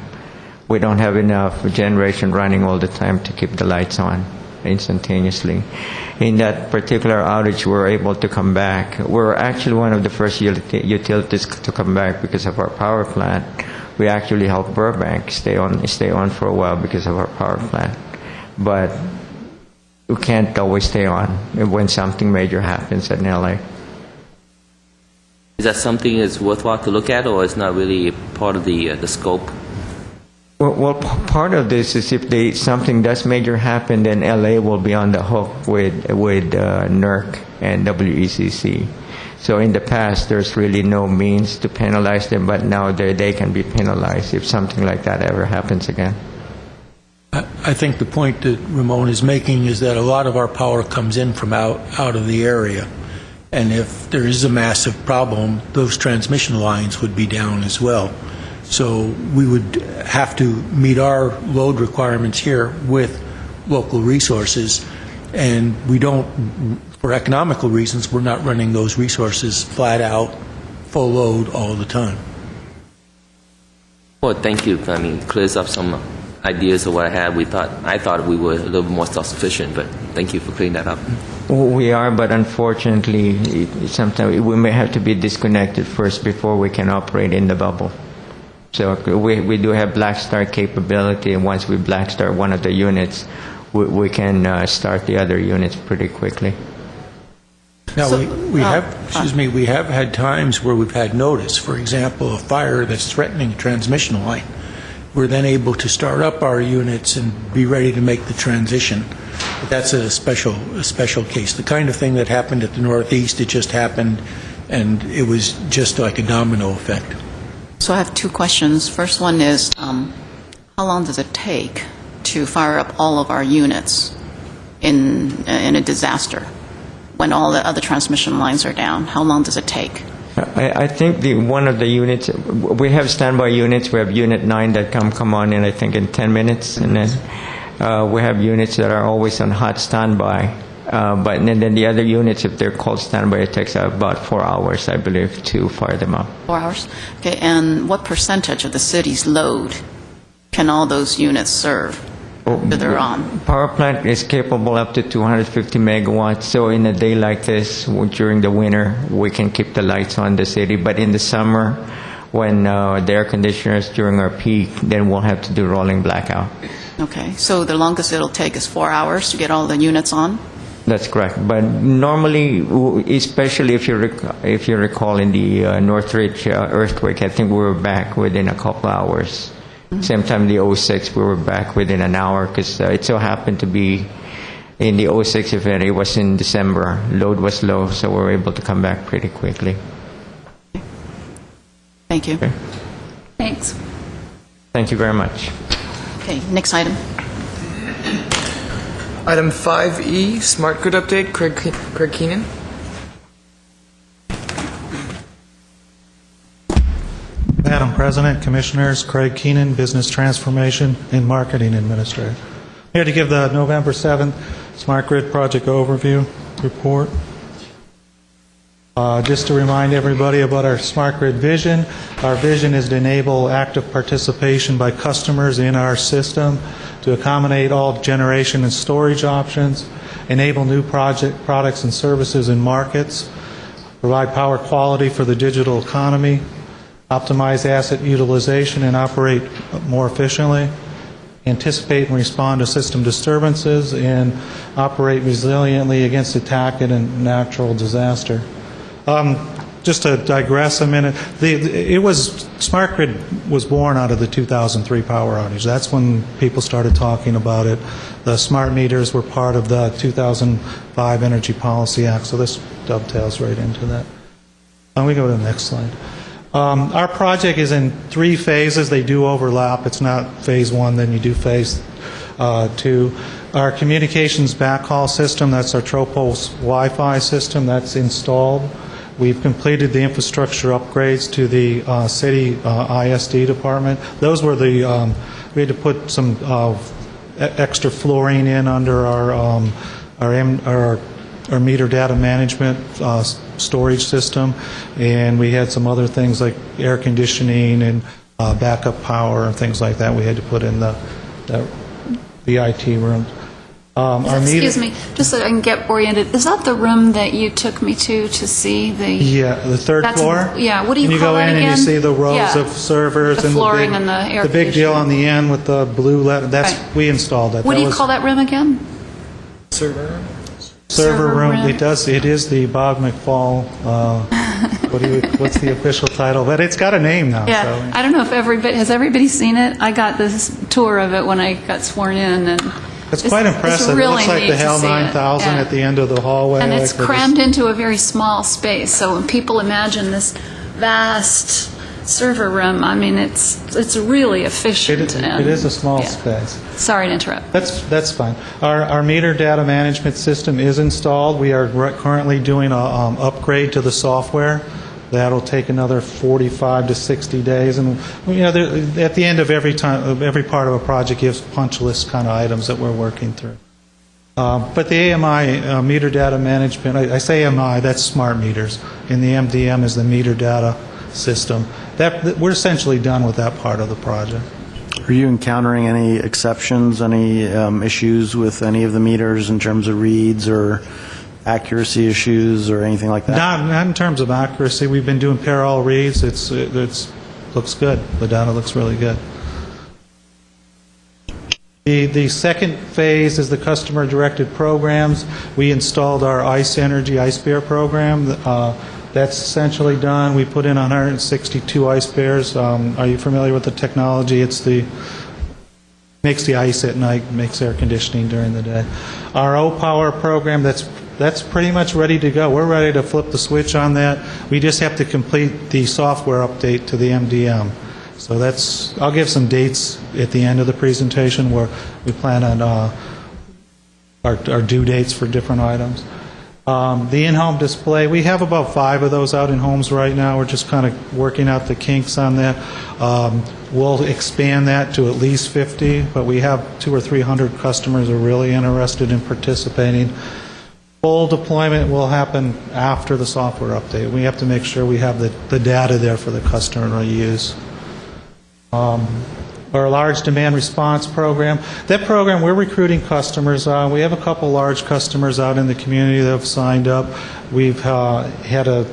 We don't have enough generation running all the time to keep the lights on instantaneously. In that particular outage, we were able to come back. We're actually one of the first utilities to come back because of our power plant. We actually helped Burbank stay on for a while because of our power plant. But we can't always stay on when something major happens in LA. Is that something that's worthwhile to look at, or it's not really part of the scope? Well, part of this is if something does major happen, then LA will be on the hook with Newark and WECC. So in the past, there's really no means to penalize them, but now they can be penalized if something like that ever happens again. I think the point that Ramon is making is that a lot of our power comes in from out of the area. And if there is a massive problem, those transmission lines would be down as well. So we would have to meet our load requirements here with local resources, and we don't, for economical reasons, we're not running those resources flat out, full load all the time. Well, thank you. I mean, it clears up some ideas of what I had. I thought we were a little more self-sufficient, but thank you for clearing that up. We are, but unfortunately, sometimes we may have to be disconnected first before we can operate in the bubble. So we do have black start capability, and once we black start one of the units, we can start the other units pretty quickly. Now, we have had times where we've had notice, for example, a fire that's threatening a transmission line. We're then able to start up our units and be ready to make the transition. But that's a special case. The kind of thing that happened at the Northeast, it just happened, and it was just like a domino effect. So I have two questions. First one is, how long does it take to fire up all of our units in a disaster when all the other transmission lines are down? How long does it take? I think one of the units, we have standby units. We have Unit 9 that come on in, I think, in 10 minutes. And then we have units that are always on hot standby. But then the other units, if they're cold standby, it takes about 4 hours, I believe, to fire them up. 4 hours? Okay, and what percentage of the city's load can all those units serve that they're on? Power plant is capable up to 250 megawatts. So in a day like this, during the winter, we can keep the lights on the city. But in the summer, when the air conditioners during our peak, then we'll have to do rolling blackout. Okay, so the longest it'll take is 4 hours to get all the units on? That's correct. But normally, especially if you recall in the Northridge earthquake, I think we were back within a couple hours. Mm-hmm. Same time the 06, we were back within an hour because it so happened to be in the 06 event, it was in December. Load was low, so we were able to come back pretty quickly. Thank you. Okay. Thanks. Thank you very much. Okay, next item. Item 5E, Smart Grid Update, Craig Keenan. Madam President, Commissioners, Craig Keenan, Business Transformation and Marketing Administrator. I'm here to give the November 7th Smart Grid Project Overview Report. Just to remind everybody about our Smart Grid vision. Our vision is to enable active participation by customers in our system to accommodate all generation and storage options, enable new products and services in markets, provide power quality for the digital economy, optimize asset utilization and operate more efficiently, anticipate and respond to system disturbances, and operate resiliently against attack and a natural disaster. Just to digress a minute, Smart Grid was born out of the 2003 power outage. That's when people started talking about it. The smart meters were part of the 2005 Energy Policy Act, so this dovetails right into that. We go to the next slide. Our project is in 3 phases. They do overlap. It's not phase 1, then you do phase 2. Our communications backhaul system, that's our Tropos Wi-Fi system, that's installed. We've completed the infrastructure upgrades to the city ISD department. Those were we had to put some extra flooring in under our meter data management storage system, and we had some other things like air conditioning and backup power and things like that we had to put in the IT room. Excuse me, just so I can get oriented, is that the room that you took me to see the... Yeah, the third floor? Yeah, what do you and call that again? You go in and you see the rows Yeah. of servers The and flooring and the air the big deal on the end with the blue letter. Right. We installed that. What do you call that room again? Server Server room. room. It is the Bob McFall. What's the official title? But it's got a name now. Yeah, So. I don't know if has everybody seen it? I got this tour of it when I got sworn in, and It's quite impressive. It's really it looks like neat the HAL to see it. 9000 Yeah. at the end of the hallway. And it's like crammed into a very small space. So when people imagine this vast server room, I mean, it's really efficient. It is a small yeah. space. Sorry to interrupt. That's fine. Our meter data management system is installed. We are currently doing a upgrade to the software. That'll take another 45 to 60 days, and at the end of every part of a project gives punch list kind of items that we're working through. But the AMI meter data management, I say AMI, that's smart meters, and the MDM is the meter data system. We're essentially done with that part of the project. Are you encountering any exceptions, any issues with any of the meters in terms of reads or accuracy issues or anything like that? Not in terms of accuracy. We've been doing parallel reads. It looks good. The data looks really good. The second phase is the customer-directed programs. We installed our ICE Energy Ice Bear program. That's essentially done. We put in 162 ice bears. Are you familiar with the technology? Makes the ice at night, makes air conditioning during the day. Our O-Power program, that's pretty much ready to go. We're ready to flip the switch on that. We just have to complete the software update to the MDM. So I'll give some dates at the end of the presentation where we plan on our due dates for different items. The in-home display, we have about 5 of those out in homes right now. We're just kind of working out the kinks on that. We'll expand that to at least 50, but we have 200 or 300 customers who are really interested in participating. Full deployment will happen after the software update. We have to make sure we have the data there for the customer to use. Our large demand response program. That program, we're recruiting customers. We have a couple large customers out in the community that have signed up. We've had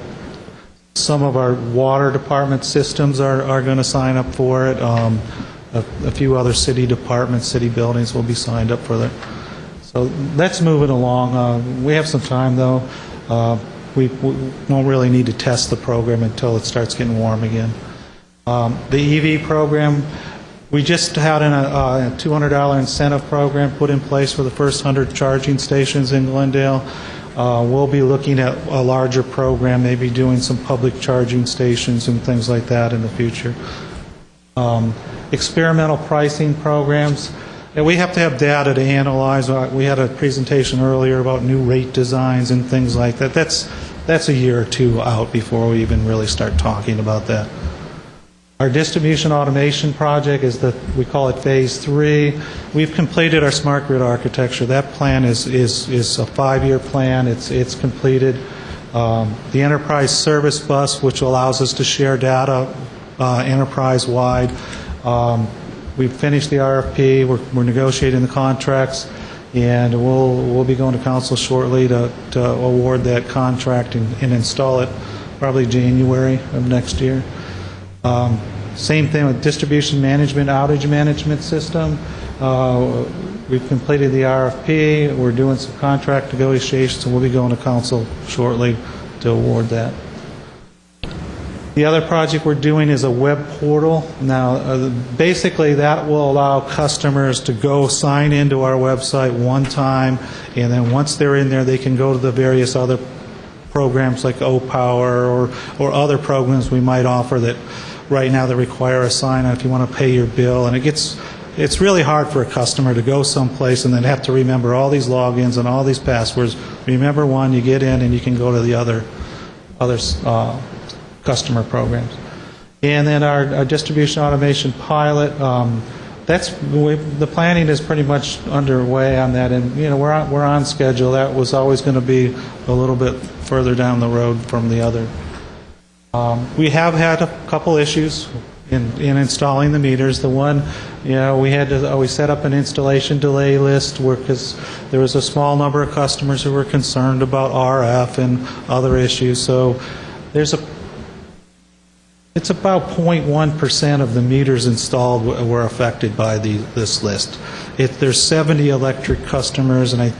some of our water department systems are going to sign up for it. A few other city departments, city buildings will be signed up for that. So that's moving along. We have some time, though. We won't really need to test the program until it starts getting warm again. The EV program, we just had a $200 incentive program put in place for the first 100 charging stations in Glendale. We'll be looking at a larger program, maybe doing some public charging stations and things like that in the future. Experimental pricing programs. And we have to have data to analyze. We had a presentation earlier about new rate designs and things like that. That's a year or two out before we even really start talking about that. Our distribution automation project we call it Phase 3. We've completed our smart grid architecture. That plan is a 5-year plan. It's completed. The enterprise service bus, which allows us to share data enterprise-wide. We've finished the RFP. We're negotiating the contracts, and we'll be going to council shortly to award that contract and install it probably January of next year. Same thing with distribution management, outage management system. We've completed the RFP. We're doing some contract negotiations, and we'll be going to council shortly to award that. The other project we're doing is a web portal. Now, basically, that will allow customers to go sign into our website one time, and then once they're in there, they can go to the various other programs like O-Power or other programs we might offer that right now that require a sign-on if you want to pay your bill. And it's really hard for a customer to go someplace and then have to remember all these logins and all these passwords. Remember one, you get in, and you can go to the other customer programs. And then our distribution automation pilot, the planning is pretty much underway on that, and we're on schedule. That was always going to be a little bit further down the road from the other. We have had a couple issues in installing the meters. The one, we set up an installation delay list because there was a small number of customers who were concerned about RF and other issues. So it's about 0.1% of the meters installed were affected by this list. There's 70 electric customers, and I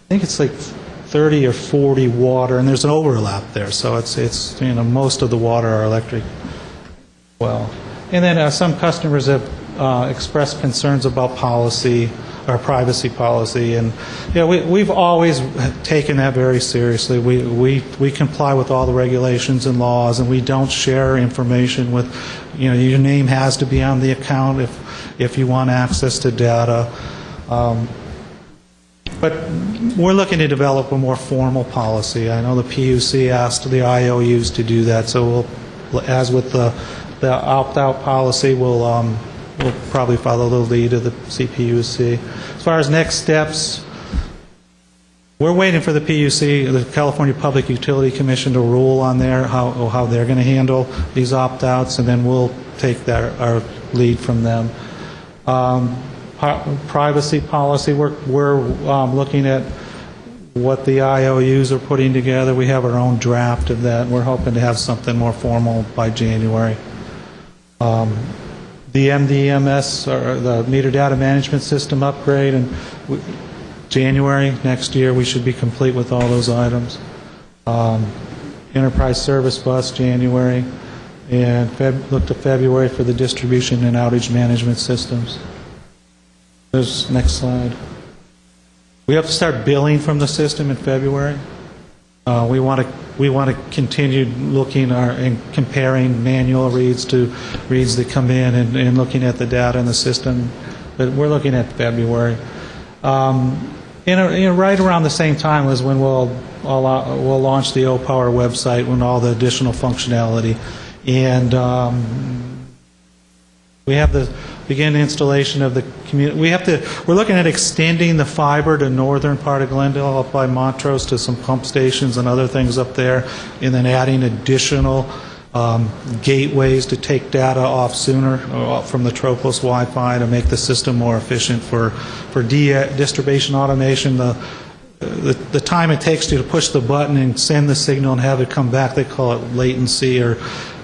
think it's like 30 or 40 water, and there's an overlap there. So it's most of the water are electric. Well, and then some customers have expressed concerns about policy, our privacy policy, and we've always taken that very seriously. We comply with all the regulations and laws, and we don't share information with, your name has to be on the account if you want access to data. But we're looking to develop a more formal policy. I know the PUC asked the IOUs to do that, so as with the opt-out policy, we'll probably follow the lead of the CPUC. As far as next steps, we're waiting for the PUC, the California Public Utility Commission, to rule on how they're going to handle these opt-outs, and then we'll take our lead from them. Privacy policy, we're looking at what the IOUs are putting together. We have our own draft of that, and we're hoping to have something more formal by January. The MDMS, or the Meter Data Management System upgrade, and January next year we should be complete with all those items. Enterprise Service Bus, January, and look to February for the distribution and outage management systems. There's next slide. We have to start billing from the system in February. We want to continue looking and comparing manual reads to reads that come in and looking at the data in the system. But we're looking at February. Right around the same time as when we'll launch the O-Power website with all the additional functionality, and we have the begin installation of the community. We're looking at extending the fiber to northern part of Glendale up by Montrose to some pump stations and other things up there, and then adding additional gateways to take data off sooner from the Tropos Wi-Fi to make the system more efficient for distribution automation. The time it takes to push the button and send the signal and have it come back, they call it latency, or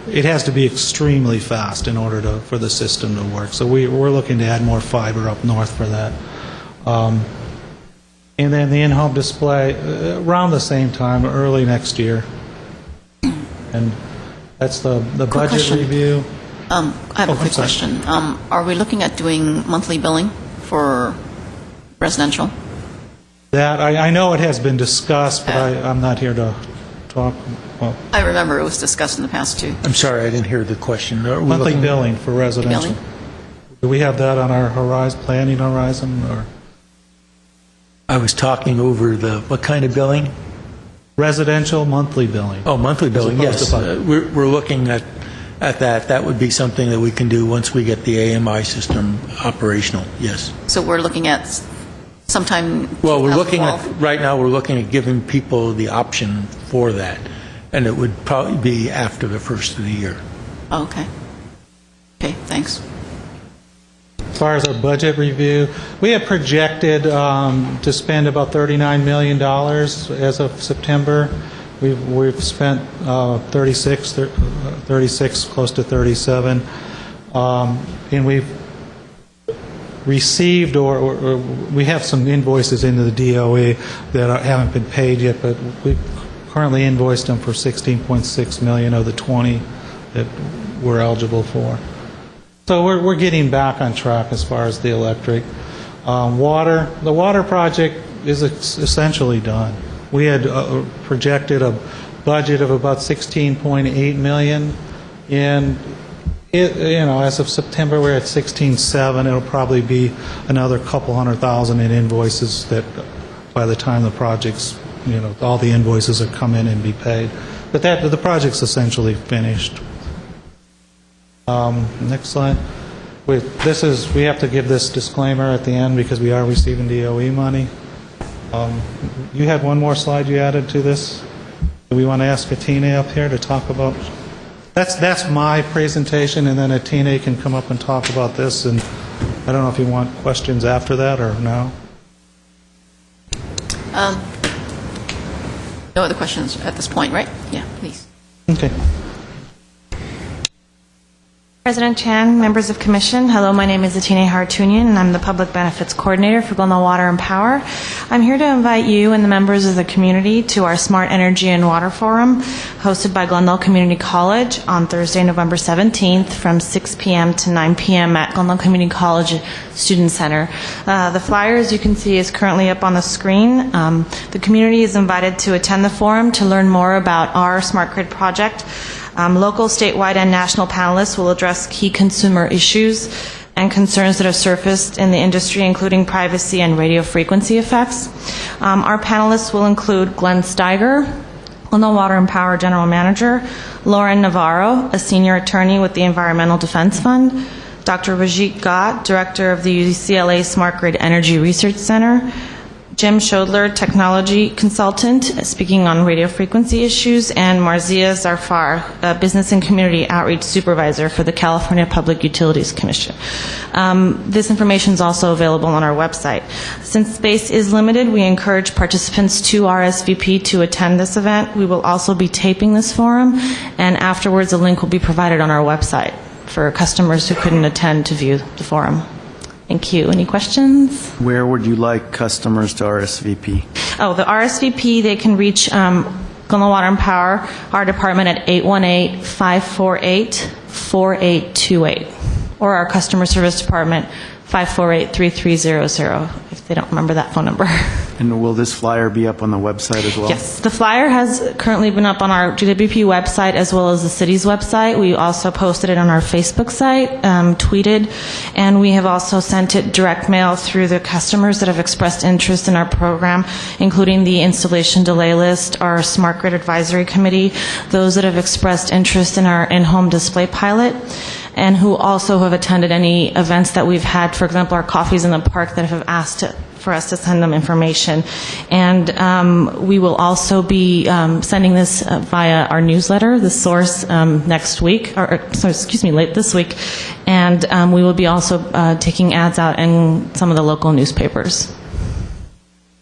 it has to be extremely fast in order for the system to work. So we're looking to add more fiber up north for that. And then the in-home display around the same time, early next year. And that's the budget question. review. I have a quick question. Are we looking at doing monthly billing for residential? That I know it has been discussed, but I'm not here to talk. Well, I remember it was discussed in the past, too. I'm sorry, I didn't hear the question. Are we monthly looking- billing for residential. Billing? Do we have that on our planning horizon? Or I was talking over what kind of billing? residential monthly billing. Oh, monthly billing, opposed yes. to budget. We're looking at that. That would be something that we can do once we get the AMI system operational, yes. So we're looking at sometime Well, we're looking 2012? right now, we're looking at giving people the option for that, and it would probably be after the first of the year. Oh, okay. Okay, thanks. As far as our budget review, we have projected to spend about $39 million as of September. We've spent 36, close to 37. And we've received or we have some invoices into the DOE that haven't been paid yet, but we've currently invoiced them for $16.6 million of the 20 that we're eligible for. So we're getting back on track as far as the electric. Water, the water project is essentially done. We had projected a budget of about $16.8 million, and as of September we're at 16.7. It'll probably be another couple $100,000 in invoices that by the time the project's, all the invoices will come in and be paid. But the project's essentially finished. Next slide. We have to give this disclaimer at the end because we are receiving DOE money. You had one more slide you added to this. Do we want to ask Atine up here to talk about? That's my presentation, and then Atine can come up and talk about this. And I don't know if you want questions after that or no. No other questions at this point, right? Yeah, please. Okay. President Chan, members of Commission, hello, my name is Atine Hartunian, and I'm the Public Benefits Coordinator for Glendale Water and Power. I'm here to invite you and the members of the community to our Smart Energy and Water Forum, hosted by Glendale Community College on Thursday, November 17th from 6 p.m. to 9 p.m. at Glendale Community College Student Center. The flyer, as you can see, is currently up on the screen. The community is invited to attend the forum to learn more about our Smart Grid project. Local, statewide, and national panelists will address key consumer issues and concerns that have surfaced in the industry, including privacy and radio frequency effects. Our panelists will include Glenn Steiger, Glendale Water and Power General Manager, Lauren Navarro, a senior attorney with the Environmental Defense Fund, Dr. Rajit Gott, Director of the UCLA Smart Grid Energy Research Center, Jim Shodler, Technology Consultant, speaking on radio frequency issues, and Marzia Zarfar, a Business and Community Outreach Supervisor for the California Public Utilities Commission. This information is also available on our website. Since space is limited, we encourage participants to RSVP to attend this event. We will also be taping this forum, and afterwards a link will be provided on our website for customers who couldn't attend to view the forum. Thank you. Any questions? Where would you like customers to RSVP? Oh, the RSVP, they can reach Glendale Water and Power, our department, at 818-548-4828, or our customer service department, 548-3300, if they don't remember that phone number. And will this flyer be up on the website as well? Yes, the flyer has currently been up on our GWP website as well as the city's website. We also posted it on our Facebook site, tweeted, and we have also sent it direct mail through the customers that have expressed interest in our program, including the installation delay list, our Smart Grid Advisory Committee, those that have expressed interest in our in-home display pilot, and who also have attended any events that we've had, for example, our Coffees in the Park, that have asked for us to send them information. And we will also be sending this via our newsletter, The Source, next week, late this week. And we will be also taking ads out in some of the local newspapers.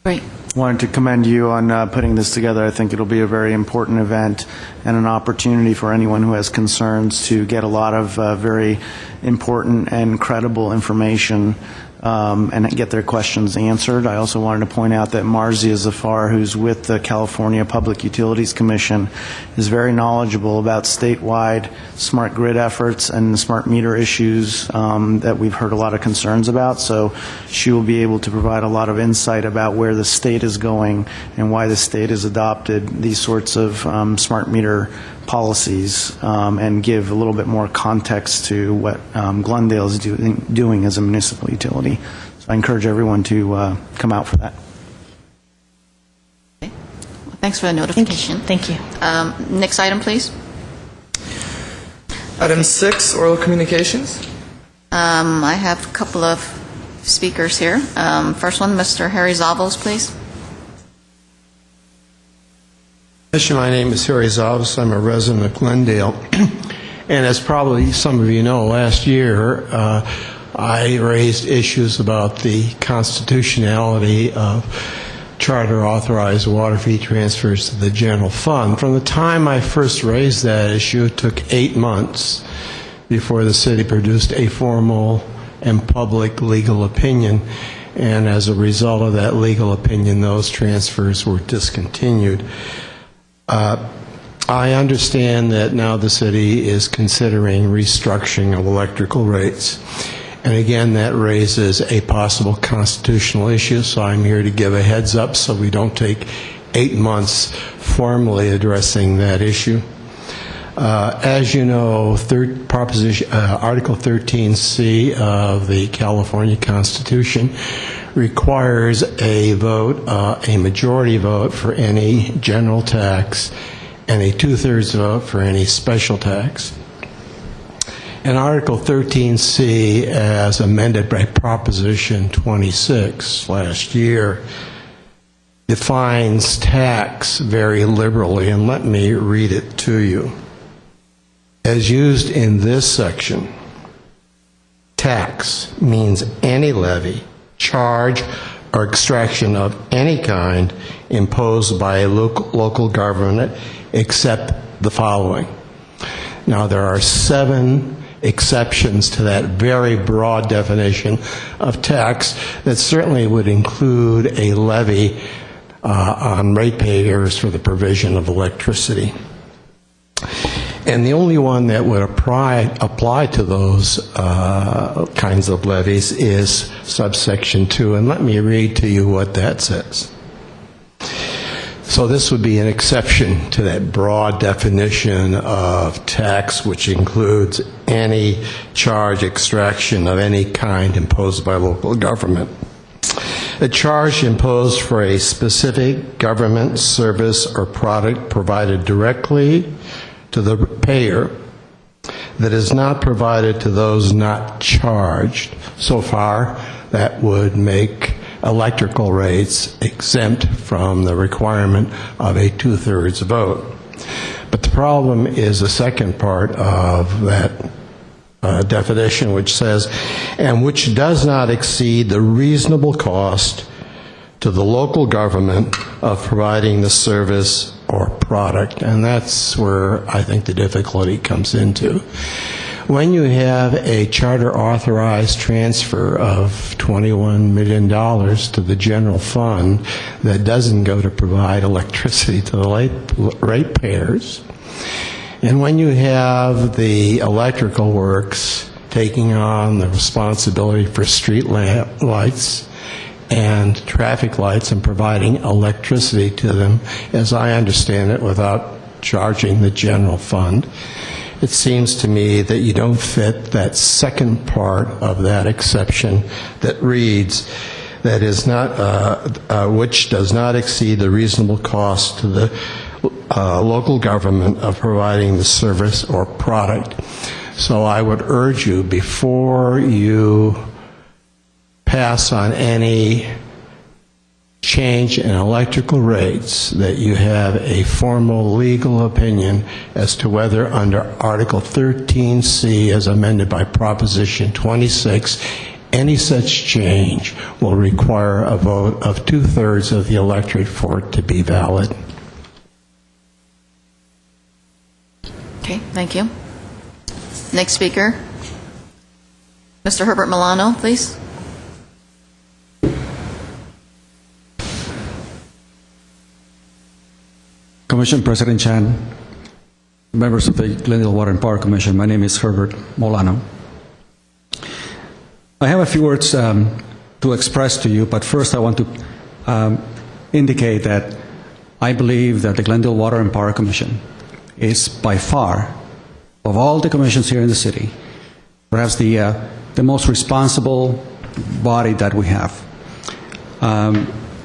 Great. Wanted to commend you on putting this together. I think it'll be a very important event and an opportunity for anyone who has concerns to get a lot of very important and credible information and get their questions answered. I also wanted to point out that Marzia Zafar, who's with the California Public Utilities Commission, is very knowledgeable about statewide smart grid efforts and smart meter issues that we've heard a lot of concerns about. So she will be able to provide a lot of insight about where the state is going and why the state has adopted these sorts of smart meter policies and give a little bit more context to what Glendale is doing as a municipal utility. So I encourage everyone to come out for that. Okay. Well, thanks for the notification. Thank you. Next item, please. Item 6, oral communications. I have a couple of speakers here. First one, Mr. Harry Zavos, please. My name is Harry Zavos. I'm a resident of Glendale. And as probably some of you know, last year I raised issues about the constitutionality of charter-authorized water fee transfers to the general fund. From the time I first raised that issue, it took 8 months before the city produced a formal and public legal opinion. And as a result of that legal opinion, those transfers were discontinued. I understand that now the city is considering restructuring of electrical rates. And again, that raises a possible constitutional issue, so I'm here to give a heads up so we don't take 8 months formally addressing that issue. As you know, Article 13C of the California Constitution requires a vote, a majority vote for any general tax and a 2/3 vote for any special tax. And Article 13C, as amended by Proposition 26 last year, defines tax very liberally, and let me read it to you. As used in this section, tax means any levy, charge, or extraction of any kind imposed by a local government except the following. Now, there are 7 exceptions to that very broad definition of tax that certainly would include a levy on ratepayers for the provision of electricity. And the only one that would apply to those kinds of levies is subsection 2. And let me read to you what that says. So this would be an exception to that broad definition of tax, which includes any charge, extraction of any kind imposed by local government. A charge imposed for a specific government service or product provided directly to the payer that is not provided to those not charged. So far, that would make electrical rates exempt from the requirement of a 2/3 vote. But the problem is the second part of that definition, which says, and which does not exceed the reasonable cost to the local government of providing the service or product. And that's where I think the difficulty comes into. When you have a charter authorized transfer of $21 million to the general fund that doesn't go to provide electricity to the ratepayers, and when you have the electrical works taking on the responsibility for street lights and traffic lights and providing electricity to them, as I understand it, without charging the general fund, it seems to me that you don't fit that second part of that exception that reads, that is not, which does not exceed the reasonable cost to the local government of providing the service or product. So I would urge you, before you pass on any change in electrical rates, that you have a formal legal opinion as to whether under Article 13C as amended by Proposition 26, any such change will require a vote of 2/3 of the electorate for it to be valid. Okay, thank you. Next speaker, Mr. Herbert Milano, please. Commission President Chan, members of the Glendale Water and Power Commission, my name is Herbert Milano. I have a few words to express to you, but first I want to indicate that I believe that the Glendale Water and Power Commission is by far, of all the commissions here in the city, perhaps the most responsible body that we have.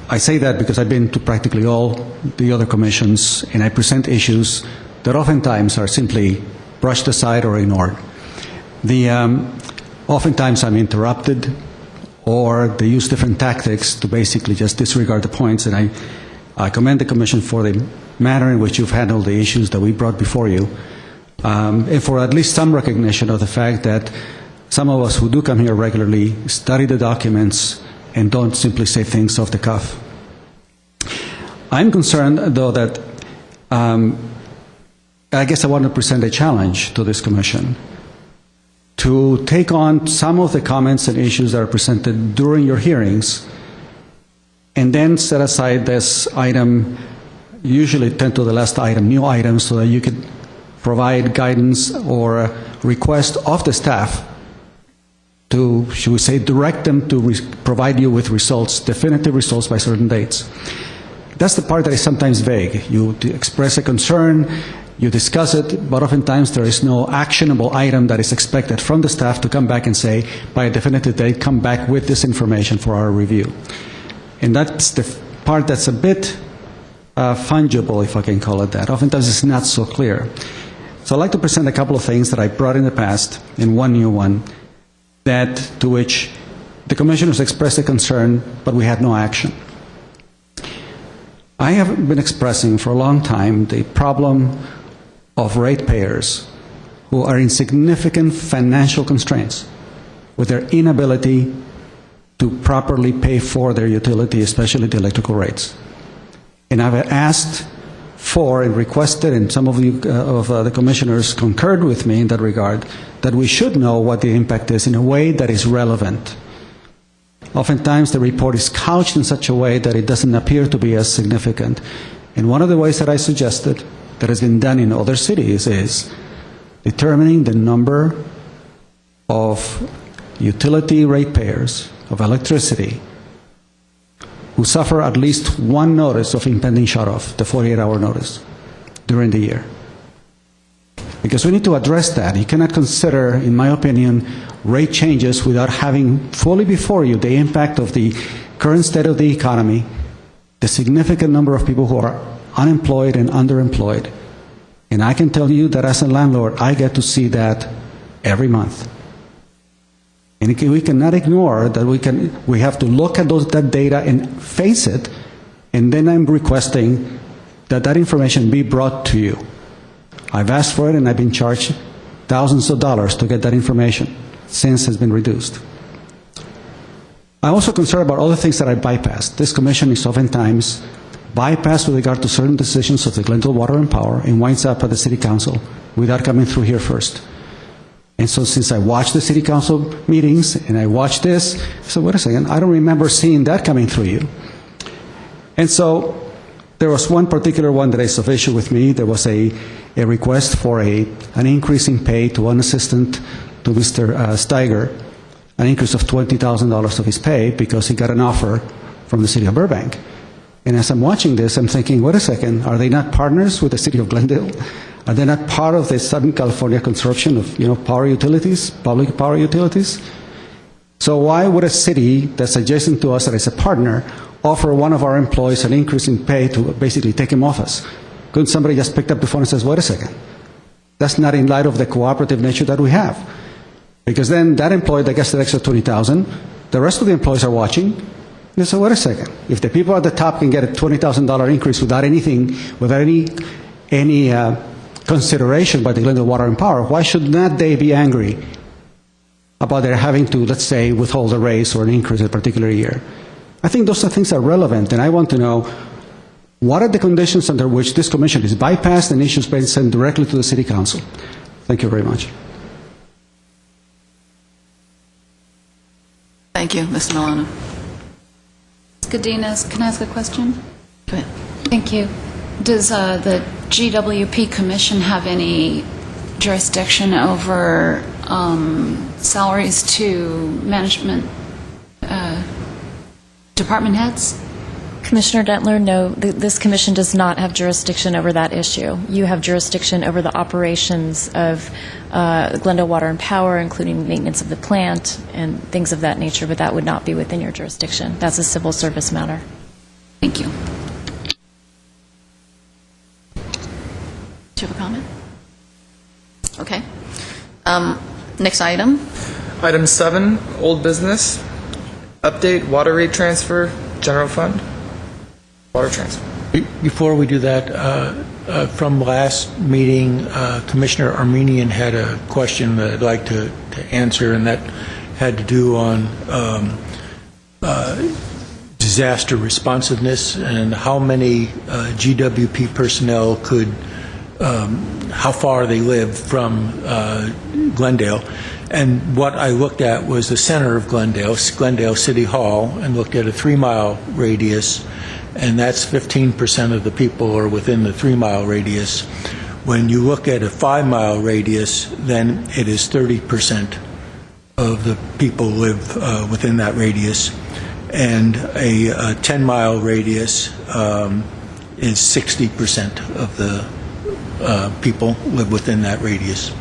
I say that because I've been to practically all the other commissions, and I present issues that oftentimes are simply brushed aside or ignored. Oftentimes I'm interrupted, or they use different tactics to basically just disregard the points, and I commend the Commission for the manner in which you've handled the issues that we brought before you, and for at least some recognition of the fact that some of us who do come here regularly study the documents and don't simply say things off the cuff. I'm concerned, though, that I guess I want to present a challenge to this Commission. to take on some of the comments and issues that are presented during your hearings, and then set aside this item, usually 10 to the last item, new items, so that you could provide guidance or a request of the staff to, should we say, direct them to provide you with results, definitive results by certain dates. That's the part that is sometimes vague. You express a concern, you discuss it, but oftentimes there is no actionable item that is expected from the staff to come back and say, by a definitive date, come back with this information for our review. And that's the part that's a bit fungible, if I can call it that. Oftentimes it's not so clear. So I'd like to present a couple of things that I brought in the past, and one new one, that to which the commissioners expressed a concern, but we had no action. I have been expressing for a long time the problem of ratepayers who are in significant financial constraints with their inability to properly pay for their utility, especially the electrical rates. And I've asked for and requested, and some of you of the commissioners concurred with me in that regard, that we should know what the impact is in a way that is relevant. Oftentimes the report is couched in such a way that it doesn't appear to be as significant. And one of the ways that I suggested that has been done in other cities is determining the number of utility ratepayers of electricity who suffer at least one notice of impending shutoff, the 48-hour notice, during the year. Because we need to address that. You cannot consider, in my opinion, rate changes without having fully before you the impact of the current state of the economy, the significant number of people who are unemployed and underemployed. And I can tell you that as a landlord, I get to see that every month. And we cannot ignore that we have to look at that data and face it, and then I'm requesting that that information be brought to you. I've asked for it, and I've been charged thousands of dollars to get that information since it's been reduced. I'm also concerned about other things that I bypassed. This commission is oftentimes bypassed with regard to certain decisions of the Glendale Water and Power and winds up at the City Council without coming through here first. And so since I watched the City Council meetings and I watched this, I said, wait a second, I don't remember seeing that coming through you. And so there was one particular one that is of issue with me. There was a request for an increase in pay to one assistant to Mr. Steiger, an increase of $20,000 of his pay because he got an offer from the City of Burbank. And as I'm watching this, I'm thinking, wait a second, are they not partners with the City of Glendale? Are they not part of the Southern California consortium of power utilities, public power utilities? So why would a city that's adjacent to us that is a partner offer one of our employees an increase in pay to basically take him off us? Couldn't somebody just pick up the phone and says, wait a second, that's not in light of the cooperative nature that we have? Because then that employee that gets the extra $20,000, the rest of the employees are watching. They say, wait a second, if the people at the top can get a $20,000 increase without anything, without any consideration by the Glendale Water and Power, why should not they be angry about their having to, let's say, withhold a raise or an increase in a particular year? I think those are things that are relevant, and I want to know what are the conditions under which this commission is bypassed and issues being sent directly to the City Council. Thank you very much. Thank you, Ms. Milano. Godinez, can I ask a question? Go ahead. Thank you. Does the GWP Commission have any jurisdiction over salaries to management department heads? Commissioner Dentler, no, this commission does not have jurisdiction over that issue. You have jurisdiction over the operations of Glendale Water and Power, including maintenance of the plant and things of that nature, but that would not be within your jurisdiction. That's a civil service matter. Thank you. Do you have a comment? Okay. Next item. Item 7, old business. Update water rate transfer, general fund. Water transfer. Before we do that, from last meeting, Commissioner Armenian had a question that I'd like to answer, and that had to do on disaster responsiveness and how many GWP personnel could how far they live from Glendale. And what I looked at was the center of Glendale City Hall, and looked at a 3-mile radius, and that's 15% of the people are within the 3-mile radius. When you look at a 5-mile radius, then it is 30% of the people live within that radius. And a 10-mile radius is 60% of the people live within that radius.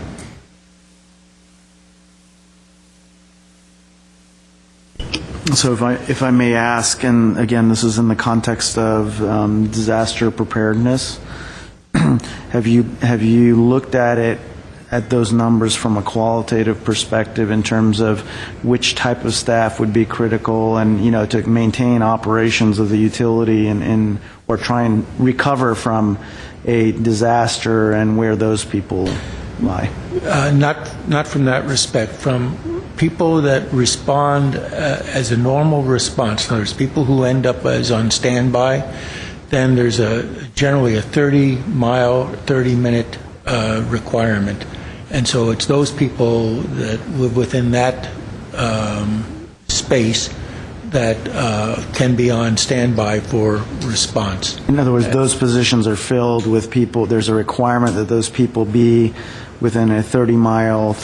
So if I may ask, and again, this is in the context of disaster preparedness, have you looked at those numbers from a qualitative perspective in terms of which type of staff would be critical, and to maintain operations of the utility and or try and recover from a disaster, and where those people lie? Not from that respect. From people that respond as a normal response. There's people who end up as on standby. Then there's generally a 30-minute requirement. And so it's those people that live within that space that can be on standby for response. In other words, those positions are filled with people. There's a requirement that those people be within a 30-mile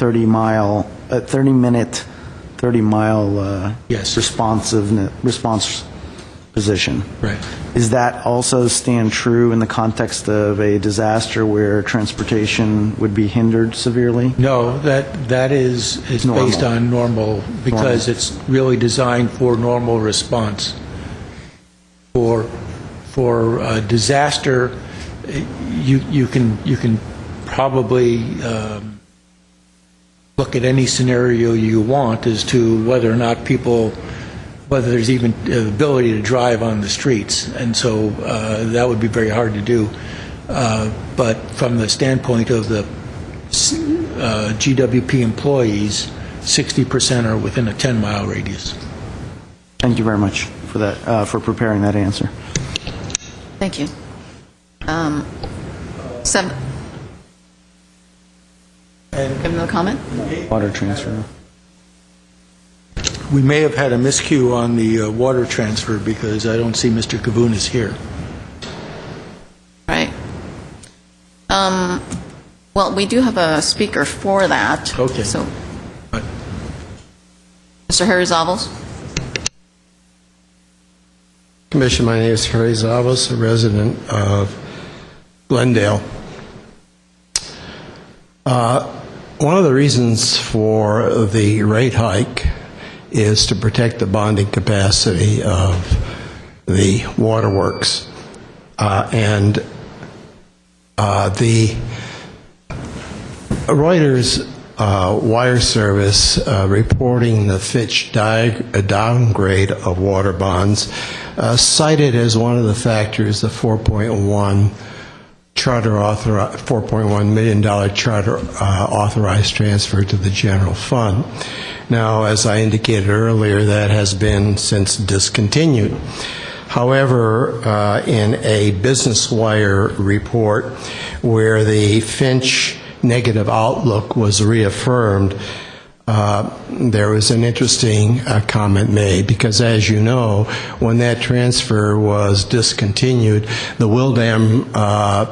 yes. response position. Right. Is that also stand true in the context of a disaster where transportation would be hindered severely? No, that is based on normal, because it's really designed for normal response. For disaster, you can probably look at any scenario you want as to whether or not whether there's even the ability to drive on the streets, and so that would be very hard to do. But from the standpoint of the GWP employees, 60% are within a 10-mile radius. Thank you very much for that, for preparing that answer. Thank you. Give another comment? Water transfer. We may have had a miscue on the water transfer, because I don't see Mr. Kavunas here. Right. Well, we do have a speaker for that. Okay. So, Mr. Harry Zavos. Commission, my name is Harry Zavos, a resident of Glendale. One of the reasons for the rate hike is to protect the bonding capacity of the waterworks. And the Reuters wire service reporting the Fitch downgrade of water bonds cited as one of the factors the $4.1 million charter authorized transfer to the general fund. Now, as I indicated earlier, that has been since discontinued. However, in a Business Wire report where the Finch negative outlook was reaffirmed, there was an interesting comment made, because as you know, when that transfer was discontinued, the Wildam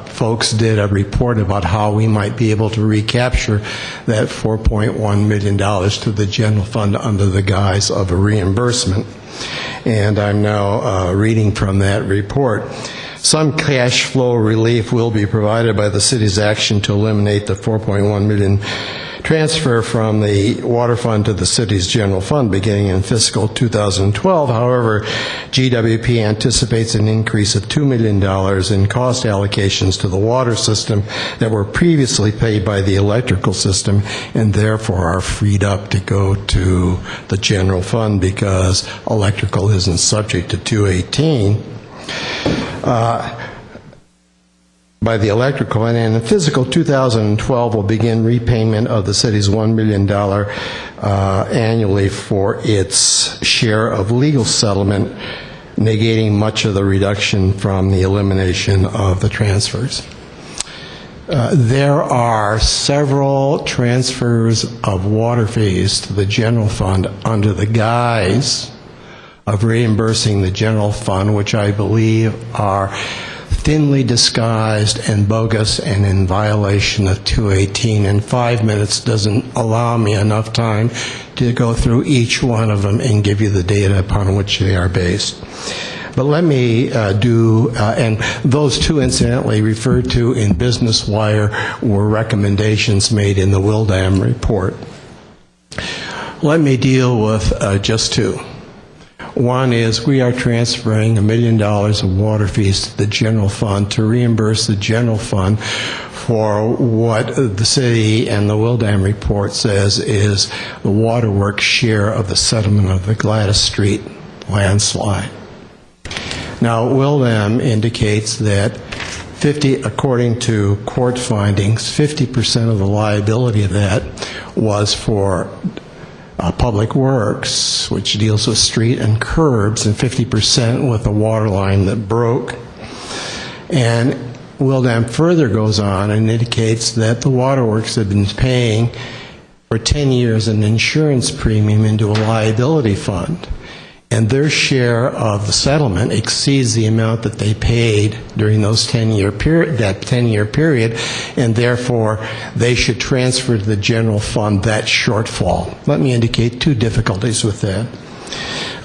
folks did a report about how we might be able to recapture that $4.1 million to the general fund under the guise of a reimbursement. And I'm now reading from that report. Some cash flow relief will be provided by the city's action to eliminate the $4.1 million transfer from the water fund to the city's general fund beginning in fiscal 2012. However, GWP anticipates an increase of $2 million in cost allocations to the water system that were previously paid by the electrical system, and therefore are freed up to go to the general fund because electrical isn't subject to 218. By the electrical, and in fiscal 2012 will begin repayment of the city's $1 million annually for its share of legal settlement, negating much of the reduction from the elimination of the transfers. There are several transfers of water fees to the general fund under the guise of reimbursing the general fund, which I believe are thinly disguised and bogus and in violation of 218. And 5 minutes doesn't allow me enough time to go through each one of them and give you the data upon which they are based. But let me and those two, incidentally, referred to in Business Wire were recommendations made in the Wildam report. Let me deal with just two. One is we are transferring $1 million of water fees to the general fund to reimburse the general fund for what the city and the Wildam report says is the waterworks share of the settlement of the Gladys Street landslide. Now, Wildam indicates that according to court findings, 50% of the liability of that was for Public Works, which deals with street and curbs, and 50% with the water line that broke. And Wildam further goes on and indicates that the waterworks have been paying for 10 years an insurance premium into a liability fund, and their share of the settlement exceeds the amount that they paid during those 10-year period, and therefore they should transfer to the general fund that shortfall. Let me indicate two difficulties with that.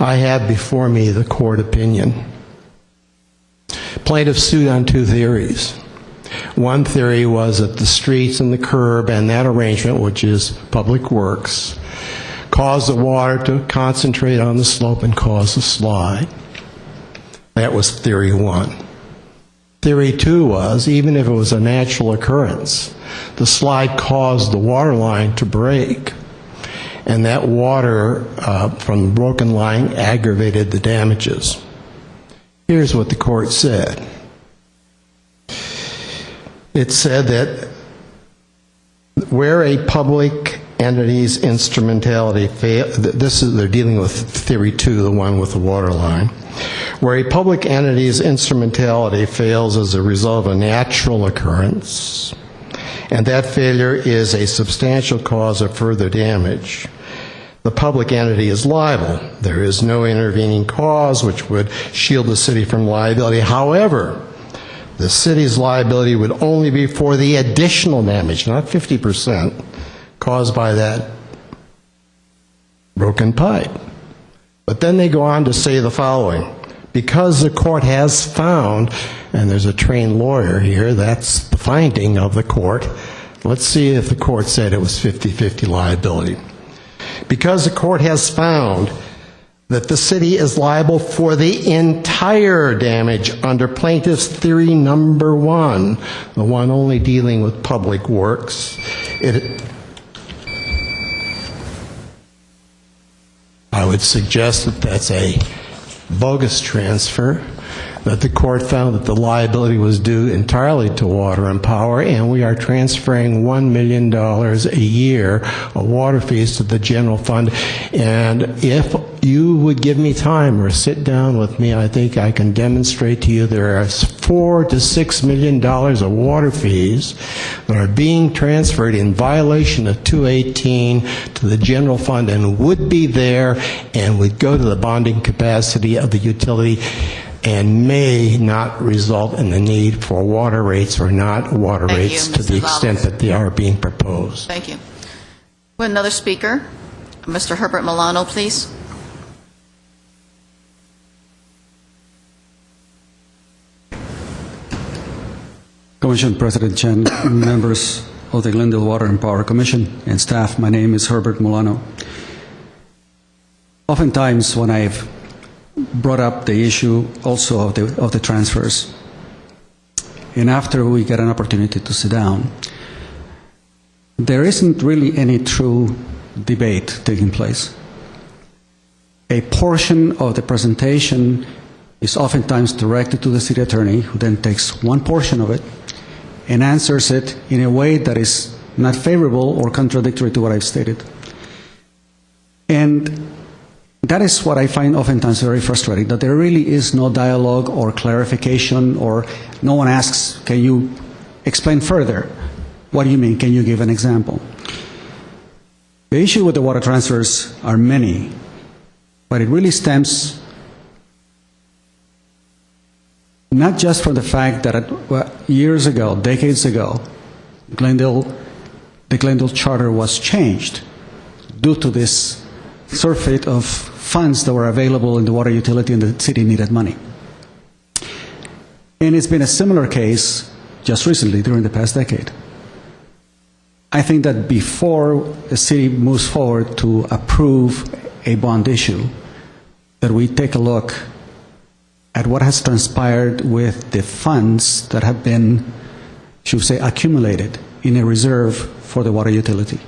I have before me the court opinion. Plaintiffs sued on two theories. One theory was that the streets and the curb and that arrangement, which is Public Works, caused the water to concentrate on the slope and cause the slide. That was theory one. Theory two was, even if it was a natural occurrence, the slide caused the water line to break, and that water from the broken line aggravated the damages. Here's what the court said. It said that where a public entity's instrumentality they're dealing with theory two, the one with the water line, where a public entity's instrumentality fails as a result of a natural occurrence, and that failure is a substantial cause of further damage, the public entity is liable. There is no intervening cause which would shield the city from liability. However, the city's liability would only be for the additional damage, not 50%, caused by that broken pipe. But then they go on to say the following: because the court has found, and there's a trained lawyer here, that's the finding of the court. Let's see if the court said it was 50-50 liability. Because the court has found that the city is liable for the entire damage under plaintiff's theory number one, the one only dealing with Public Works, I would suggest that that's a bogus transfer, that the court found that the liability was due entirely to Water and Power, and we are transferring $1 million a year of water fees to the general fund. And if you would give me time or sit down with me, I think I can demonstrate to you there are $4 to $6 million of water fees that are being transferred in violation of 218 to the general fund and would be there and would go to the bonding capacity of the utility and may not result in the need for water rates or not water rates to the extent that they are being proposed. Thank you. With another speaker, Mr. Herbert Milano, please. Commission President Chen, members of the Glendale Water and Power Commission, and staff, my name is Herbert Milano. Oftentimes when I've brought up the issue also of the transfers, and after we get an opportunity to sit down, there isn't really any true debate taking place. A portion of the presentation is oftentimes directed to the city attorney, who then takes one portion of it and answers it in a way that is not favorable or contradictory to what I've stated. And that is what I find oftentimes very frustrating, that there really is no dialogue or clarification, or no one asks, can you explain further. What do you mean? Can you give an example? The issue with the water transfers are many, but it really stems not just from the fact that years ago, decades ago, the Glendale Charter was changed due to this surfeit of funds that were available in the water utility and the city needed money. And it's been a similar case just recently during the past decade. I think that before the city moves forward to approve a bond issue, that we take a look at what has transpired with the funds that have been, should we say, accumulated in a reserve for the water utility.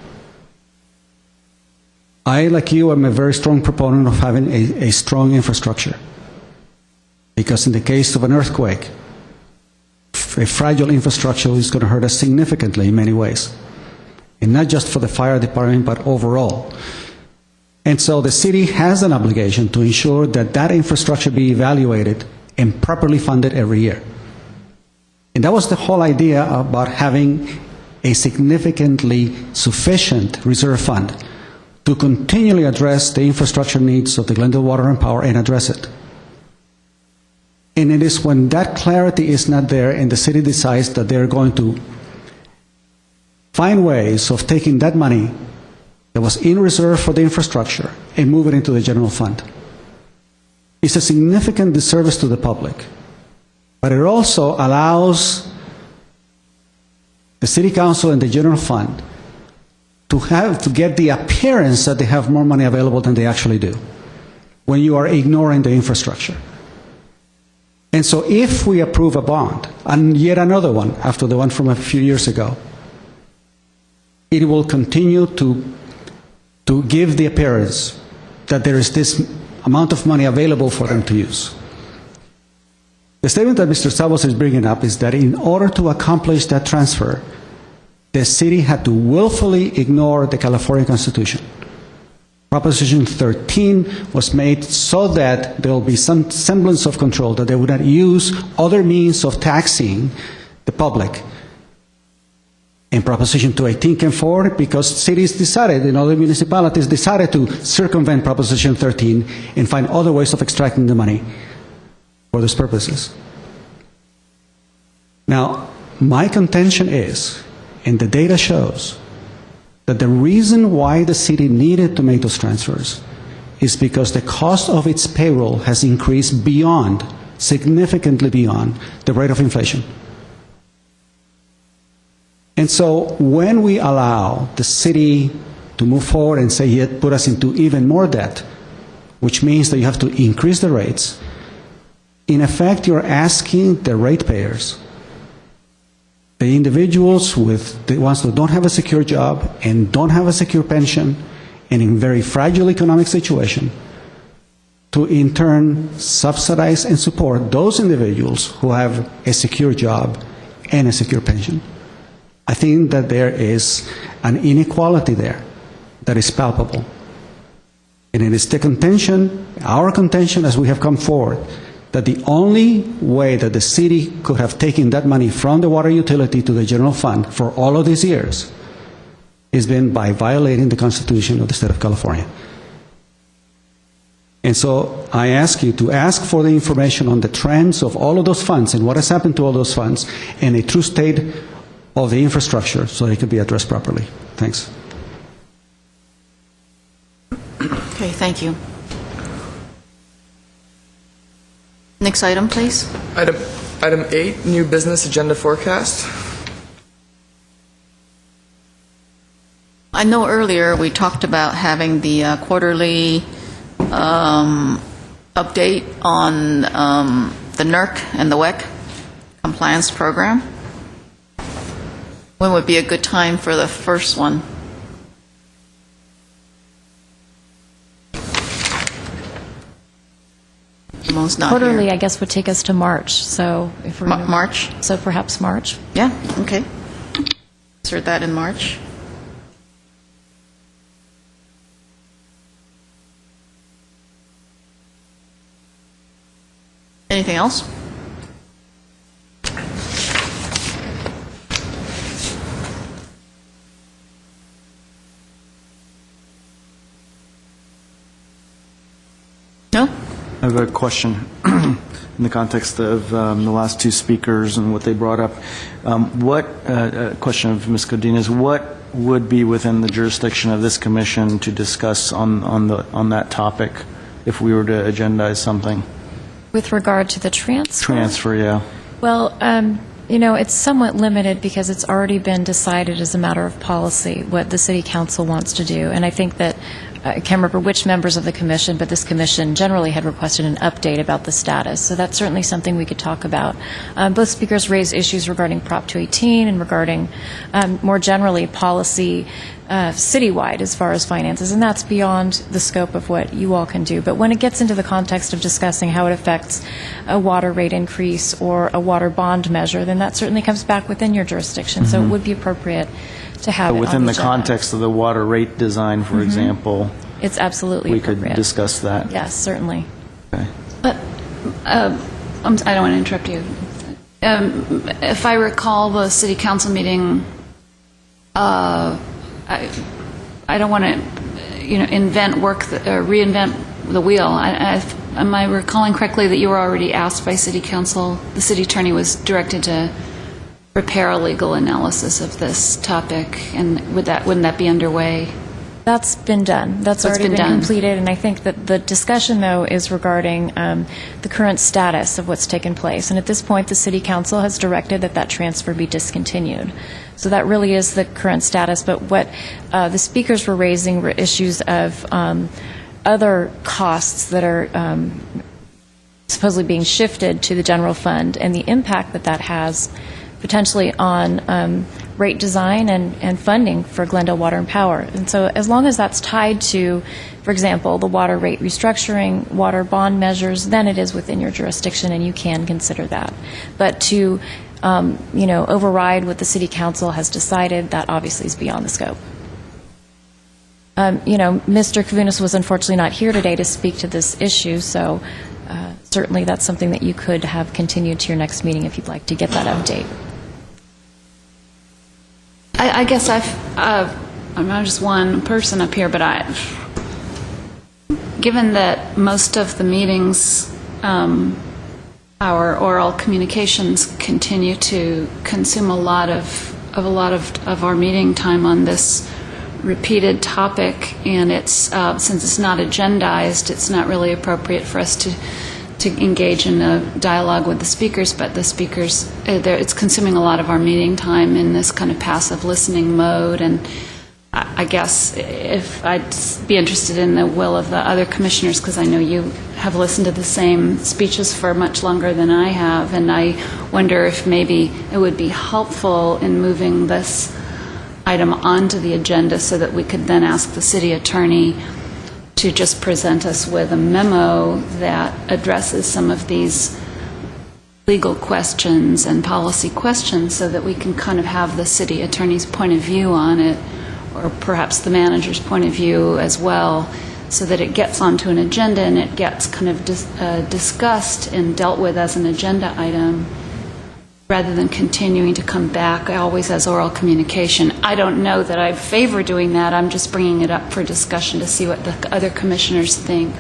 I, like you, am a very strong proponent of having a strong infrastructure, because in the case of an earthquake, a fragile infrastructure is going to hurt us significantly in many ways, and not just for the fire department, but overall. And so the city has an obligation to ensure that that infrastructure be evaluated and properly funded every year. And that was the whole idea about having a significantly sufficient reserve fund to continually address the infrastructure needs of the Glendale Water and Power and address it. And it is when that clarity is not there and the city decides that they're going to find ways of taking that money that was in reserve for the infrastructure and move it into the general fund. It's a significant disservice to the public, but it also allows the city council and the general fund to get the appearance that they have more money available than they actually do when you are ignoring the infrastructure. And so if we approve a bond, and yet another one after the one from a few years ago, it will continue to give the appearance that there is this amount of money available for them to use. The statement that Mr. Savos is bringing up is that in order to accomplish that transfer, the city had to willfully ignore the California Constitution. Proposition 13 was made so that there will be some semblance of control, that they would not use other means of taxing the public. And Proposition 218 came forward because cities decided, and other municipalities decided to circumvent Proposition 13 and find other ways of extracting the money for those purposes. Now, my contention is, and the data shows, that the reason why the city needed to make those transfers is because the cost of its payroll has increased beyond, significantly beyond, the rate of inflation. And so when we allow the city to move forward and say, yet put us into even more debt, which means that you have to increase the rates, in effect you're asking the ratepayers, the individuals with the ones who don't have a secure job and don't have a secure pension and in very fragile economic situation, to in turn subsidize and support those individuals who have a secure job and a secure pension. I think that there is an inequality there that is palpable. And it is the contention, our contention as we have come forward, that the only way that the city could have taken that money from the water utility to the general fund for all of these years has been by violating the Constitution of the state of California. And so I ask you to ask for the information on the trends of all of those funds and what has happened to all those funds and a true state of the infrastructure so they could be addressed properly. Thanks. Okay, thank you. Next item, please. Item 8, new business agenda forecast. I know earlier we talked about having the quarterly update on the NERC and the WEC compliance program. When would be a good time for the first one? Most not Quarterly, here. I guess, would take us to March. So if we're March? So perhaps March. Yeah, okay. Insert that in March. Anything else? I have a question in the context of the last two speakers and what they brought up. Question of Ms. Godinez, what would be within the jurisdiction of this commission to discuss on that topic if we were to agendize something? With regard to the transfer? Transfer, yeah. Well, it's somewhat limited because it's already been decided as a matter of policy what the City Council wants to do. And I think that, I can't remember which members of the commission, but this commission generally had requested an update about the status. So that's certainly something we could talk about. Both speakers raised issues regarding Prop 218 and regarding more generally policy citywide as far as finances, and that's beyond the scope of what you all can do. But when it gets into the context of discussing how it affects a water rate increase or a water bond measure, then that certainly comes back within your jurisdiction. So it would be appropriate to have it within on the agenda. context of the water rate design, for example, it's absolutely we appropriate. could discuss that. Yes, certainly. Okay. But I don't want to interrupt you. If I recall the city council meeting, I don't want to, reinvent the wheel. Am I recalling correctly that you were already asked by city council? The city attorney was directed to prepare a legal analysis of this topic, and wouldn't that be underway? That's been done. That's already been completed, and I think that the discussion, though, is regarding the current status of what's taken place. And at this point, the City Council has directed that transfer be discontinued. So that really is the current status. But what the speakers were raising were issues of other costs that are supposedly being shifted to the general fund and the impact that has potentially on rate design and funding for Glendale Water and Power. And so as long as that's tied to, for example, the water rate restructuring, water bond measures, then it is within your jurisdiction and you can consider that. But to override what the City Council has decided, that obviously is beyond the scope. Mr. Kavunas was unfortunately not here today to speak to this issue, so certainly that's something that you could have continued to your next meeting if you'd like to get that update. I guess I'm not just one person up here, but given that most of the meetings, our oral communications continue to consume a lot of our meeting time on this repeated topic, and it's since it's not agendized, it's not really appropriate for us to engage in a dialogue with the speakers, but the speakers, it's consuming a lot of our meeting time in this kind of passive listening mode. And I guess if I'd be interested in the will of the other commissioners, because I know you have listened to the same speeches for much longer than I have, and I wonder if maybe it would be helpful in moving this item onto the agenda so that we could then ask the city attorney to just present us with a memo that addresses some of these legal questions and policy questions so that we can kind of have the city attorney's point of view on it, or perhaps the manager's point of view as well, so that it gets onto an agenda and it gets kind of discussed and dealt with as an agenda item rather than continuing to come back always as oral communication. I don't know that I favor doing that. I'm just bringing it up for discussion to see what the other commissioners think.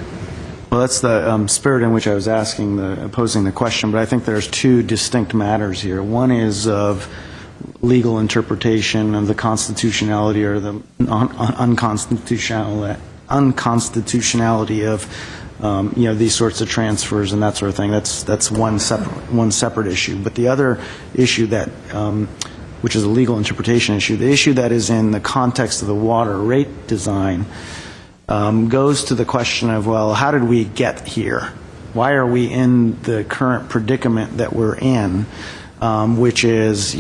Well, that's the spirit in which I was posing the question, but I think there's two distinct matters here. One is of legal interpretation of the constitutionality or the unconstitutionality of these sorts of transfers and that sort of thing. That's one separate issue. But the other issue that, which is a legal interpretation issue, the issue that is in the context of the water rate design, goes to the question of, well, how did we get here? Why are we in the current predicament that we're in, which is,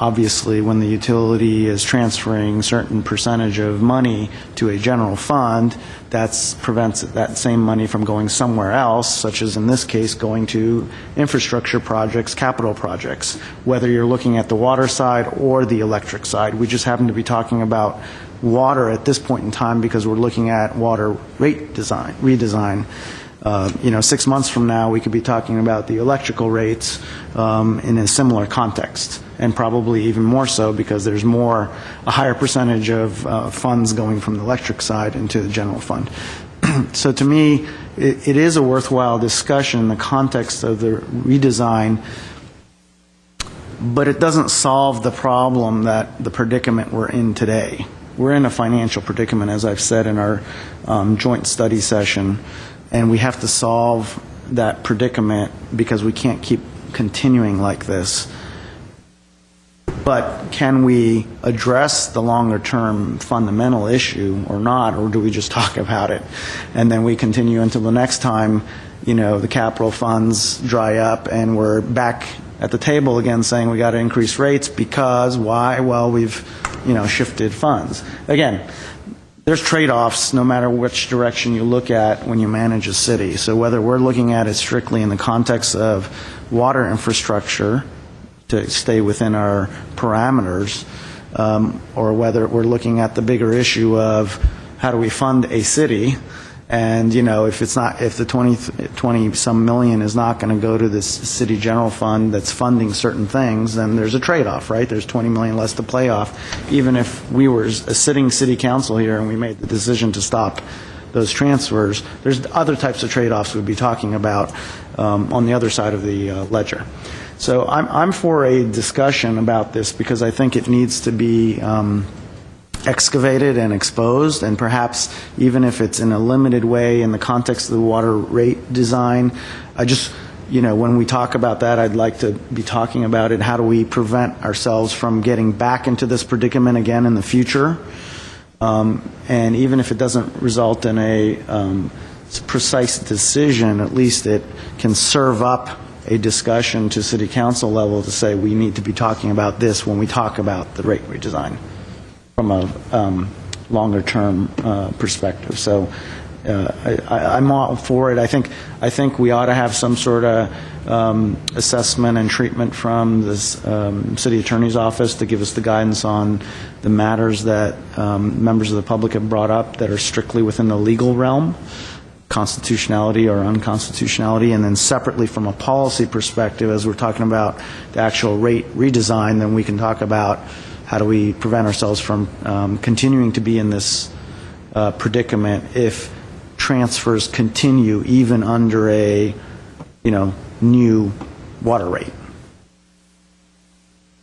obviously when the utility is transferring a certain percentage of money to a general fund, that prevents that same money from going somewhere else, such as in this case going to infrastructure projects, capital projects, whether you're looking at the water side or the electric side. We just happen to be talking about water at this point in time because we're looking at water rate redesign. 6 months from now, we could be talking about the electrical rates in a similar context, and probably even more so because there's a higher percentage of funds going from the electric side into the general fund. So to me, it is a worthwhile discussion in the context of the redesign, but it doesn't solve the problem that the predicament we're in today. We're in a financial predicament, as I've said in our joint study session, and we have to solve that predicament because we can't keep continuing like this. But can we address the longer-term fundamental issue or not, or do we just talk about it and then we continue until the next time, you know, the capital funds dry up and we're back at the table again saying we got to increase rates because why? Well, we've, you know, shifted funds. Again, there's trade-offs no matter which direction you look at when you manage a city. So whether we're looking at it strictly in the context of water infrastructure to stay within our parameters, or whether we're looking at the bigger issue of how do we fund a city, and you know, if the 20 some million is not going to go to this city general fund that's funding certain things, then there's a trade-off, right? There's 20 million less to play off. Even if we were a sitting city council here and we made the decision to stop those transfers, there's other types of trade-offs we'd be talking about on the other side of the ledger. So I'm for a discussion about this because I think it needs to be excavated and exposed, and perhaps even if it's in a limited way in the context of the water rate design. I just, you know, when we talk about that, I'd like to be talking about it. How do we prevent ourselves from getting back into this predicament again in the future? And even if it doesn't result in a precise decision, at least it can serve up a discussion to city council level to say we need to be talking about this when we talk about the rate redesign from a longer term perspective. So I'm all for it. I think we ought to have some sort of assessment and treatment from this city attorney's office to give us the guidance on the matters that members of the public have brought up that are strictly within the legal realm, constitutionality or unconstitutionality, and then separately from a policy perspective, as we're talking about the actual rate redesign, then we can talk about how do we prevent ourselves from continuing to be in this predicament if transfers continue even under a, you know, new water rate.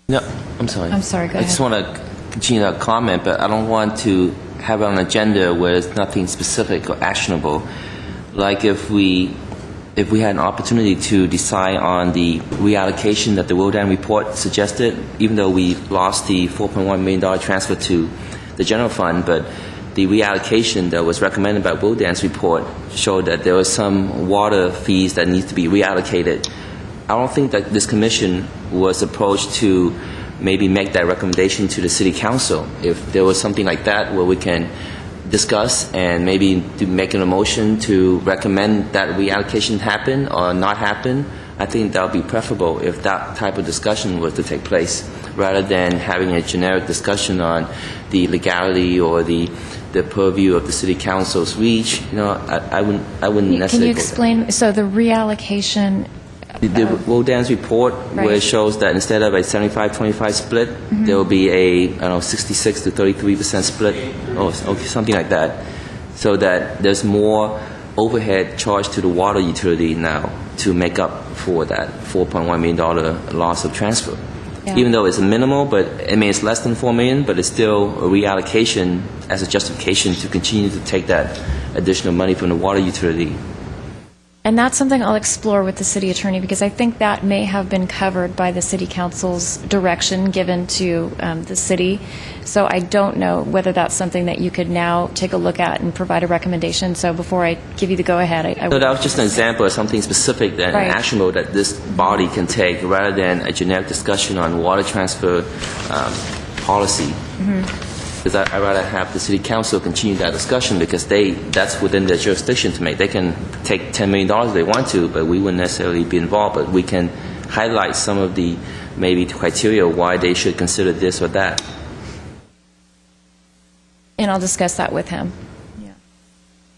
No, I'm sorry. I'm sorry, go I just ahead. want to continue that comment, but I don't want to have an agenda where there's nothing specific or actionable. Like if we had an opportunity to decide on the reallocation that the Wildan report suggested, even though we lost the $4.1 million transfer to the general fund, but the reallocation that was recommended by Wildan's report showed that there was some water fees that need to be reallocated. I don't think that this commission was approached to maybe make that recommendation to the city council. If there was something like that where we can discuss and maybe make a motion to recommend that reallocation happen or not happen, I think that would be preferable if that type of discussion was to take place, rather than having a generic discussion on the legality or the purview of the city council's reach. You know, I wouldn't necessarily. Can you explain? So the reallocation. The Wildan's report, where it shows that instead of a 75-25 split, there will be a 66 to 33% split, or something like that, so that there's more overhead charged to the water utility now to make up for that $4.1 million loss of transfer. Yeah. Even though it's minimal, but I mean it's less than $4 million, but it's still a reallocation as a justification to continue to take that additional money from the water utility. And that's something I'll explore with the city attorney, because I think that may have been covered by the city council's direction given to the city. So I don't know whether that's something that you could now take a look at and provide a recommendation. So before I give you the go-ahead, So that was just an example of something specific and actionable that this body can take, rather than a generic discussion on water transfer policy. Because I'd rather have the city council continue that discussion, because that's within their jurisdiction to make. They can take $10 million if they want to, but we wouldn't necessarily be involved. But we can highlight some of the maybe criteria why they should consider this or that. And I'll discuss that with him. Yeah.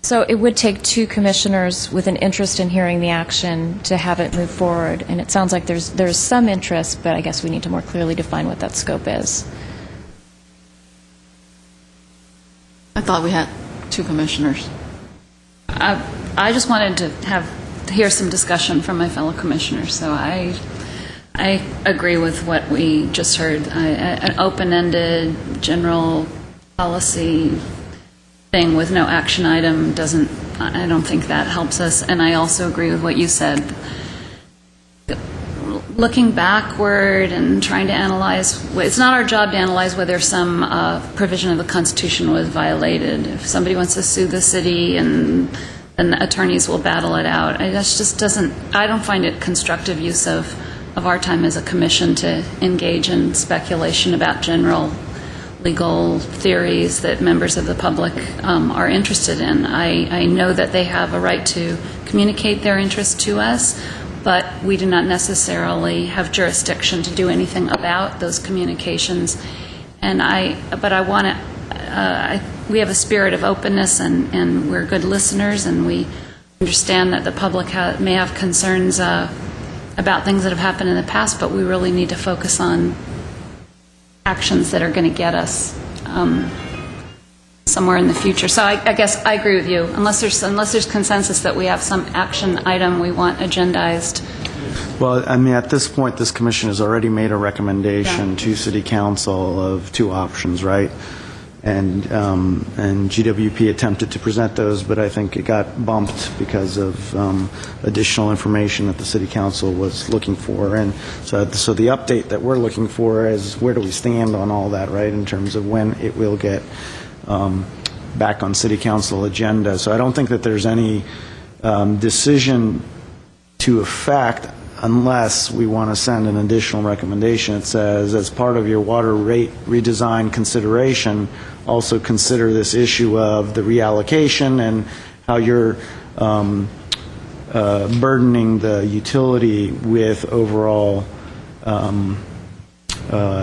So it would take two commissioners with an interest in hearing the action to have it move forward. And it sounds like there's some interest, but I guess we need to more clearly define what that scope is. I thought we had two commissioners. I just wanted to hear some discussion from my fellow commissioners, so I agree with what we just heard. An open-ended general policy thing with no action item I don't think that helps us, and I also agree with what you said. Looking backward and trying to analyze, it's not our job to analyze whether some provision of the Constitution was violated. If somebody wants to sue the city and the attorneys will battle it out, I don't find it constructive use of our time as a commission to engage in speculation about general legal theories that members of the public are interested in. I know that they have a right to communicate their interest to us, but we do not necessarily have jurisdiction to do anything about those communications. But I want to, we have a spirit of openness, and we're good listeners, and we understand that the public may have concerns about things that have happened in the past, but we really need to focus on actions that are going to get us somewhere in the future. So I guess I agree with you. Unless there's consensus that we have some action item we want agendized. Well, I mean, at this point, this commission has already made a recommendation to City Council of 2 options, right? And GWP attempted to present those, but I think it got bumped because of additional information that the City Council was looking for. And so the update that we're looking for is where do we stand on all that, right, in terms of when it will get back on City Council agenda. So I don't think that there's any decision to effect unless we want to send an additional recommendation. It says, as part of your water rate redesign consideration, also consider this issue of the reallocation and how you're burdening the utility with overall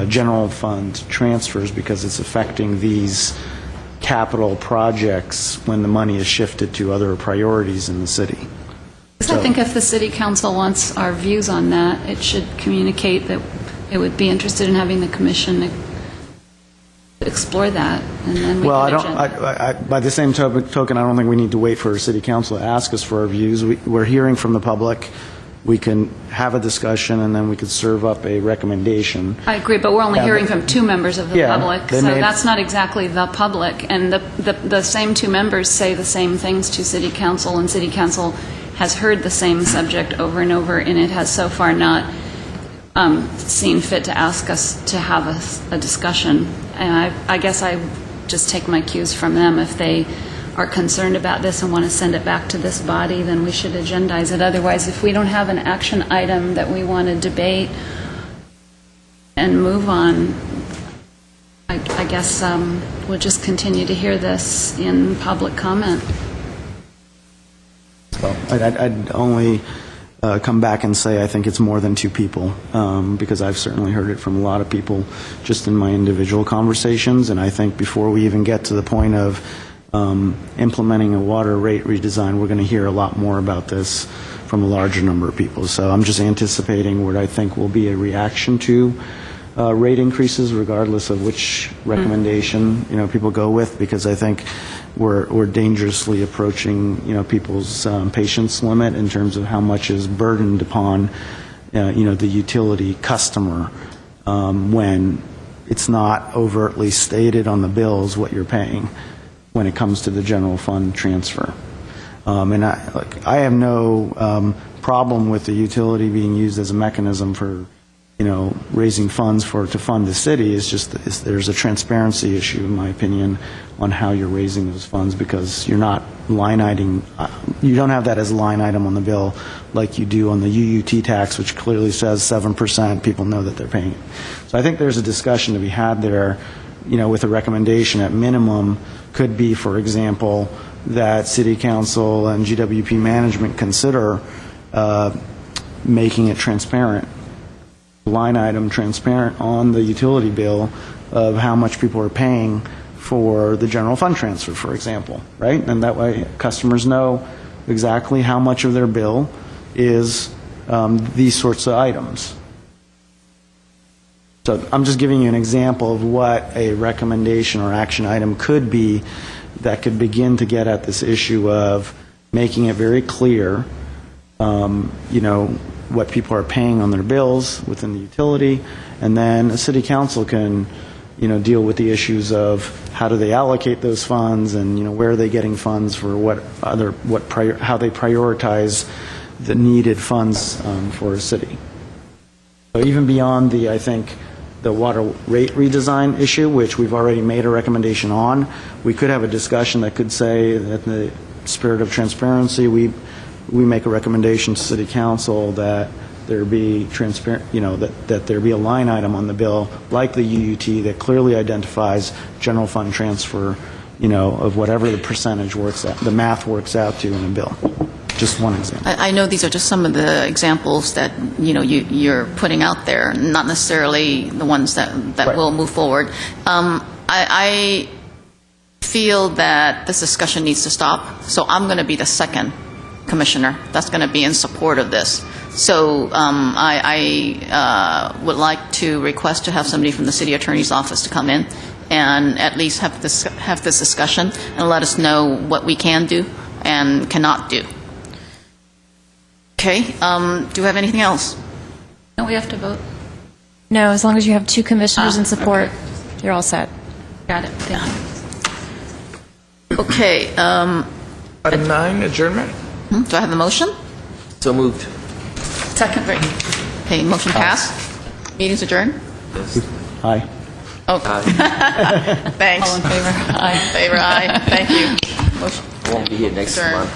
general fund transfers because it's affecting these capital projects when the money is shifted to other priorities in the city. I think if the City Council wants our views on that, it should communicate that it would be interested in having the Commission explore that, and then we can by the same token, I don't think we need to wait for City Council to ask us for our views. We're hearing from the public. We can have a discussion, and then we could serve up a recommendation. I agree, but we're only hearing from 2 members of the public, so that's not exactly the public. And the same 2 members say the same things to City Council, and City Council has heard the same subject over and over, and it has so far not seen fit to ask us to have a discussion. And I guess I just take my cues from them. If they are concerned about this and want to send it back to this body, then we should agendize it. Otherwise, if we don't have an action item that we want to debate and move on, I guess we'll just continue to hear this in public comment. I'd only come back and say I think it's more than 2 people because I've certainly heard it from a lot of people just in my individual conversations, and I think before we even get to the point of implementing a water rate redesign, we're going to hear a lot more about this from a larger number of people. So I'm just anticipating what I think will be a reaction to rate increases regardless of which recommendation people go with, because I think we're dangerously approaching people's patience limit in terms of how much is burdened upon the utility customer when it's not overtly stated on the bills what you're paying when it comes to the general fund transfer. And I have no problem with the utility being used as a mechanism for raising funds to fund the city. It's just there's a transparency issue, in my opinion, on how you're raising those funds, because you're not line item. You don't have that as a line item on the bill like you do on the UUT tax, which clearly says 7%. People know that they're paying it. So I think there's a discussion to be had there, with a recommendation at minimum could be, for example, that City Council and GWP management consider making it transparent, line item transparent on the utility bill of how much people are paying for the general fund transfer, for example, right? And that way customers know exactly how much of their bill is these sorts of items. So I'm just giving you an example of what a recommendation or action item could be that could begin to get at this issue of making it very clear, what people are paying on their bills within the utility, and then a city council can, deal with the issues of how do they allocate those funds, and where are they getting funds for how they prioritize the needed funds for a city. So even beyond the water rate redesign issue, which we've already made a recommendation on, we could have a discussion that could say that in the spirit of transparency, we make a recommendation to City Council that there be transparent, that there be a line item on the bill like the UUT that clearly identifies general fund transfer, of whatever the percentage works out, the math works out to in a bill. Just one example. I know these are just some of the examples that you're putting out there, not necessarily the ones that Right. will move forward. I feel that this discussion needs to stop, so I'm going to be the second commissioner that's going to be in support of this. So I would like to request to have somebody from the city attorney's office to come in and at least have this discussion and let us know what we can do and cannot do. Okay, do we have anything else? No, we have to vote. No, as long as you have 2 commissioners in support, you're all set. Got it. Thank you. Okay, Item 9, adjournment. do I have a motion? So moved. Second. Great. Okay, motion passed. Meeting's adjourned. Aye. Oh, thanks. All in favor? Aye. Favor, aye. Thank you. Motion I won't be here next adjourned. month.